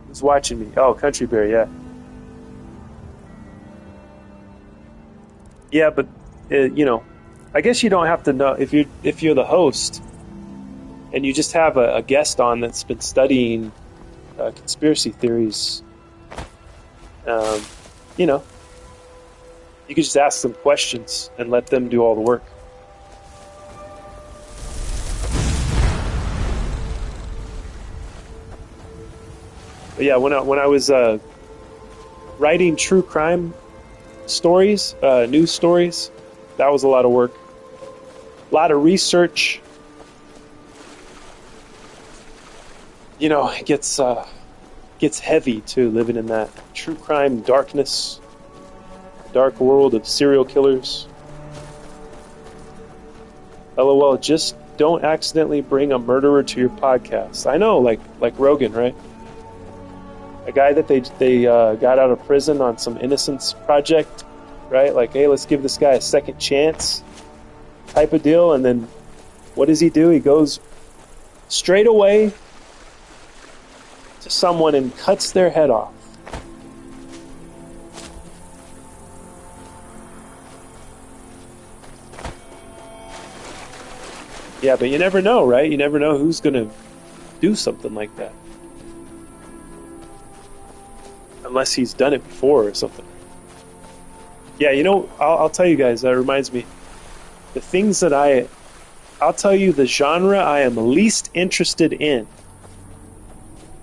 Speaker 1: Who's watching me? Oh, Country Bear, yeah. Yeah, but I guess you don't have to know if you're the host and you just have a guest on that's been studying conspiracy theories. You could just ask them questions and let them do all the work. But yeah, when I was writing true crime stories, news stories, that was a lot of work, a lot of research. It gets heavy too, living in that true crime darkness, dark world of serial killers. LOL, just don't accidentally bring a murderer to your podcast. I know, like Rogan, right? A guy that they got out of prison on some innocence project, right? Like, hey, let's give this guy a second chance type of deal. And then what does he do? He goes straight away to someone and cuts their head off. Yeah, but you never know, right? You never know who's going to do something like that. Unless he's done it before or something. Yeah, I'll tell you guys, that reminds me. The things that I'll tell you the genre I am least interested in.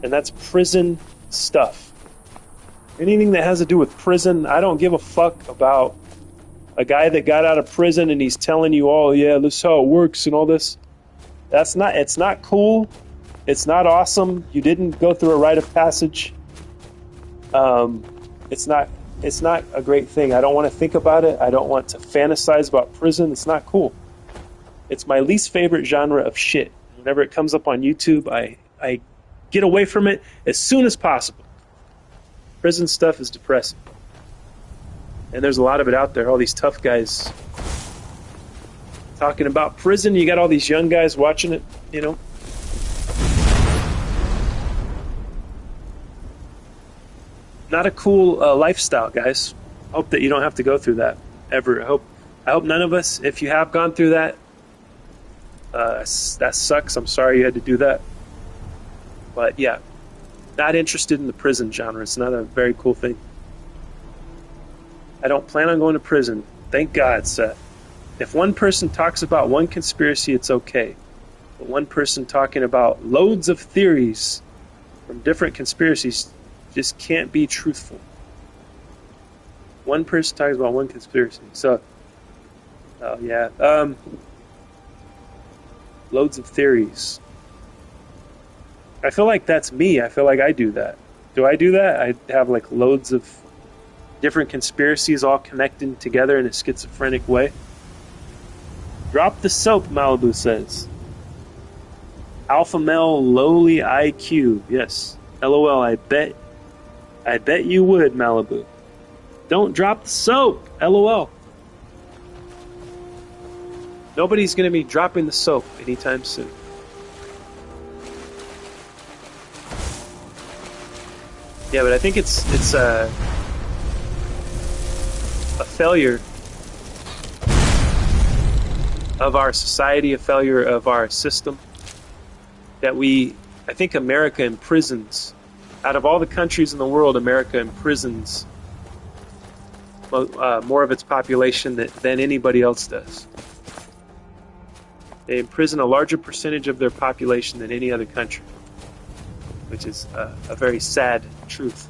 Speaker 1: And that's prison stuff. Anything that has to do with prison, I don't give a fuck about a guy that got out of prison and he's telling you, oh yeah, this is how it works and all this. It's not cool. It's not awesome. You didn't go through a rite of passage. It's not a great thing. I don't want to think about it. I don't want to fantasize about prison. It's not cool. It's my least favorite genre of shit. Whenever it comes up on YouTube, I get away from it as soon as possible. Prison stuff is depressing. And there's a lot of it out there. All these tough guys talking about prison. You got all these young guys watching it, Not a cool lifestyle, guys. Hope that you don't have to go through that ever. I hope none of us, if you have gone through that, that sucks. I'm sorry you had to do that. But yeah, not interested in the prison genre. It's not a very cool thing. I don't plan on going to prison. Thank God, Seth. If one person talks about one conspiracy, it's okay. But one person talking about loads of theories from different conspiracies just can't be truthful. One person talks about one conspiracy. So, loads of theories. I feel like that's me. I feel like I do that. Do I do that? I have like loads of different conspiracies all connecting together in a schizophrenic way. Drop the soap, Malibu says. Alpha male, lowly IQ. Yes. LOL, I bet you would, Malibu. Don't drop the soap. LOL. Nobody's going to be dropping the soap anytime soon. Yeah, but I think it's a failure of our society, a failure of our system, that I think America imprisons, out of all the countries in the world, America imprisons more of its population than anybody else does. They imprison a larger percentage of their population than any other country, which is a very sad truth.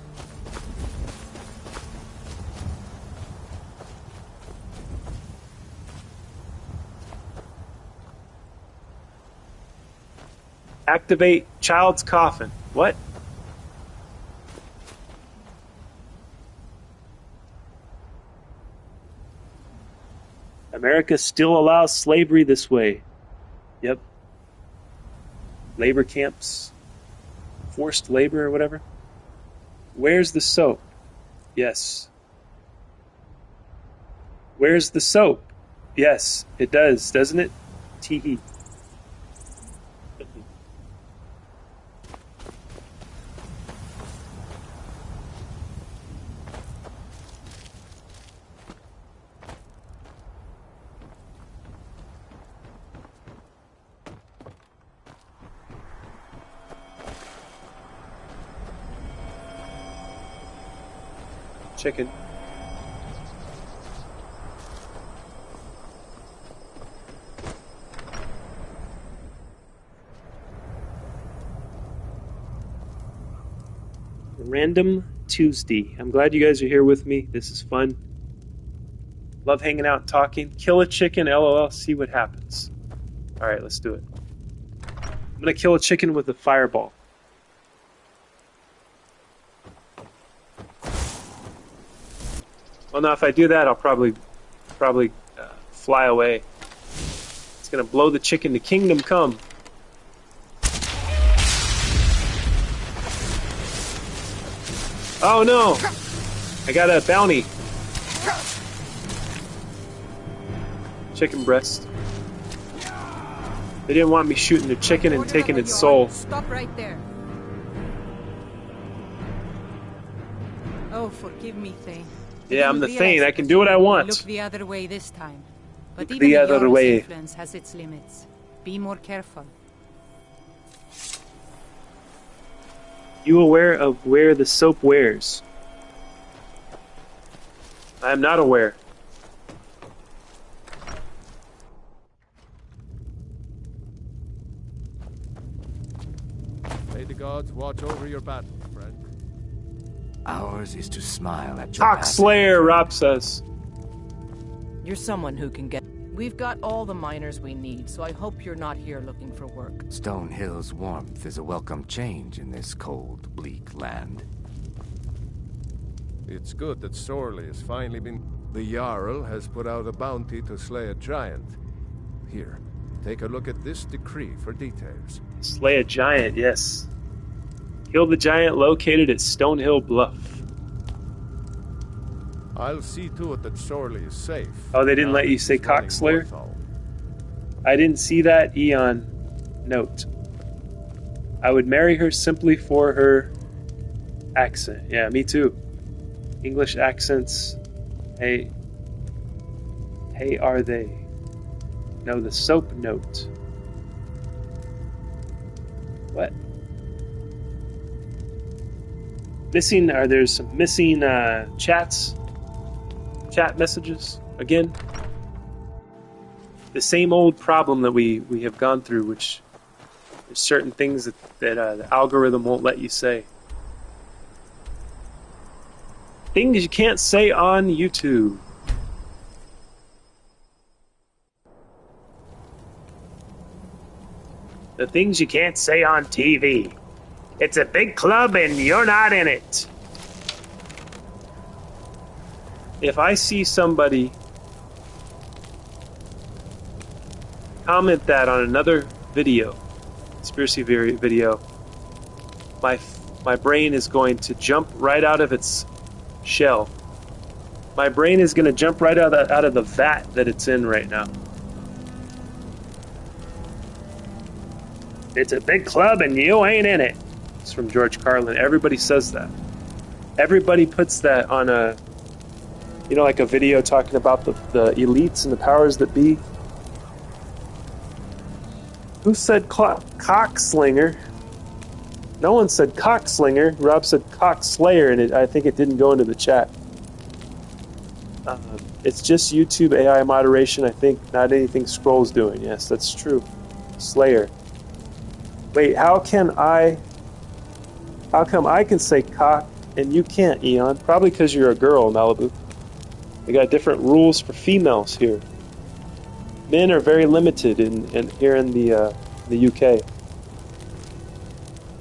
Speaker 1: Activate child's coffin. What? America still allows slavery this way. Yep. Labor camps. Forced labor or whatever. Where's the soap? Yes. Where's the soap? Yes, it does, doesn't it? Tee-hee. Chicken. Random Tuesday. I'm glad you guys are here with me. This is fun. Love hanging out and talking. Kill a chicken, LOL, see what happens. Alright, let's do it. I'm gonna kill a chicken with a fireball. Well, now if I do that, I'll probably fly away. It's gonna blow the chicken to kingdom come. Oh no! I got a bounty. Chicken breast. They didn't want me shooting the chicken and taking its soul.
Speaker 11: Stop right there. Oh, forgive me, Thane.
Speaker 1: Yeah, I'm the Thane. I can do what I want.
Speaker 11: Look the other way this time. But
Speaker 1: Look
Speaker 11: even
Speaker 1: the other way.
Speaker 11: Influence has its limits. Be more careful.
Speaker 1: You aware of where the soap wears? I am not aware.
Speaker 5: May the gods watch over your battle, friend.
Speaker 7: Ours is to smile at your
Speaker 1: Talk
Speaker 7: passing.
Speaker 1: Slayer, Rob says.
Speaker 13: You're someone who can get... We've got all the miners we need, so I hope you're not here looking for work.
Speaker 7: Stone Hill's warmth is a welcome change in this cold, bleak land.
Speaker 5: It's good that Sorley has finally been... The Jarl has put out a bounty to slay a giant. Here, take a look at this decree for details.
Speaker 1: Slay a giant, yes. Kill the giant located at Stonehill Bluff.
Speaker 5: I'll see to it that Sorley is safe.
Speaker 1: Oh, they didn't let you say Cockslayer? I didn't see that Eon note. I would marry her simply for her accent. Yeah, me too. English accents. Hey, are they? No, the soap note. What? Missing? There's some missing chat messages again. The same old problem that we have gone through, which there's certain things that the algorithm won't let you say. Things you can't say on YouTube. The things you can't say on TV. It's a big club and you're not in it. if I see somebody comment that on another video, conspiracy video, my brain is going to jump right out of its shell. My brain is going to jump right out of the vat that it's in right now. It's a big club and you ain't in it. It's from George Carlin. Everybody says that. Everybody puts that on a, like a video talking about the elites and the powers that be. Who said cockslinger? No one said cockslinger. Rob said cockslayer, and I think it didn't go into the chat. It's just YouTube AI moderation, I think, not anything Scroll's doing. Yes, that's true. Slayer. Wait, how come I can say cock and you can't, Eon? Probably because you're a girl, Malibu. They got different rules for females here. Men are very limited here in the UK.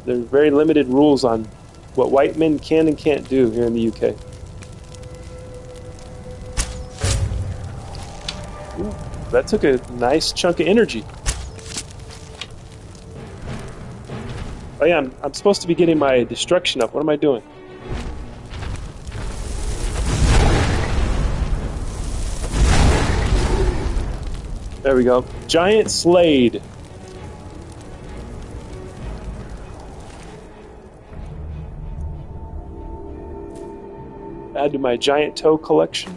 Speaker 1: There's very limited rules on what white men can and can't do here in the UK. Ooh, that took a nice chunk of energy. Oh yeah, I'm supposed to be getting my destruction up. What am I doing? There we go. Giant Slade. Add to my giant toe collection.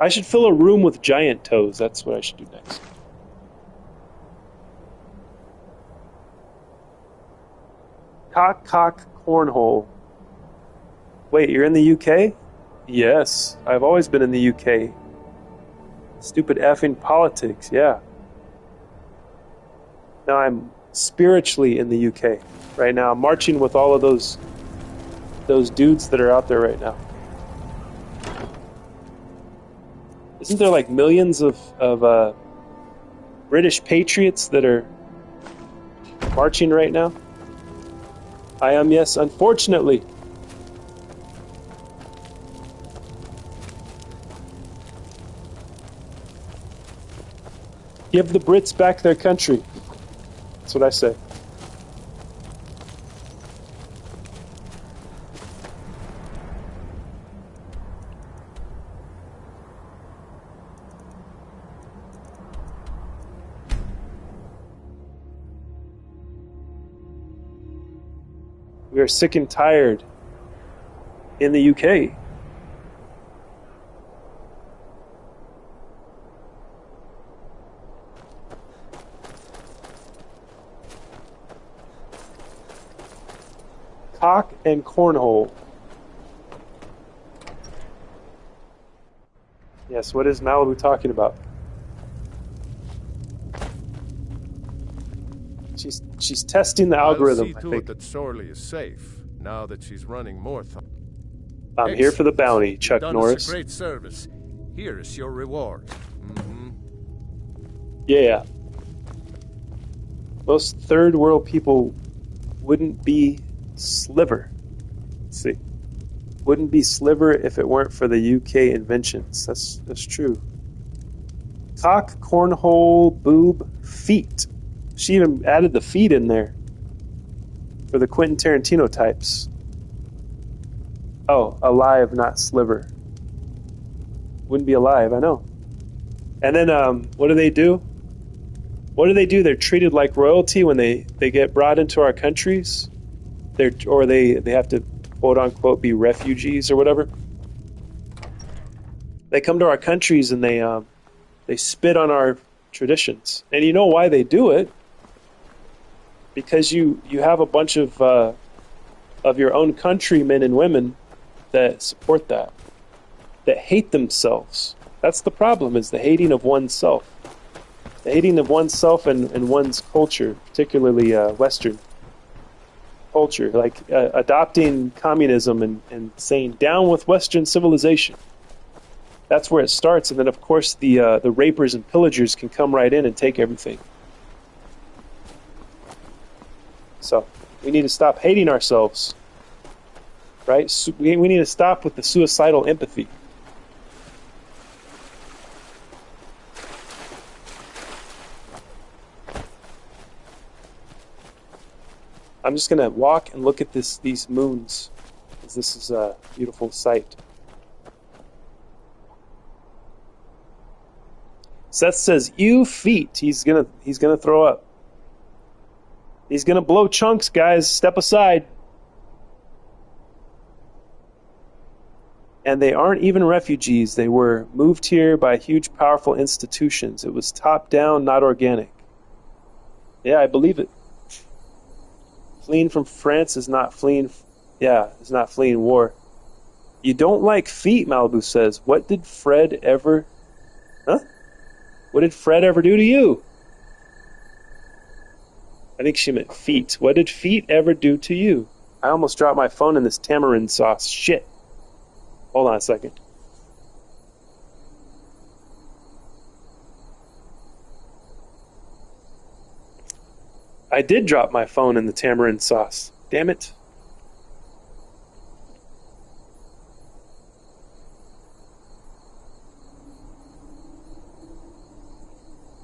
Speaker 1: I should fill a room with giant toes. That's what I should do next. Cock cornhole. Wait, you're in the UK? Yes, I've always been in the UK. Stupid effing politics, yeah. Now I'm spiritually in the UK right now. I'm marching with all of those dudes that are out there right now. Isn't there like millions of British patriots that are marching right now? I am, yes, unfortunately. Give the Brits back their country. That's what I say. We are sick and tired in the UK. Cock and cornhole. Yes, what is Malibu talking about? She's testing the algorithm.
Speaker 5: I'll see to it that Sorley is safe now that she's running more.
Speaker 1: I'm here for the bounty, Chuck Norris.
Speaker 5: Us a great service. Here is your reward.
Speaker 1: Yeah. Most third world people wouldn't be Sliver. Let's see. Wouldn't be Sliver if it weren't for the UK inventions. That's true. Cock, cornhole, boob, feet. She even added the feet in there for the Quentin Tarantino types. Oh, alive, not Sliver. Wouldn't be alive, I know. And then what do they do? What do they do? They're treated like royalty when they get brought into our countries. They have to quote unquote be refugees or whatever. They come to our countries and they spit on our traditions. And you know why they do it? Because you have a bunch of your own countrymen and women that support that hate themselves. That's the problem, is the hating of oneself. The hating of oneself and one's culture, particularly Western culture, like adopting communism and saying, down with Western civilization. That's where it starts, and then of course the rapers and pillagers can come right in and take everything. So we need to stop hating ourselves, right? We need to stop with the suicidal empathy. I'm just gonna walk and look at these moons, because this is a beautiful sight. Seth says, "You feet." He's gonna throw up. He's gonna blow chunks, guys. Step aside. And they aren't even refugees. They were moved here by huge, powerful institutions. It was top down, not organic. Yeah, I believe it. Fleeing from France is not fleeing. Yeah, it's not fleeing war. You don't like feet, Malibu says. What did Fred ever? Huh? What did Fred ever do to you? I think she meant feet. What did feet ever do to you? I almost dropped my phone in this tamarind sauce. Shit. Hold on a second. I did drop my phone in the tamarind sauce. Damn it.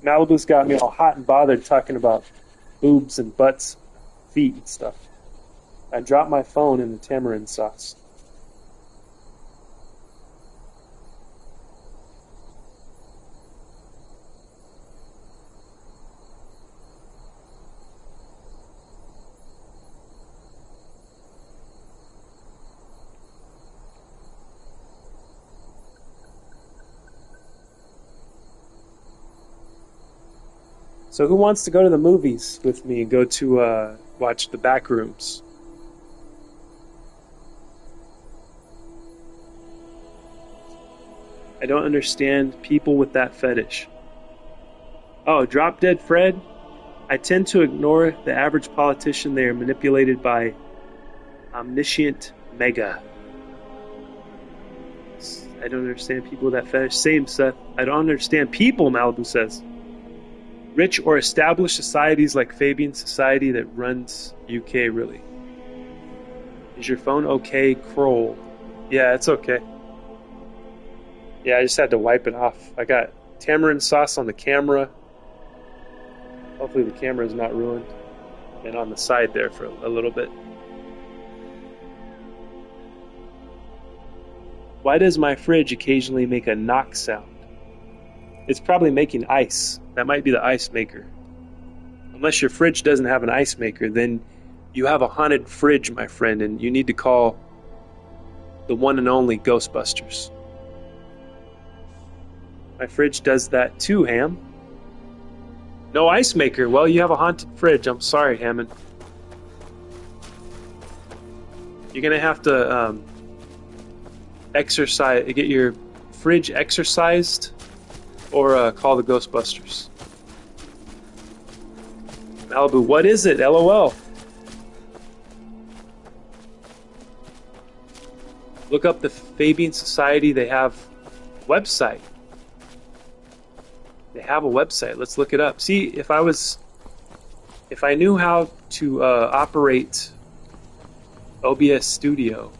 Speaker 1: Malibu's got me all hot and bothered talking about boobs and butts, feet and stuff. I dropped my phone in the tamarind sauce. So who wants to go to the movies with me and go to watch The Backrooms? I don't understand people with that fetish. Oh, Drop Dead Fred? I tend to ignore the average politician. They are manipulated by omniscient mega. I don't understand people with that fetish. Same, Seth. I don't understand people, Malibu says. Rich or established societies like Fabian Society that runs UK, really. Is your phone okay, Kroll? Yeah, it's okay. Yeah, I just had to wipe it off. I got tamarind sauce on the camera. Hopefully the camera is not ruined. And on the side there for a little bit. Why does my fridge occasionally make a knock sound? It's probably making ice. That might be the ice maker. Unless your fridge doesn't have an ice maker, then you have a haunted fridge, my friend, and you need to call the one and only Ghostbusters. My fridge does that too, Ham. No ice maker. Well, you have a haunted fridge. I'm sorry, Hammond. You're going to have to get your fridge exercised or call the Ghostbusters. Malibu, what is it? LOL. Look up the Fabian Society. They have a website. They have a website. Let's look it up. See, if I knew how to operate OBS Studio,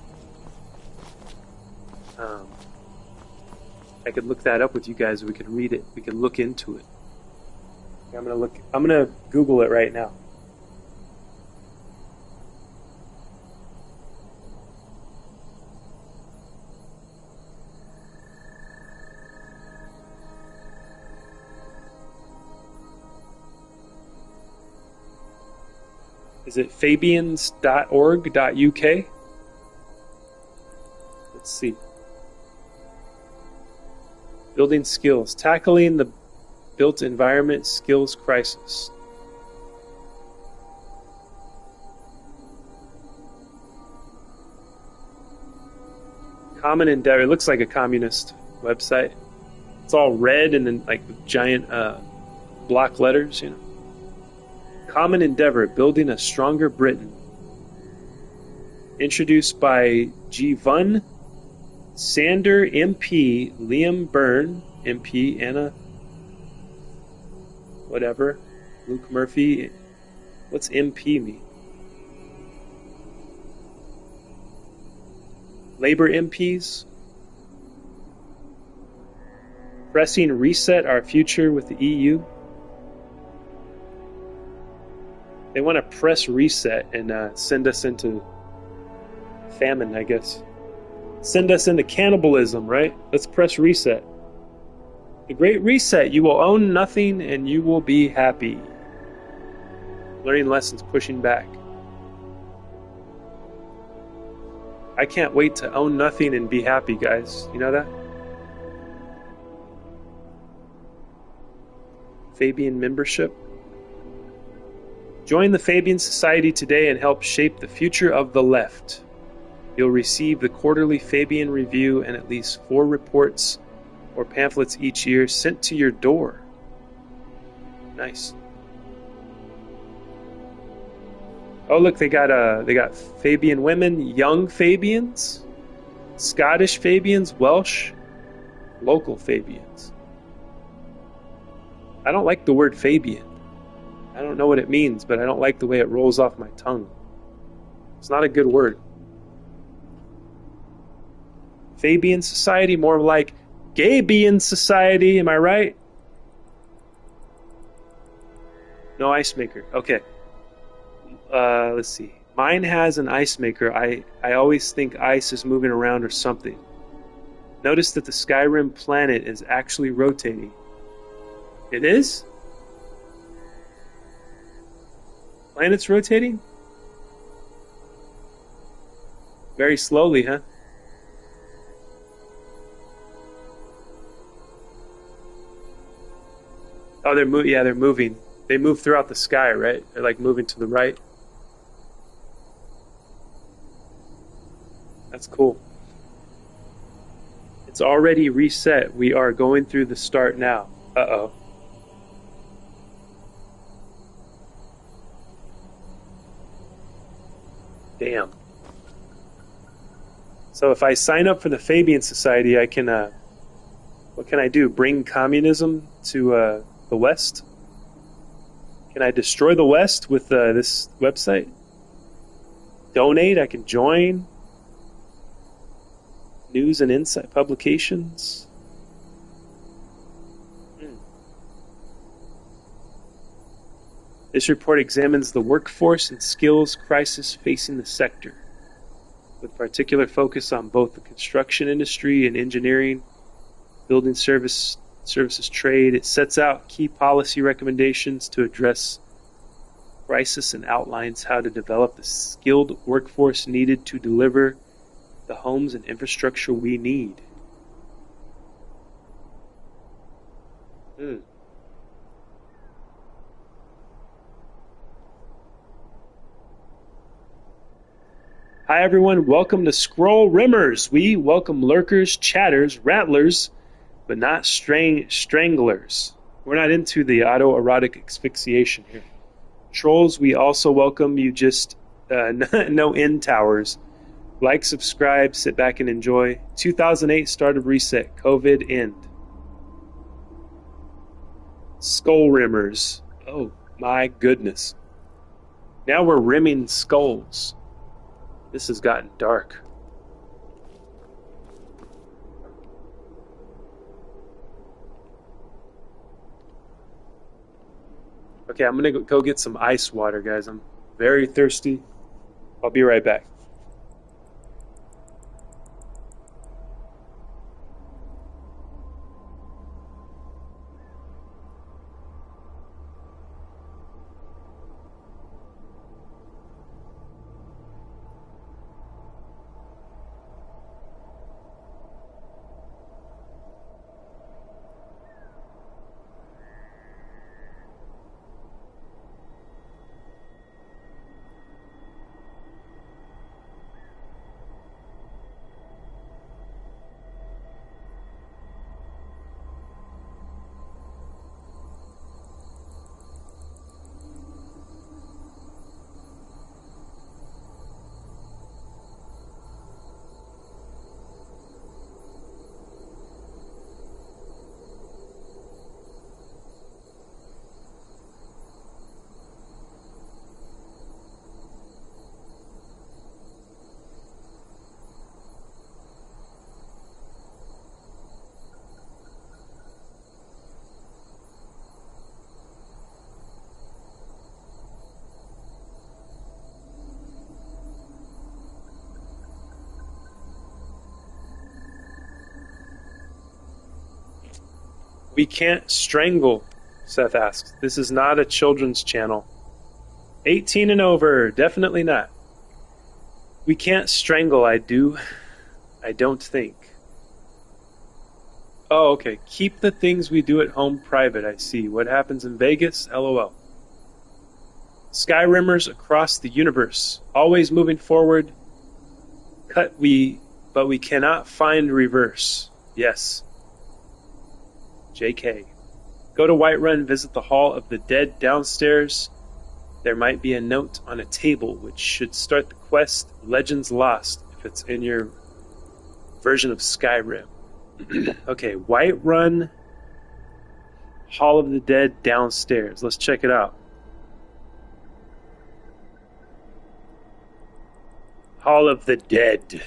Speaker 1: I could look that up with you guys. We could read it. We could look into it. I'm gonna Google it right now. Is it fabians.org.uk? Let's see. Building skills. Tackling the built environment skills crisis. Common endeavor. It looks like a communist website. It's all red and then like with giant block letters, you know. Common endeavor, building a stronger Britain. Introduced by G. Vun, Sander, MP, Liam Byrne, MP, Anna, whatever, Luke Murphy. What's MP mean? Labour MPs. Pressing reset our future with the EU. They want to press reset and send us into famine, I guess. Send us into cannibalism, right? Let's press reset. The Great Reset. You will own nothing and you will be happy. Learning lessons, pushing back. I can't wait to own nothing and be happy, guys. You know that? Fabian membership. Join the Fabian Society today and help shape the future of the left. You'll receive the quarterly Fabian Review and at least 4 reports or pamphlets each year sent to your door. Nice. Oh, look, they got Fabian women, young Fabians, Scottish Fabians, Welsh, local Fabians. I don't like the word Fabian. I don't know what it means, but I don't like the way it rolls off my tongue. It's not a good word. Fabian Society, more like Gabian Society, am I right? No ice maker. Okay. Let's see. Mine has an ice maker. I always think ice is moving around or something. Notice that the Skyrim planet is actually rotating. It is? Planet's rotating? Very slowly, huh? Oh, they're moving. They move throughout the sky, right? They're like moving to the right. That's cool. It's already reset. We are going through the start now. Uh-oh. Damn. So if I sign up for the Fabian Society, I can, what can I do? Bring communism to the West? Can I destroy the West with this website? Donate, I can join. News and insight publications. This report examines the workforce and skills crisis facing the sector, with particular focus on both the construction industry and engineering, building services trade. It sets out key policy recommendations to address crisis and outlines how to develop the skilled workforce needed to deliver the homes and infrastructure we need. Hi everyone, welcome to Scroll Rimmers. We welcome lurkers, chatters, rattlers, but not stranglers. We're not into the autoerotic asphyxiation here. Trolls, we also welcome you, just no end towers. Like, subscribe, sit back and enjoy. 2008 start of reset, COVID end. Skull rimmers. Oh my goodness. Now we're rimming skulls. This has gotten dark. Okay, I'm gonna go get some ice water, guys. I'm very thirsty. I'll be right back. We can't strangle, Seth asks. This is not a children's channel. 18 and over, definitely not. We can't strangle, I don't think. Oh, okay. Keep the things we do at home private, I see. What happens in Vegas? LOL. Skyrimmers across the universe. Always moving forward. But we cannot find reverse. Yes. JK. Go to Whiterun, visit the Hall of the Dead downstairs. There might be a note on a table which should start the quest Legends Lost if it's in your version of Skyrim. Okay, Whiterun, Hall of the Dead downstairs. Let's check it out. Hall of the Dead.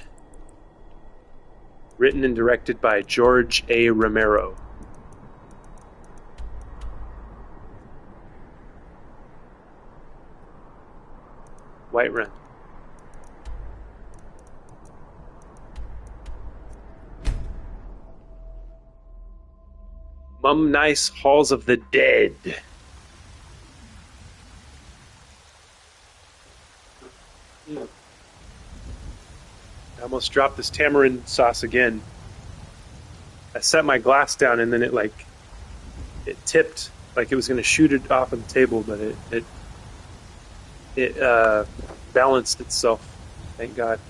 Speaker 1: Written and directed by George A. Romero. Whiterun. Mum Nice Halls of the Dead. I almost dropped this tamarind sauce again. I set my glass down and then it tipped like it was going to shoot it off of the table, but it balanced itself. Thank God.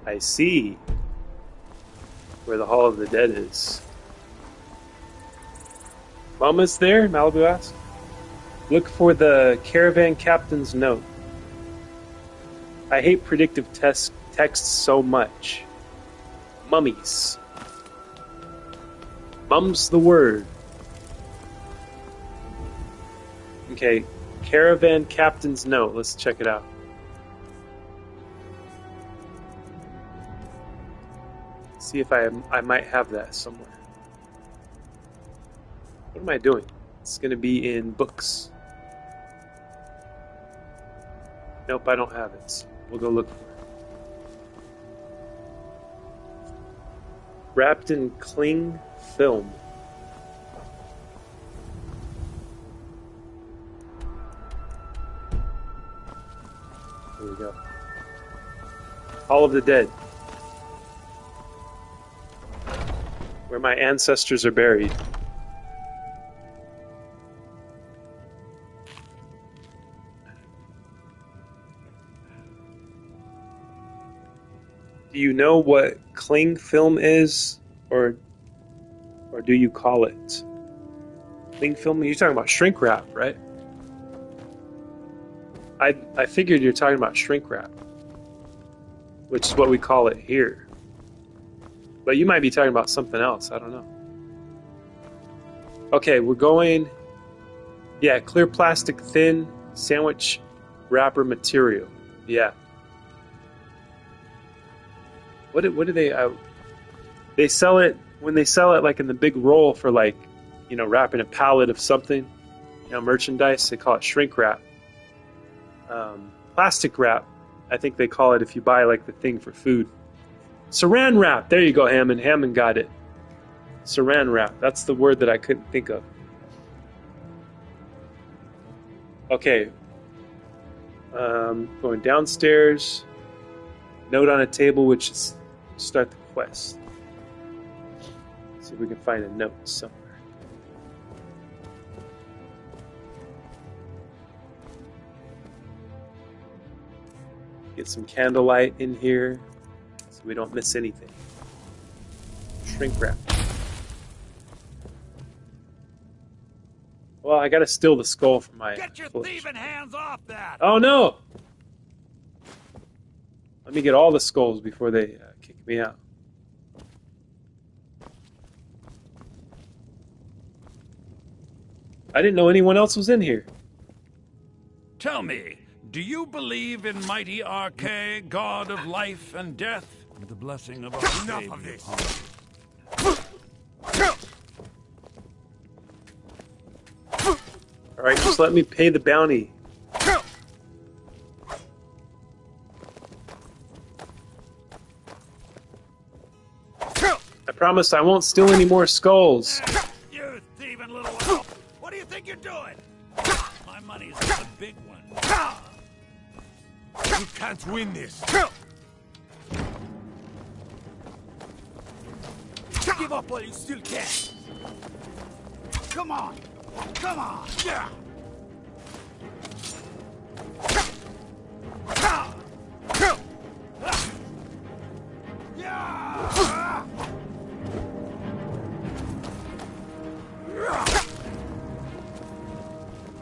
Speaker 1: I see where the Hall of the Dead is. Mama's there? Malibu asks. Look for the caravan captain's note. I hate predictive text so much. Mummies. Mum's the word. Okay, caravan captain's note. Let's check it out. See if I might have that somewhere. What am I doing? It's going to be in books. Nope, I don't have it. So we'll go look for it. Wrapped in cling film. There we go. Hall of the Dead. Where my ancestors are buried. Do you know what cling film is, or do you call it cling film? You're talking about shrink wrap, right? I figured you're talking about shrink wrap, which is what we call it here. But you might be talking about something else. I don't know. Okay, we're going... Yeah, clear plastic thin sandwich wrapper material. Yeah. What do they... they sell it... When they sell it like in the big roll for like, you know, wrapping a pallet of something, you know, merchandise, they call it shrink wrap. Plastic wrap, I think they call it if you buy like the thing for food. Saran wrap. There you go, Hammond. Hammond got it. Saran wrap. That's the word that I couldn't think of. Okay. Going downstairs. Note on a table, which is start the quest. See if we can find a note somewhere. Get some candlelight in here. So we don't miss anything. Shrink wrap. Well, I gotta steal the skull from my...
Speaker 6: Get your thieving hands off that!
Speaker 1: Oh no! Let me get all the skulls before they kick me out. I didn't know anyone else was in here.
Speaker 4: Tell me, Do you believe in mighty RK, god of life and death? With the blessing of our
Speaker 6: Enough of this.
Speaker 1: Alright, just let me pay the bounty. I promise I won't steal any more skulls.
Speaker 4: You thieving little elf! What do you think you're doing? My money's on the big one.
Speaker 6: You can't win this. Give up while you still can. Come on. Come on. Yeah.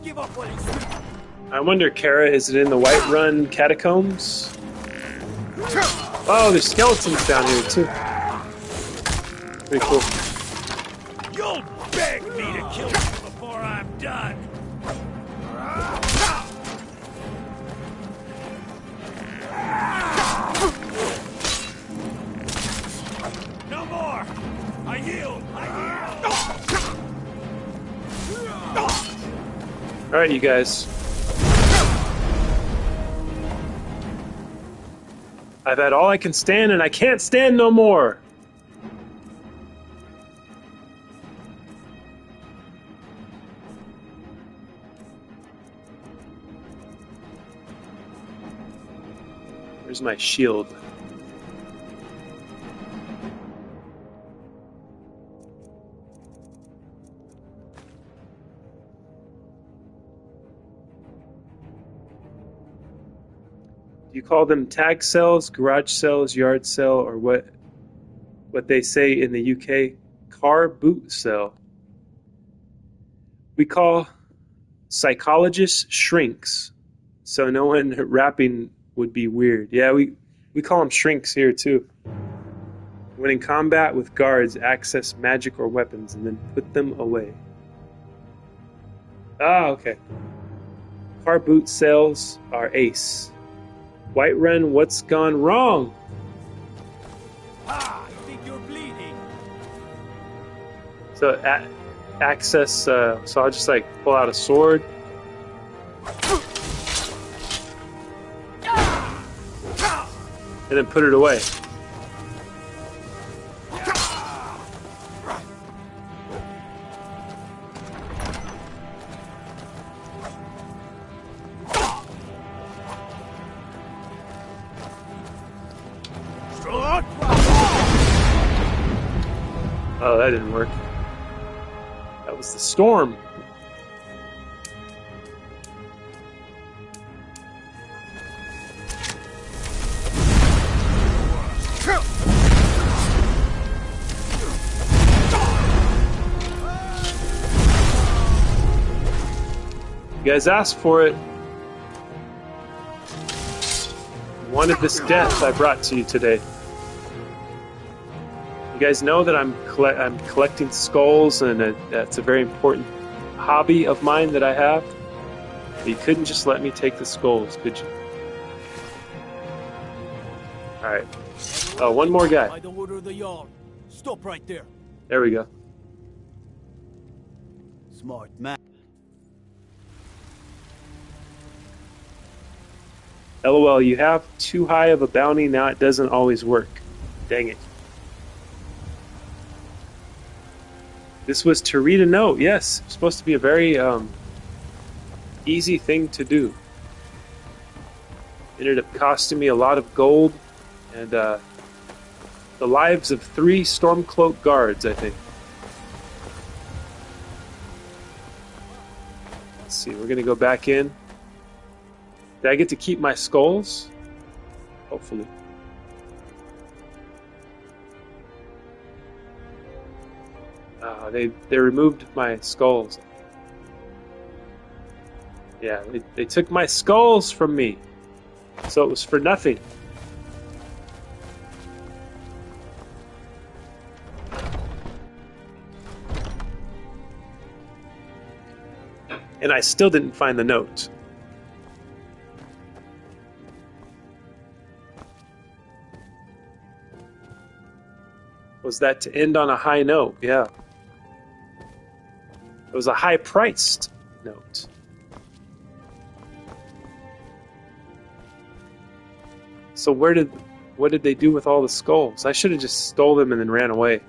Speaker 6: Give up while you still can.
Speaker 1: I wonder, Kara, is it in the Whiterun catacombs? Oh, there's skeletons down here too. Pretty cool.
Speaker 4: You'll beg me to kill you before I'm done. No more. I yield.
Speaker 1: Alright, you guys. I've had all I can stand, and I can't stand no more. Where's my shield? Do you call them tag cells, garage cells, yard cell, or what they say in the UK, car boot cell? We call psychologists shrinks, so no one rapping would be weird. Yeah, we call them shrinks here too. When in combat with guards, access magic or weapons and then put them away. Ah, okay. Car boot cells are ace. Whiterun, what's gone wrong?
Speaker 6: Ah, I think you're bleeding.
Speaker 1: So access, so I'll just like pull out a sword. And then put it away. Oh, that didn't work. That was the storm. You guys asked for it. Wanted this death I brought to you today. You guys know that I'm collecting skulls, and that's a very important hobby of mine that I have. But you couldn't just let me take the skulls, could you? All right. Oh, one more guy.
Speaker 3: By the order of the Jarl. Stop right there.
Speaker 1: There we go.
Speaker 3: Smart man.
Speaker 1: LOL, you have too high of a bounty, now it doesn't always work. Dang it. This was to read a note, yes. It's supposed to be a very easy thing to do. It ended up costing me a lot of gold and the lives of 3 Stormcloak guards, I think. Let's see, we're gonna go back in. Did I get to keep my skulls? Hopefully. They removed my skulls. Yeah, they took my skulls from me. So it was for nothing. And I still didn't find the note. Was that to end on a high note? Yeah. It was a high-priced note. So what did they do with all the skulls? I should have just stole them and then ran away.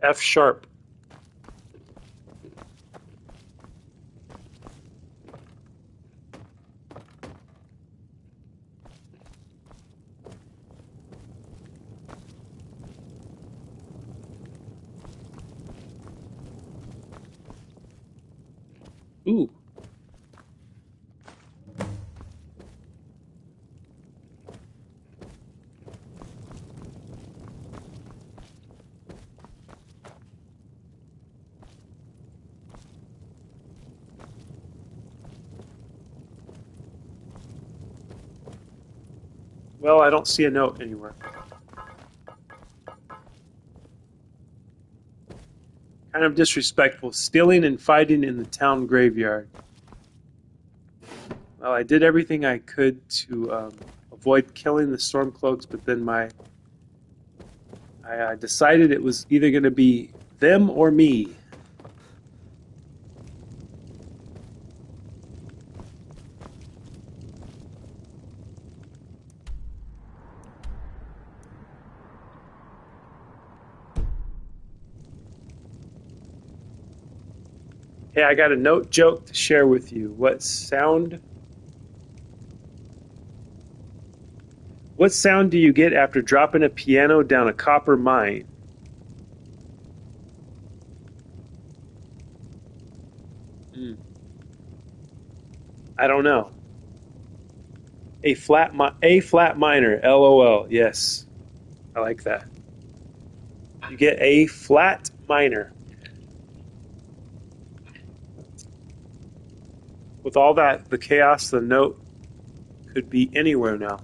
Speaker 1: F sharp. Ooh. Well, I don't see a note anywhere. Kind of disrespectful. Stealing and fighting in the town graveyard. Well, I did everything I could to avoid killing the Stormcloaks, but then I decided it was either going to be them or me. Hey, I got a note joke to share with you. What sound do you get after dropping a piano down a copper mine? I don't know. A flat minor. LOL. Yes. I like that. You get a flat minor. With all that, the chaos, the note could be anywhere now.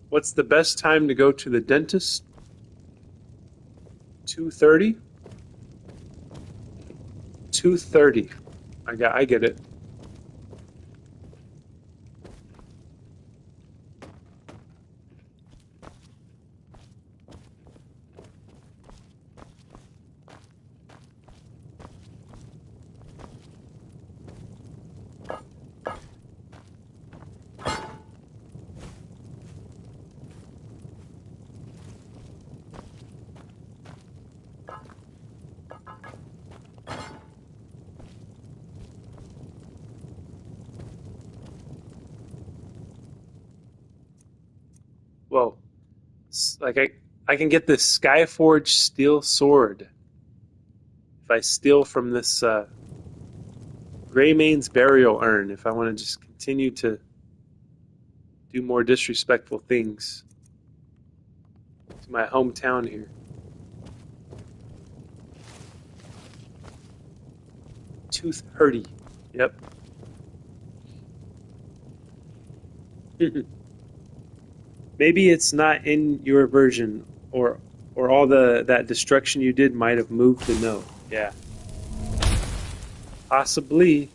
Speaker 1: What's the best time to go to the dentist? 2:30? 2:30. I get it. Whoa. Like I can get this Skyforged steel sword if I steal from this Greymane's burial urn, if I want to just continue to do more disrespectful things to my hometown here. 2:30. Yep. Maybe it's not in your version, or all that destruction you did might have moved the note. Yeah. Possibly.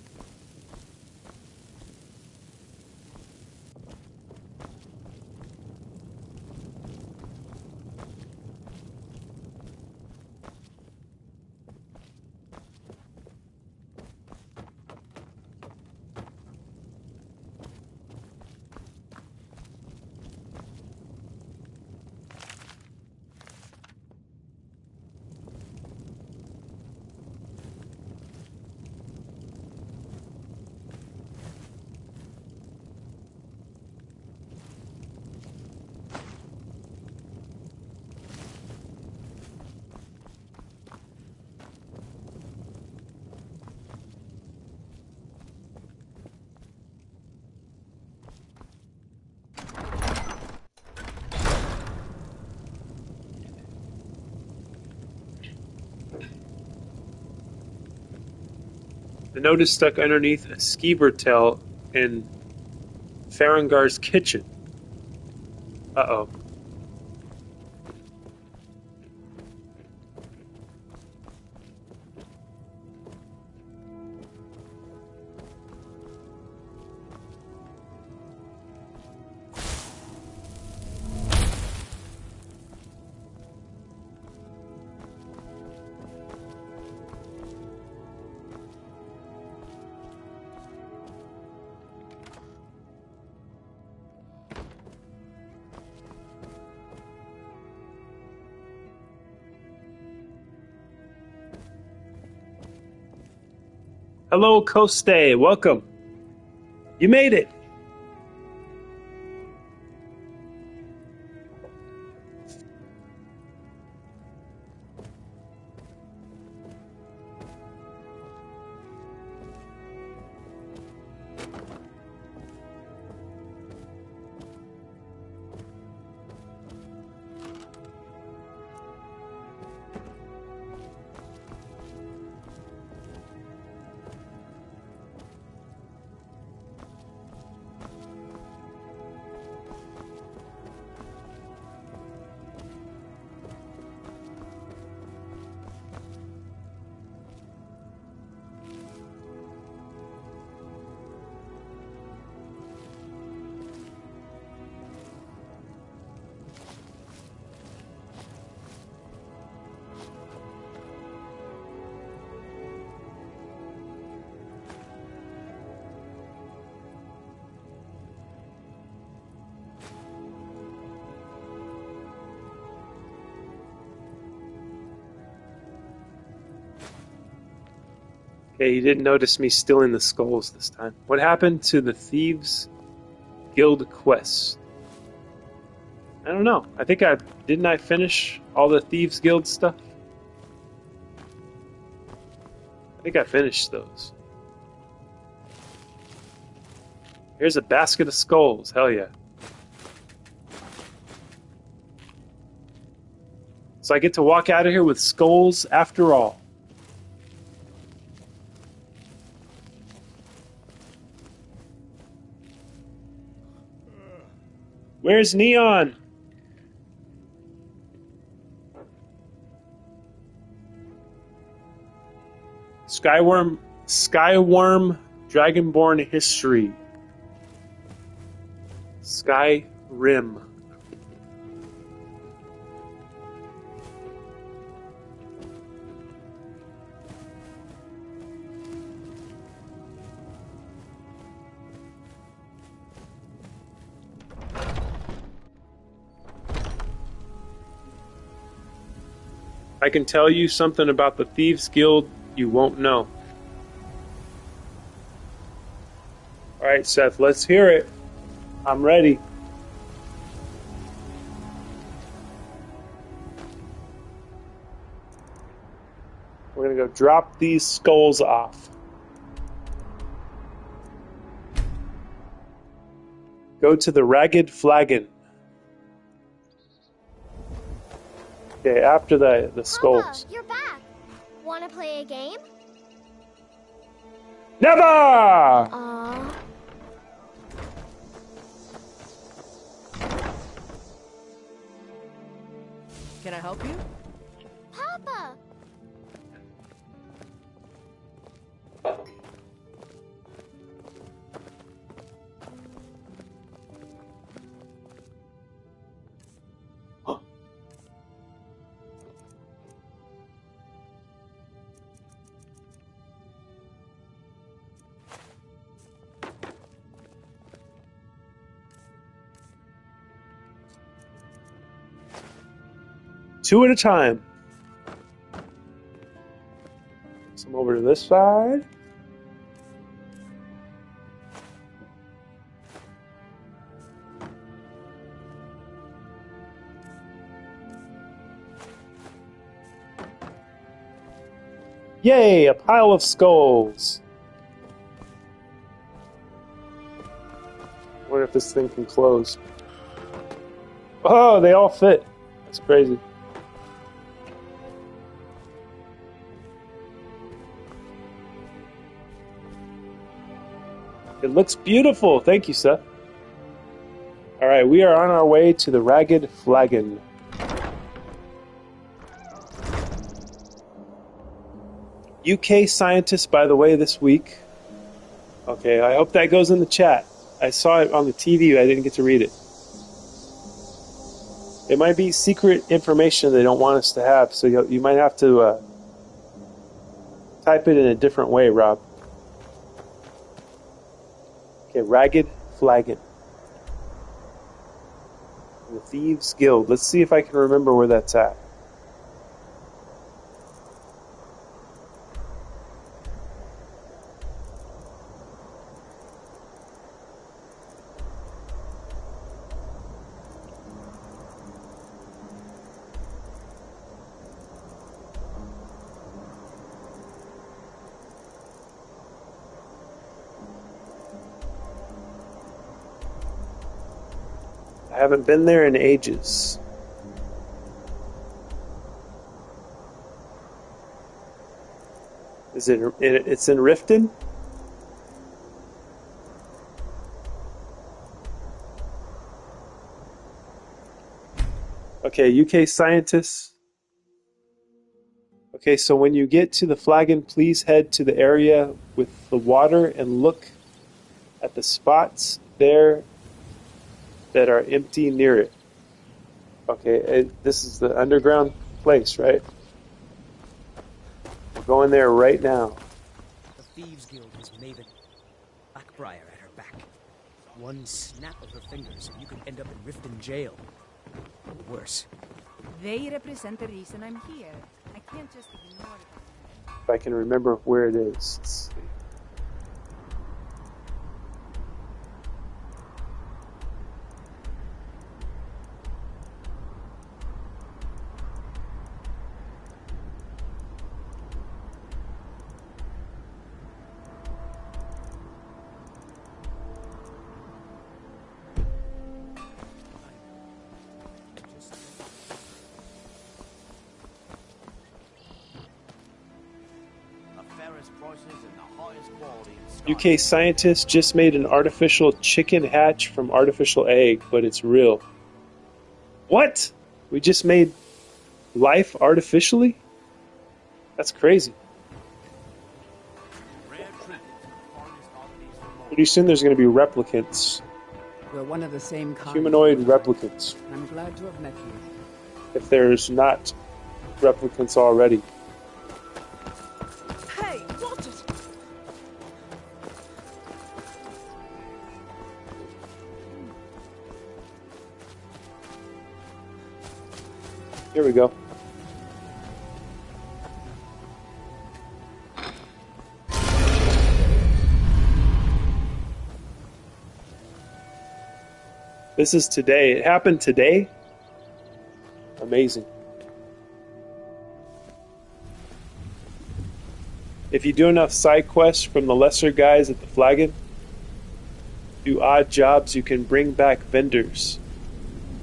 Speaker 1: The note is stuck underneath a skeever tail in Farengar's kitchen. Uh-oh. Hello, Koste. Welcome. You made it. Okay, you didn't notice me stealing the skulls this time. What happened to the Thieves Guild quest? I don't know. Didn't I finish all the Thieves Guild stuff? I think I finished those. Here's a basket of skulls. Hell yeah. So I get to walk out of here with skulls after all. Where's Neon? Skyworm Dragonborn history. Skyrim. I can tell you something about the Thieves Guild you won't know. Alright, Seth, let's hear it. I'm ready. We're gonna go drop these skulls off. Go to the Ragged Flagon. Okay, after the skulls.
Speaker 9: Papa, you're back. Want to play a game?
Speaker 1: Never!
Speaker 9: Aww.
Speaker 13: Can I help you?
Speaker 9: Papa!
Speaker 1: Two at a time. Some over to this side. Yay, a pile of skulls. I wonder if this thing can close. Oh, they all fit. That's crazy. It looks beautiful. Thank you, Seth. All right, we are on our way to the Ragged Flagon. UK scientist, by the way, this week. Okay, I hope that goes in the chat. I saw it on the TV, I didn't get to read it. It might be secret information they don't want us to have, so you might have to type it in a different way, Rob. Okay, Ragged Flagon. The Thieves Guild. Let's see if I can remember where that's at. I haven't been there in ages. Is it? It's in Riften? Okay, UK scientists. Okay, so when you get to the Flagon, please head to the area with the water and look at the spots there that are empty near it. Okay, this is the underground place, right? We're going there right now.
Speaker 2: The Thieves Guild has Maven Blackbriar at her back. One snap of her fingers and you could end up in Riften jail. Or worse.
Speaker 11: They represent the reason I'm here. I can't just ignore them.
Speaker 1: If I can remember where it is. Let's see. UK scientists just made an artificial chicken hatch from artificial egg, but it's real. What? We just made life artificially? That's crazy. Pretty soon there's going to be replicants.
Speaker 14: We're one of the same kind.
Speaker 1: Humanoid replicants.
Speaker 14: I'm glad to have met you.
Speaker 1: If there's not replicants already.
Speaker 11: Hey, watch it!
Speaker 1: Here we go. This is today. It happened today. Amazing. If you do enough side quests from the lesser guys at the Flagon, do odd jobs, you can bring back vendors.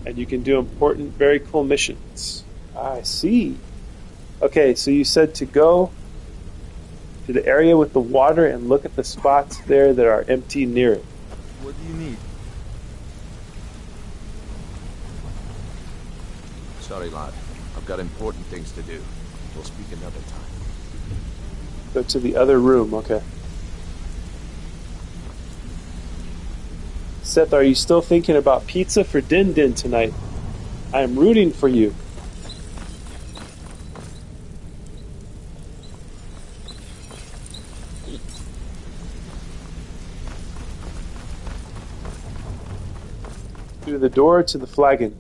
Speaker 1: And you can do important, very cool missions. I see. Okay, so you said to go to the area with the water and look at the spots there that are empty near it.
Speaker 15: What do you need? Sorry, lad. I've got important things to do. We'll speak another time.
Speaker 1: Go to the other room, okay. Seth, are you still thinking about pizza for Din Din tonight? I am rooting for you. Through the door to the Flagon.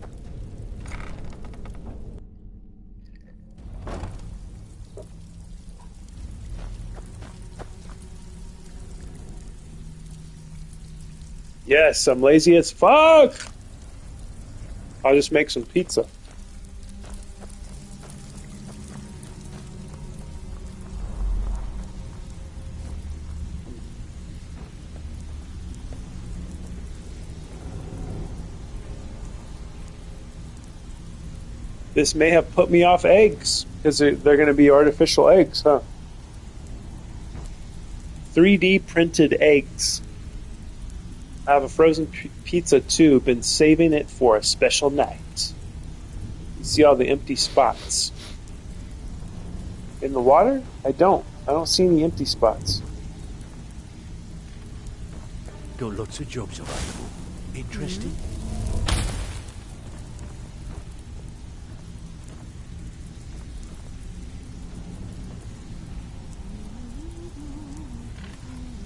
Speaker 1: Yes, I'm lazy as fuck. I'll just make some pizza. This may have put me off eggs, because they're going to be artificial eggs, huh? 3D printed eggs. I have a frozen pizza too. Been saving it for a special night. You see all the empty spots. In the water? I don't see any empty spots.
Speaker 16: Got lots of jobs available. Interesting?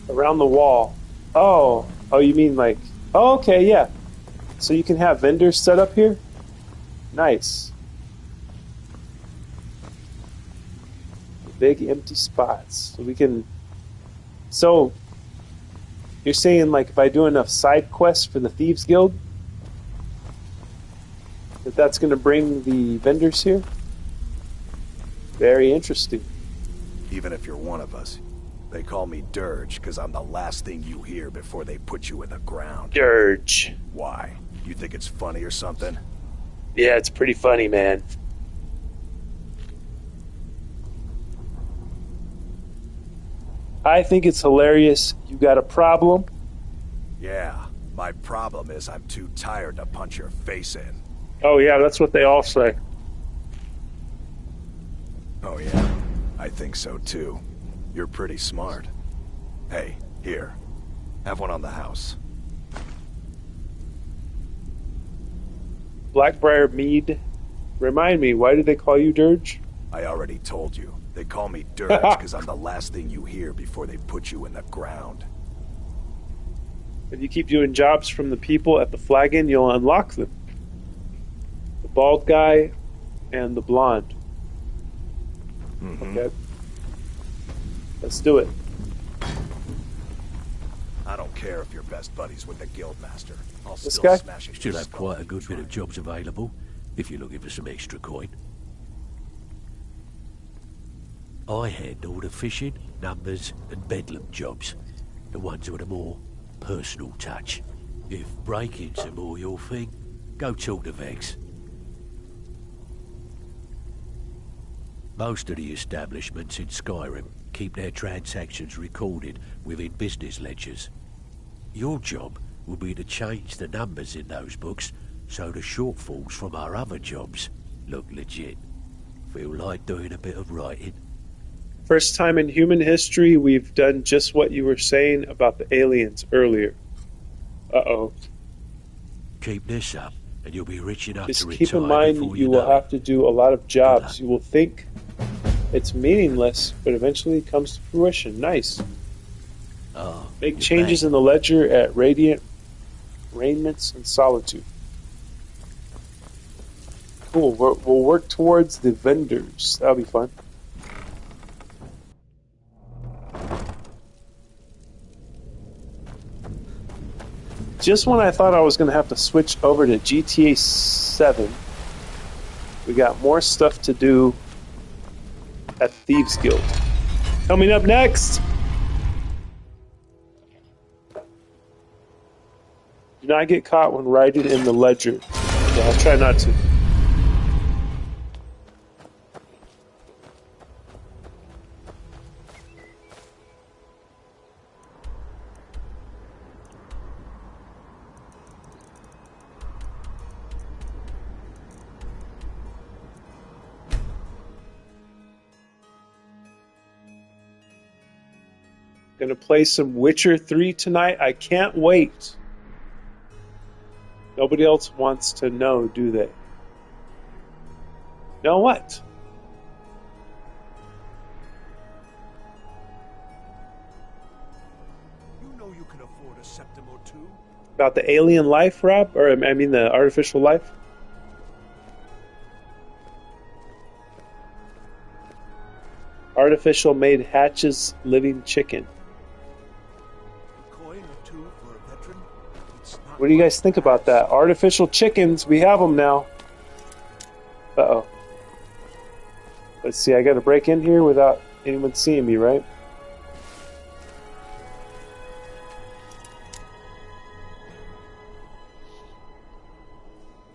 Speaker 1: Around the wall. Oh, you mean like... Oh, okay, yeah. So you can have vendors set up here? Nice. Big empty spots. So we can... So, you're saying like if I do enough side quests for the Thieves Guild, that's going to bring the vendors here? Very interesting.
Speaker 8: Even if you're one of us. They call me Dirge because I'm the last thing you hear before they put you in the ground.
Speaker 1: Dirge.
Speaker 8: Why? You think it's funny or something?
Speaker 1: Yeah, it's pretty funny, man. I think it's hilarious. You got a problem?
Speaker 8: Yeah. My problem is I'm too tired to punch your face in.
Speaker 1: Oh, yeah, that's what they all say.
Speaker 8: Oh, yeah. I think so, too. You're pretty smart. Hey, here. Have one on the house.
Speaker 1: Blackbriar Mead. Remind me, why do they call you Dirge?
Speaker 8: I already told you. They call me Dirge because I'm the last thing you hear before they put you in the ground.
Speaker 1: If you keep doing jobs from the people at the Flag Inn, you'll unlock them. The bald guy and the blonde. Okay. Let's do it.
Speaker 8: I don't care if you're best buddies with the Guildmaster. I'll
Speaker 1: This
Speaker 8: still
Speaker 1: guy?
Speaker 8: smash it.
Speaker 16: Still have quite a good bit of jobs available, if you're looking for some extra coin. I handle the fishing, numbers, and bedlam jobs. The ones with a more personal touch. If break-ins are more your thing, go talk to Vex. Most of the establishments in Skyrim keep their transactions recorded within business ledgers. Your job will be to change the numbers in those books so the shortfalls from our other jobs look legit. Feel like doing a bit of writing?
Speaker 1: First time in human history we've done just what you were saying about the aliens earlier. Uh-oh.
Speaker 16: Keep this up, and you'll be rich enough to
Speaker 1: Just
Speaker 16: retire
Speaker 1: keep in mind
Speaker 16: before
Speaker 1: you will have to do a lot of jobs. You will think it's meaningless, but eventually it comes to fruition. Nice. Make changes in the ledger at Radiant Raiments and Solitude. Cool. We'll work towards the vendors. That'll be fun. Just when I thought I was going to have to switch over to GTA 7, we got more stuff to do at Thieves Guild. Coming up next! Do not get caught when riding in the ledger. So I'll try not to. Gonna play some Witcher 3 tonight. I can't wait. Nobody else wants to know, do they? Know what?
Speaker 6: You know you can afford a septim or two.
Speaker 1: About the alien life, Rob? Or, I mean, the artificial life? Artificial made hatches living chicken.
Speaker 6: Coin or two for a veteran.
Speaker 1: What do you guys think about that? Artificial chickens, we have them now. Uh-oh. Let's see, I gotta break in here without anyone seeing me, right?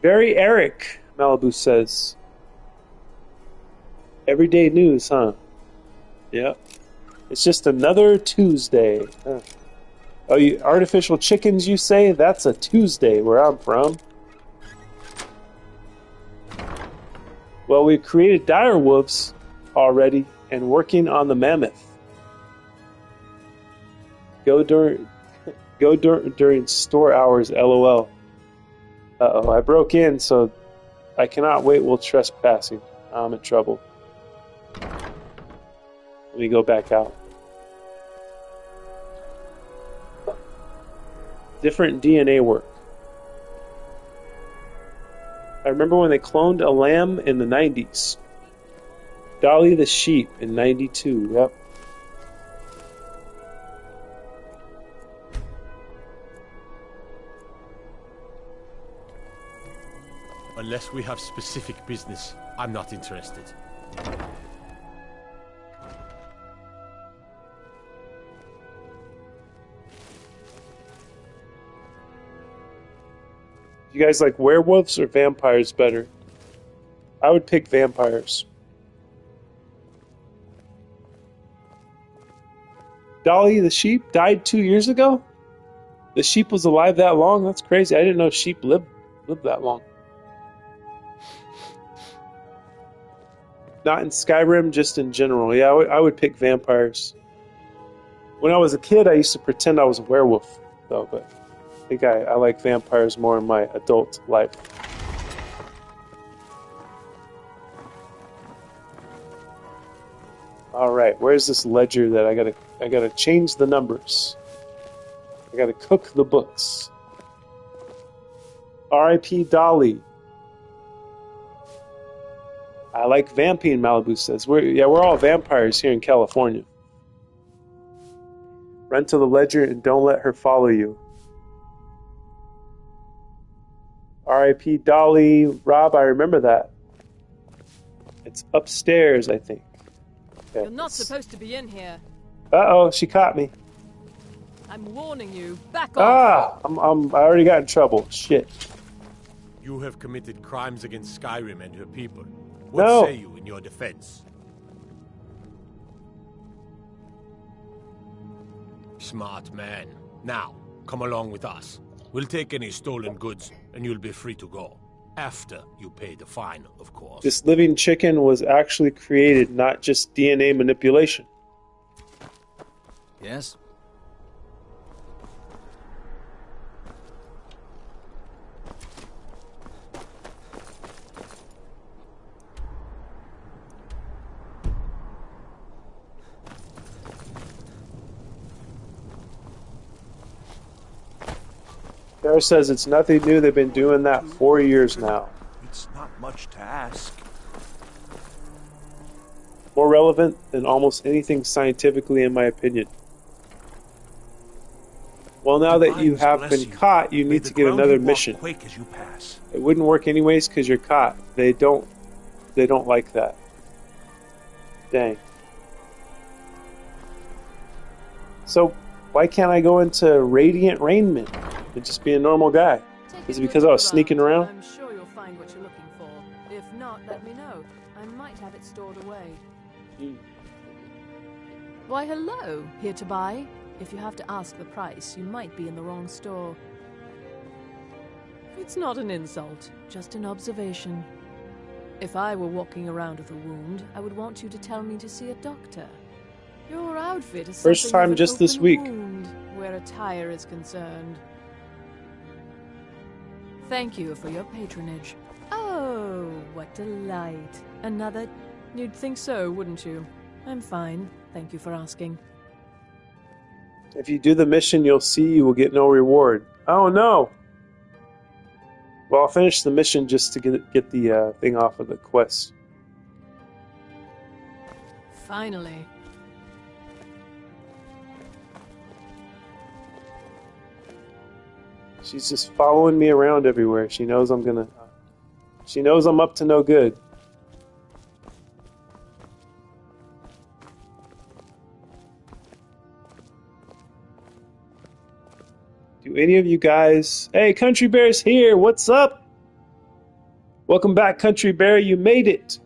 Speaker 1: Very Eric, Malibu says. Everyday news, huh? Yep. It's just another Tuesday. Huh. Oh, you artificial chickens, you say? That's a Tuesday where I'm from. Well, we've created dire wolves already and working on the mammoth. Go during store hours, lol. Uh-oh, I broke in, so I cannot wait while trespassing. I'm in trouble. Let me go back out. Different DNA work. I remember when they cloned a lamb in the 90s. Dolly the sheep in 92, yep.
Speaker 17: Unless we have specific business, I'm not interested.
Speaker 1: You guys like werewolves or vampires better? I would pick vampires. Dolly the sheep died 2 years ago? The sheep was alive that long? That's crazy. I didn't know sheep lived that long. Not in Skyrim, just in general. Yeah, I would pick vampires. When I was a kid, I used to pretend I was a werewolf, though, but I think I like vampires more in my adult life. Alright, where's this ledger that I gotta change the numbers. I gotta cook the books. R.I.P. Dolly. I like vamping, Malibu says. We're all vampires here in California. Run to the ledger and don't let her follow you. R.I.P. Dolly. Rob, I remember that. It's upstairs, I think. Yeah,
Speaker 13: You're not supposed to be in here.
Speaker 1: Uh-oh, she caught me.
Speaker 13: I'm warning you. Back off.
Speaker 1: I already got in trouble. Shit.
Speaker 17: You have committed crimes against Skyrim and her people. What
Speaker 1: No.
Speaker 17: say you in your defense? Smart man. Now, come along with us. We'll take any stolen goods, and you'll be free to go. After you pay the fine, of course.
Speaker 1: This living chicken was actually created, not just DNA manipulation.
Speaker 2: Yes?
Speaker 1: Sarah says it's nothing new. They've been doing that 4 years now.
Speaker 8: It's not much to ask.
Speaker 1: More relevant than almost anything scientifically, in my opinion. Well, now that you have been caught, you need to get another mission.
Speaker 8: Quake as you pass.
Speaker 1: It wouldn't work anyways because you're caught. They don't like that. Dang. So, why can't I go into Radiant Raiment and just be a normal guy? Is it because I was sneaking around?
Speaker 13: I'm sure you'll find what you're looking for. If not, let me know. I might have it stored away. Why, hello. Here to buy? If you have to ask the price, you might be in the wrong store. It's not an insult, just an observation. If I were walking around with a wound, I would want you to tell me to see a doctor. Your outfit is
Speaker 1: First
Speaker 13: something of
Speaker 1: time
Speaker 13: an
Speaker 1: just this
Speaker 13: open
Speaker 1: week.
Speaker 13: wound where attire is concerned. Thank you for your patronage. Oh, what delight. Another? You'd think so, wouldn't you? I'm fine. Thank you for asking.
Speaker 1: If you do the mission, you'll see you will get no reward. Oh no! Well, I'll finish the mission just to get the thing off of the quest.
Speaker 13: Finally.
Speaker 1: She's just following me around everywhere. She knows I'm up to no good. Do any of you guys... Hey, Country Bear's here! What's up? Welcome back, Country Bear. You made it!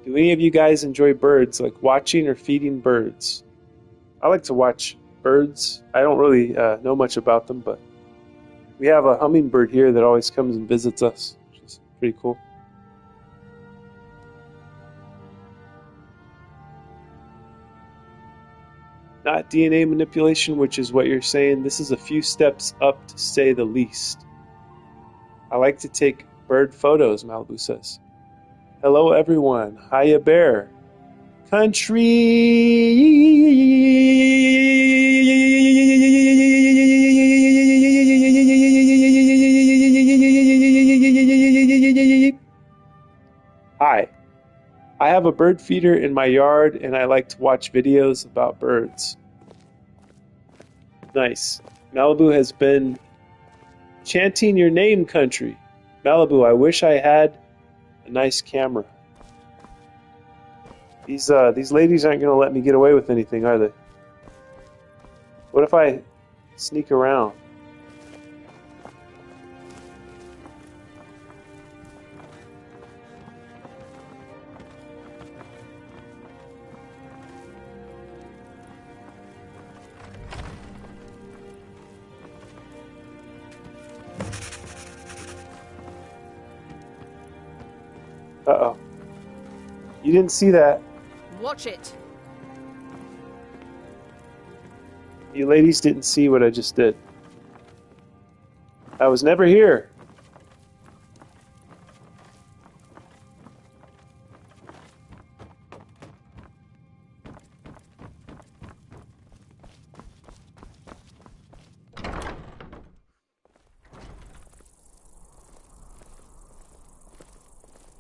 Speaker 1: Do any of you guys enjoy birds, like watching or feeding birds? I like to watch birds. I don't really know much about them, but we have a hummingbird here that always comes and visits us, which is pretty cool. Not DNA manipulation, which is what you're saying. This is a few steps up, to say the least. I like to take bird photos, Malibu says. Hello, everyone. Hiya, bear. Country. Hi. I have a bird feeder in my yard, and I like to watch videos about birds. Nice. Malibu has been chanting your name, country. Malibu, I wish I had a nice camera. These ladies aren't going to let me get away with anything, are they? What if I sneak around? Uh-oh. You didn't see that.
Speaker 13: Watch it.
Speaker 1: You ladies didn't see what I just did. I was never here.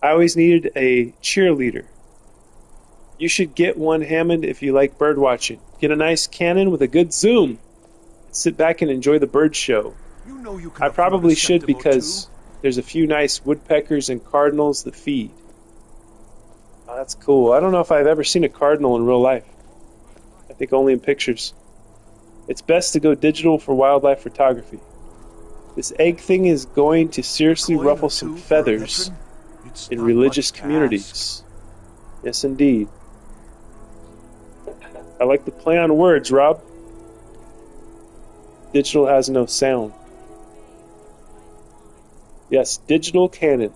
Speaker 1: I always needed a cheerleader. You should get one, Hammond, if you like bird watching. Get a nice Canon with a good zoom. Sit back and enjoy the bird show.
Speaker 8: You know you can
Speaker 1: I
Speaker 8: afford
Speaker 1: probably
Speaker 8: a
Speaker 1: should,
Speaker 8: Septimo
Speaker 1: because there's a few nice woodpeckers and cardinals that feed. Oh, that's cool. I don't know if I've ever seen a cardinal in real life. I think only in pictures. It's best to go digital for wildlife photography. This egg thing is going to seriously ruffle some feathers in religious communities. Yes, indeed. I like the play on words, Rob. Digital has no sound. Yes, digital canon.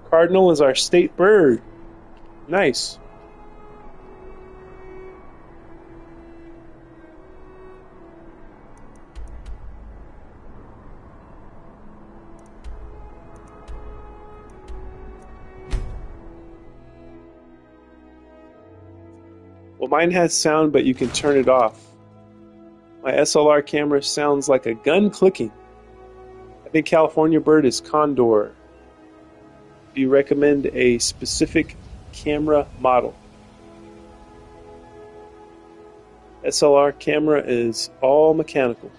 Speaker 1: Cardinal is our state bird. Nice. Well, mine has sound, but you can turn it off. My SLR camera sounds like a gun clicking. I think California bird is condor. Do you recommend a specific camera model? SLR camera is all mechanical.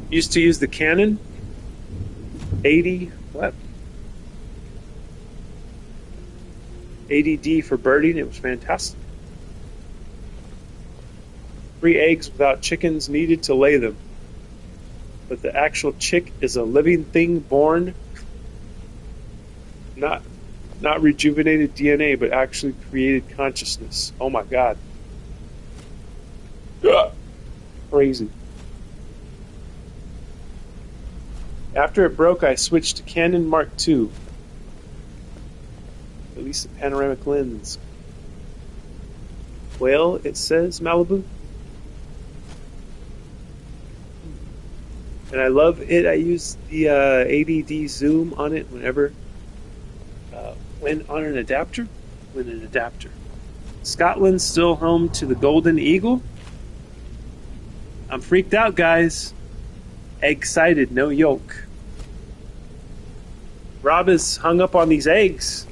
Speaker 1: Used to use the Canon 80 what? 80D for birding. It was fantastic. 3 eggs without chickens needed to lay them. But the actual chick is a living thing born, not rejuvenated DNA, but actually created consciousness. Oh my God. Ugh. Crazy. After it broke, I switched to Canon Mark II. At least a panoramic lens. Well, it says Malibu. And I love it. I use the ADD zoom on it whenever, when on an adapter. Scotland's still home to the golden eagle. I'm freaked out, guys. Egg-sided, no yolk. Rob is hung up on these eggs.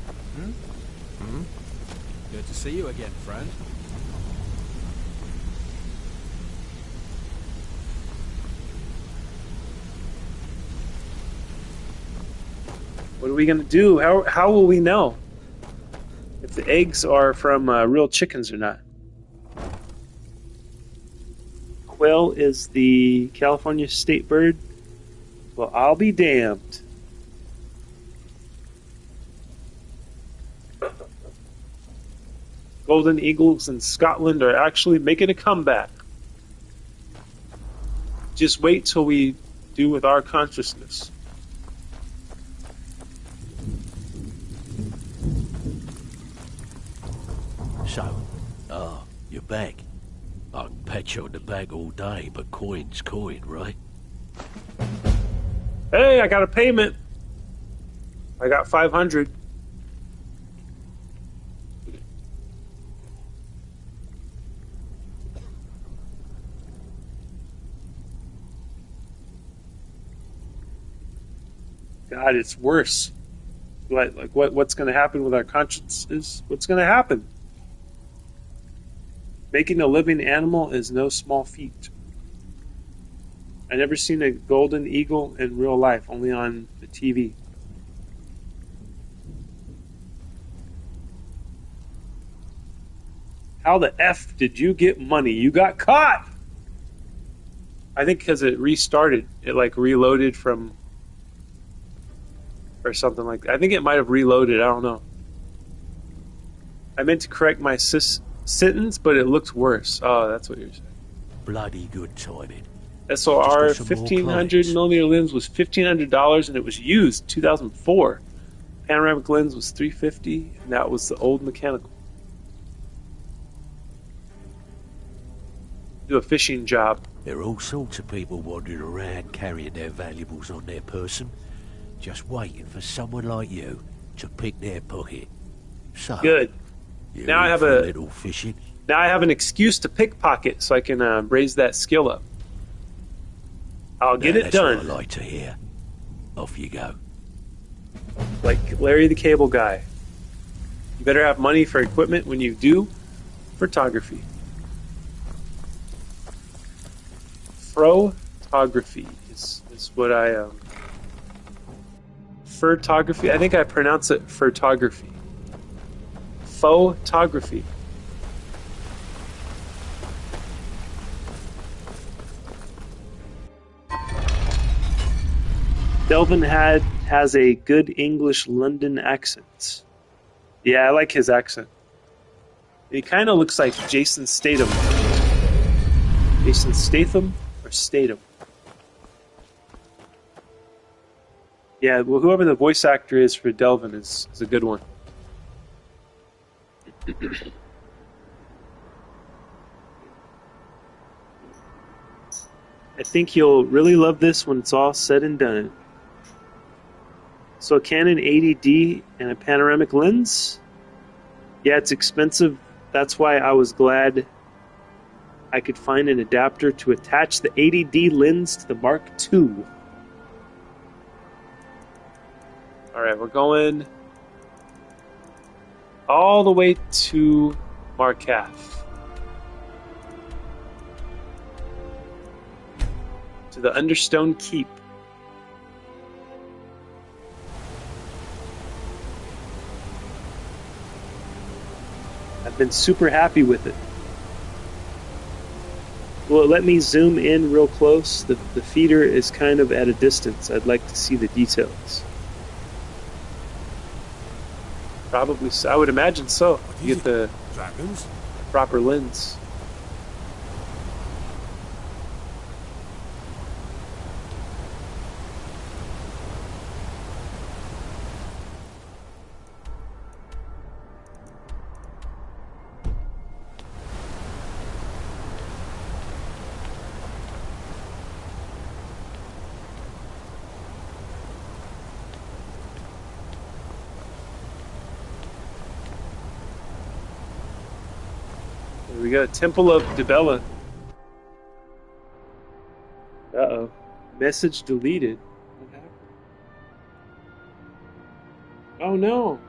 Speaker 3: Good to see you again, friend.
Speaker 1: What are we gonna do? How will we know if the eggs are from real chickens or not? Quail is the California state bird. Well, I'll be damned. Golden eagles in Scotland are actually making a comeback. Just wait till we do with our consciousness.
Speaker 16: So, you're back. I can pat you on the back all day, but coin's coin, right?
Speaker 1: Hey, I got a payment. I got 500. God, it's worse. Like what's going to happen with our consciences? What's going to happen? Making a living animal is no small feat. I never seen a golden eagle in real life, only on the TV. How the F did you get money? You got caught! I think because it restarted. It like reloaded from... or something like that. I think it might have reloaded. I don't know. I meant to correct my sentence, but it looked worse. Oh, that's what you're saying.
Speaker 16: Bloody good timing.
Speaker 1: SOR 1500 millimeter lens was $1,500 and it was used 2004. Panoramic lens was $350 and that was the old mechanical. Do a fishing job.
Speaker 16: There are all sorts of people wandering around carrying their valuables on their person, just waiting for someone like you to pick their pocket. So
Speaker 1: good. Now I have a
Speaker 16: little fishing.
Speaker 1: Now I have an excuse to pickpocket, so I can raise that skill up. I'll get it done.
Speaker 16: That's what I like to hear. Off you go.
Speaker 1: Like Larry the Cable Guy. You better have money for equipment when you do photography. Photography is what I photography. I think I pronounce it photography. Photography. Delvin has a good English London accent. Yeah, I like his accent. He kind of looks like Jason Statham. Jason Statham or Statham? Yeah, well, whoever the voice actor is for Delvin is a good one. I think you'll really love this when it's all said and done. So a Canon 80D and a panoramic lens? Yeah, it's expensive. That's why I was glad I could find an adapter to attach the 80D lens to the Mark II. Alright, we're going all the way to Marcath. To the Understone Keep. I've been super happy with it. Will it let me zoom in real close? The feeder is kind of at a distance. I'd like to see the details. Probably so. I would imagine so. You get the proper lens. We got Temple of Dibella. Uh-oh. Message deleted. What happened? Oh no.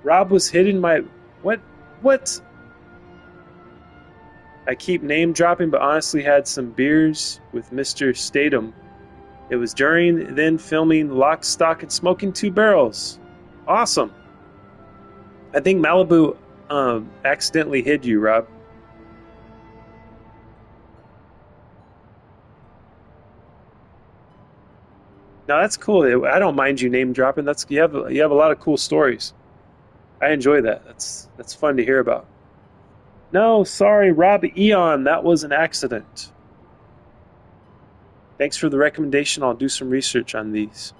Speaker 1: Rob was hidden my... What? I keep name dropping, but honestly had some beers with Mr. Statham It was during then filming Lock, Stock, and Smoking Two Barrels. Awesome. I think Malibu accidentally hid you, Rob. No, that's cool. I don't mind you name dropping. You have a lot of cool stories. I enjoy that. That's fun to hear about. No, sorry, Rob Eon. That was an accident. Thanks for the recommendation. I'll do some research on these.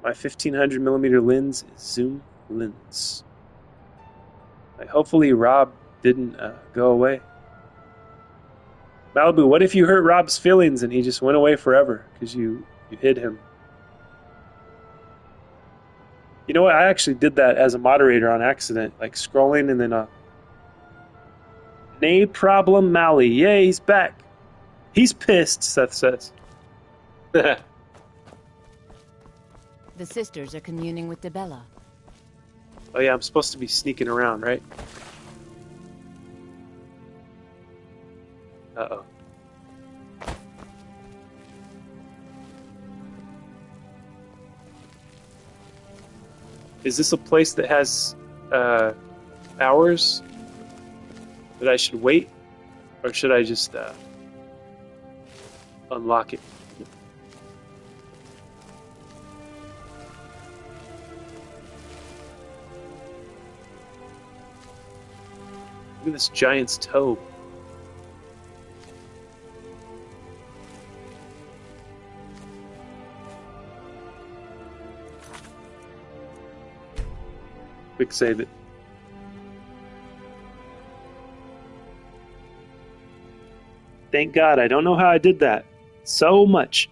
Speaker 1: My 1500mm lens is zoom lens. Hopefully Rob didn't go away. Malibu, what if you hurt Rob's feelings and he just went away forever because you hid him? You know what? I actually did that as a moderator on accident, like scrolling and then nay problem Mally. Yay, he's back. He's pissed, Seth says.
Speaker 18: The sisters are communing with Debella.
Speaker 1: Oh yeah, I'm supposed to be sneaking around, right? Uh-oh. Is this a place that has hours that I should wait? Or should I just unlock it? Look at this giant's toe. Quick save it. Thank God. I don't know how I did that. So much.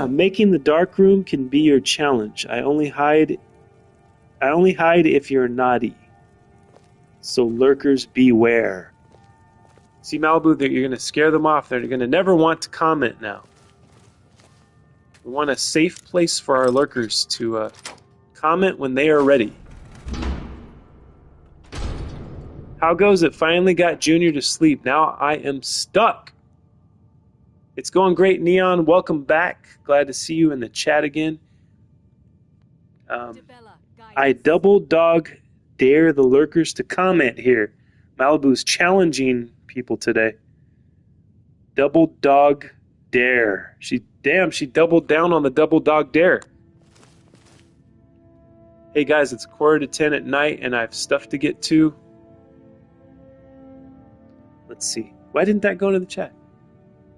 Speaker 1: Making the dark room can be your challenge. I only hide if you're naughty. So lurkers beware. See, Malibu, you're going to scare them off. They're going to never want to comment now. We want a safe place for our lurkers to comment when they are ready. How goes it? Finally got Junior to sleep. Now I am stuck. It's going great, Neon. Welcome back. Glad to see you in the chat again. I double dog dare the lurkers to comment here. Malibu's challenging people today. Double dog dare. She doubled down on the double dog dare. Hey guys, it's 9:45 at night and I have stuff to get to. Let's see. Why didn't that go into the chat?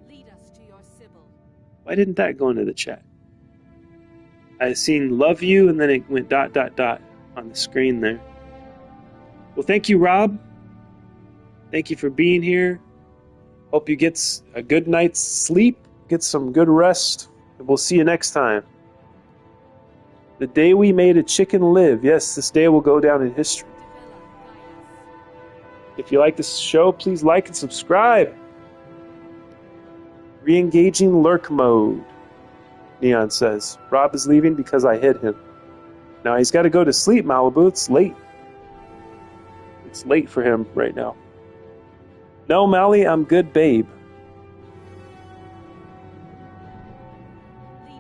Speaker 18: Lead us to your Sybil.
Speaker 1: Why didn't that go into the chat? I seen love you and then it went ... on the screen there. Well, thank you, Rob. Thank you for being here. Hope you get a good night's sleep, get some good rest, and we'll see you next time. The day we made a chicken live. Yes, this day will go down in history. If you like this show, please like and subscribe. Re-engaging lurk mode, Neon says. Rob is leaving because I hid him. Now he's got to go to sleep, Malibu. It's late. It's late for him right now. No, Mally, I'm good, babe.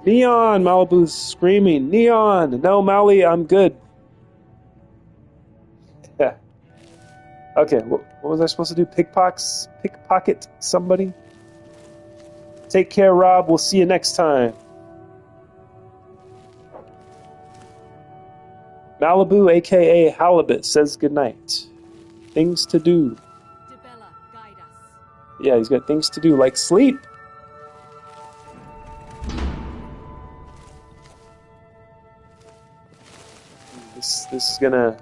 Speaker 1: Neon, Malibu's screaming. Neon, no, Mally, I'm good. Yeah. Okay, what was I supposed to do? Pickpocket somebody? Take care, Rob. We'll see you next time. Malibu, a.k.a. Halibut, says goodnight. Things to do.
Speaker 18: Debella, guide us.
Speaker 1: Yeah, he's got things to do, like sleep. This is gonna...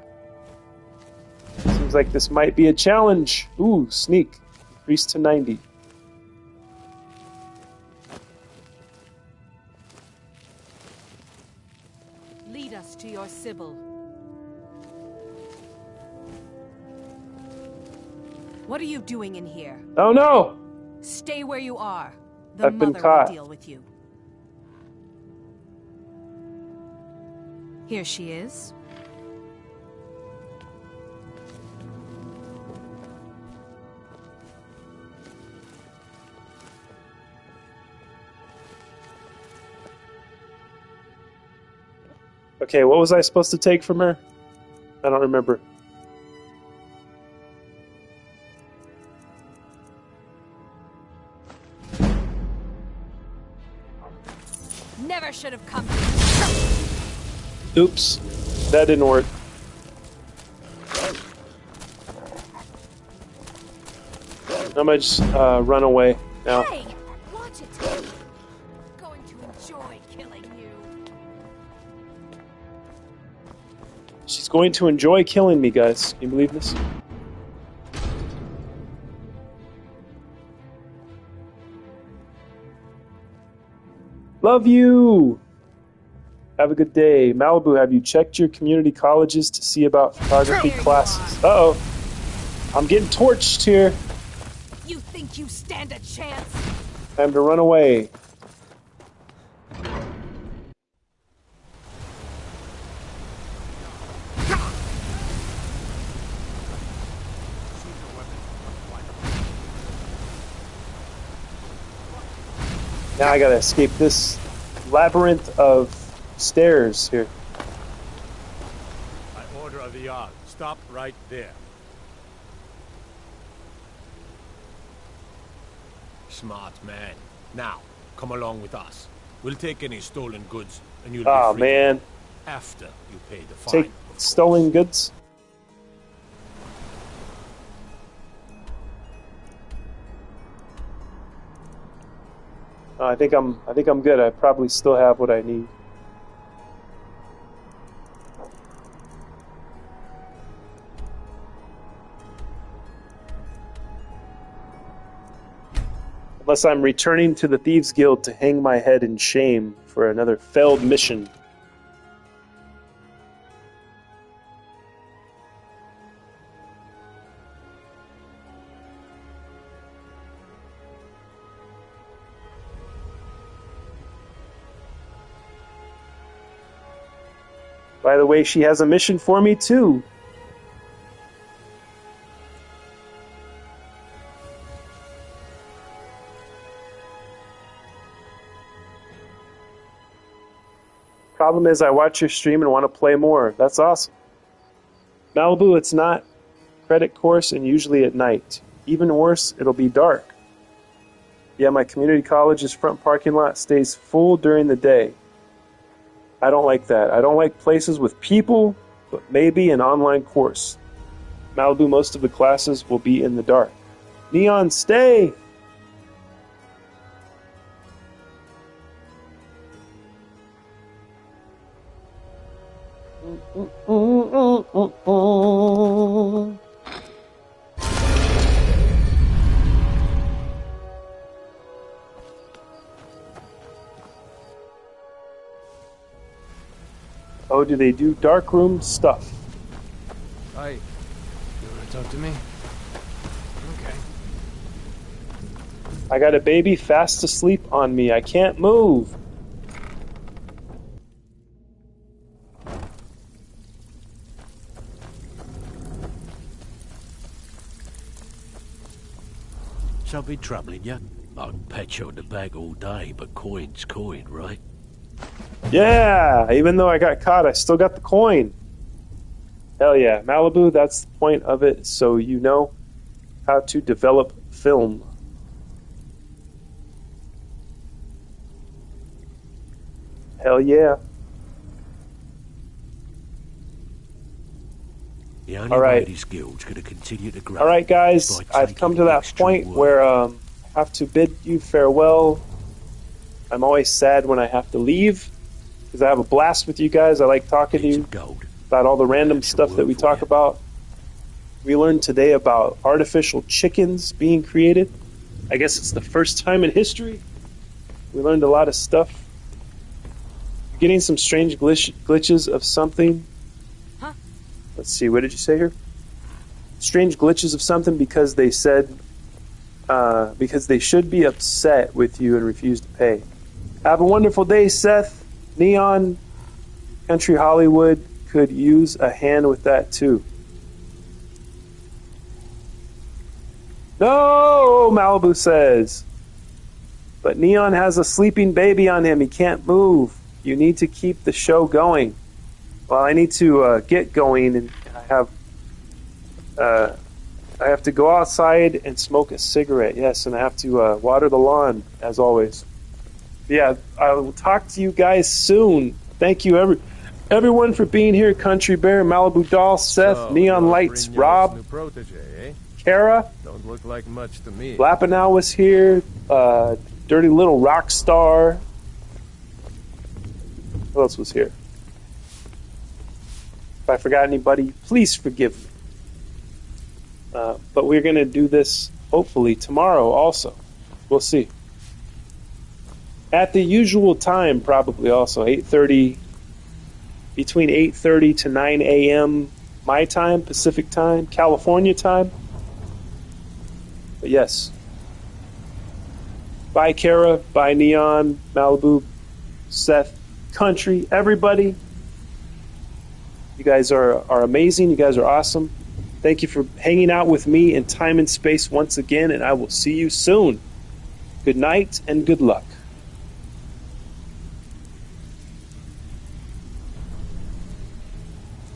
Speaker 1: Seems like this might be a challenge. Ooh, sneak. Increase to 90.
Speaker 18: Lead us to your Sybil. What are you doing in here?
Speaker 1: Oh no!
Speaker 18: Stay where you are. The
Speaker 1: I've been
Speaker 18: mother
Speaker 1: caught.
Speaker 18: will deal with you. Here she is.
Speaker 1: Okay, what was I supposed to take from her? I don't remember.
Speaker 18: Never should have come.
Speaker 1: Oops, that didn't work. I might just run away now.
Speaker 18: Hey, watch it. I'm going to enjoy killing you.
Speaker 1: She's going to enjoy killing me, guys. Can you believe this? Love you! Have a good day. Malibu, have you checked your community colleges to see about photography classes? Uh-oh. I'm getting torched here.
Speaker 18: You think you stand a chance?
Speaker 1: Time to run away. Now I gotta escape this labyrinth of stairs here.
Speaker 17: By order of the Jarl, stop right there. Smart man. Now, come along with us. We'll take any stolen goods, and you'll be free
Speaker 1: man.
Speaker 17: after you pay the fine.
Speaker 1: Take stolen goods? I think I'm good. I probably still have what I need. Unless I'm returning to the Thieves Guild to hang my head in shame for another failed mission. By the way, she has a mission for me too. Problem is, I watch your stream and want to play more. That's awesome. Malibu, it's not credit course and usually at night. Even worse, it'll be dark. Yeah, my community college's front parking lot stays full during the day. I don't like that. I don't like places with people, but maybe an online course. Malibu, most of the classes will be in the dark. Neon, stay! Oh, do they do darkroom stuff?
Speaker 5: Hi. You want to talk to me? Okay.
Speaker 1: I got a baby fast asleep on me. I can't move.
Speaker 16: Something troubling you? I can pat you on the back all day, but coin's coin, right?
Speaker 1: Yeah, even though I got caught, I still got the coin. Hell yeah. Malibu, that's the point of it, so you know how to develop film. Hell yeah.
Speaker 16: The only way this guild's going to continue to grow.
Speaker 1: Alright guys, I've come to that point where I have to bid you farewell. I'm always sad when I have to leave, because I have a blast with you guys. I like talking to you about all the random stuff that we talk about. We learned today about artificial chickens being created. I guess it's the first time in history. We learned a lot of stuff. Getting some strange glitches of something.
Speaker 18: Huh?
Speaker 1: Let's see, what did you say here? Strange glitches of something because they said, because they should be upset with you and refuse to pay. Have a wonderful day, Seth. Neon, Country Hollywood could use a hand with that too. No, Malibu says. But Neon has a sleeping baby on him. He can't move. You need to keep the show going. Well, I need to get going, and I have to go outside and smoke a cigarette. Yes, and I have to water the lawn as always. Yeah, I will talk to you guys soon. Thank you, everyone, for being here. Country Bear, Malibu Doll, Seth,
Speaker 5: So,
Speaker 1: Neon
Speaker 5: you're
Speaker 1: Lights,
Speaker 5: Brynjolf's
Speaker 1: Rob,
Speaker 5: new protege, eh?
Speaker 1: Kara,
Speaker 5: Don't look like much to me.
Speaker 1: Lappenow was here. Dirty Little Rock Star. Who else was here? If I forgot anybody, please forgive me. But we're going to do this hopefully tomorrow also. We'll see. At the usual time, probably also 8:30, between 8:30 to 9 a.m. my time, Pacific time, California time. But yes. Bye, Kara. Bye, Neon, Malibu, Seth, Country, everybody. You guys are amazing. You guys are awesome. Thank you for hanging out with me in time and space once again, and I will see you soon. Good night and good luck.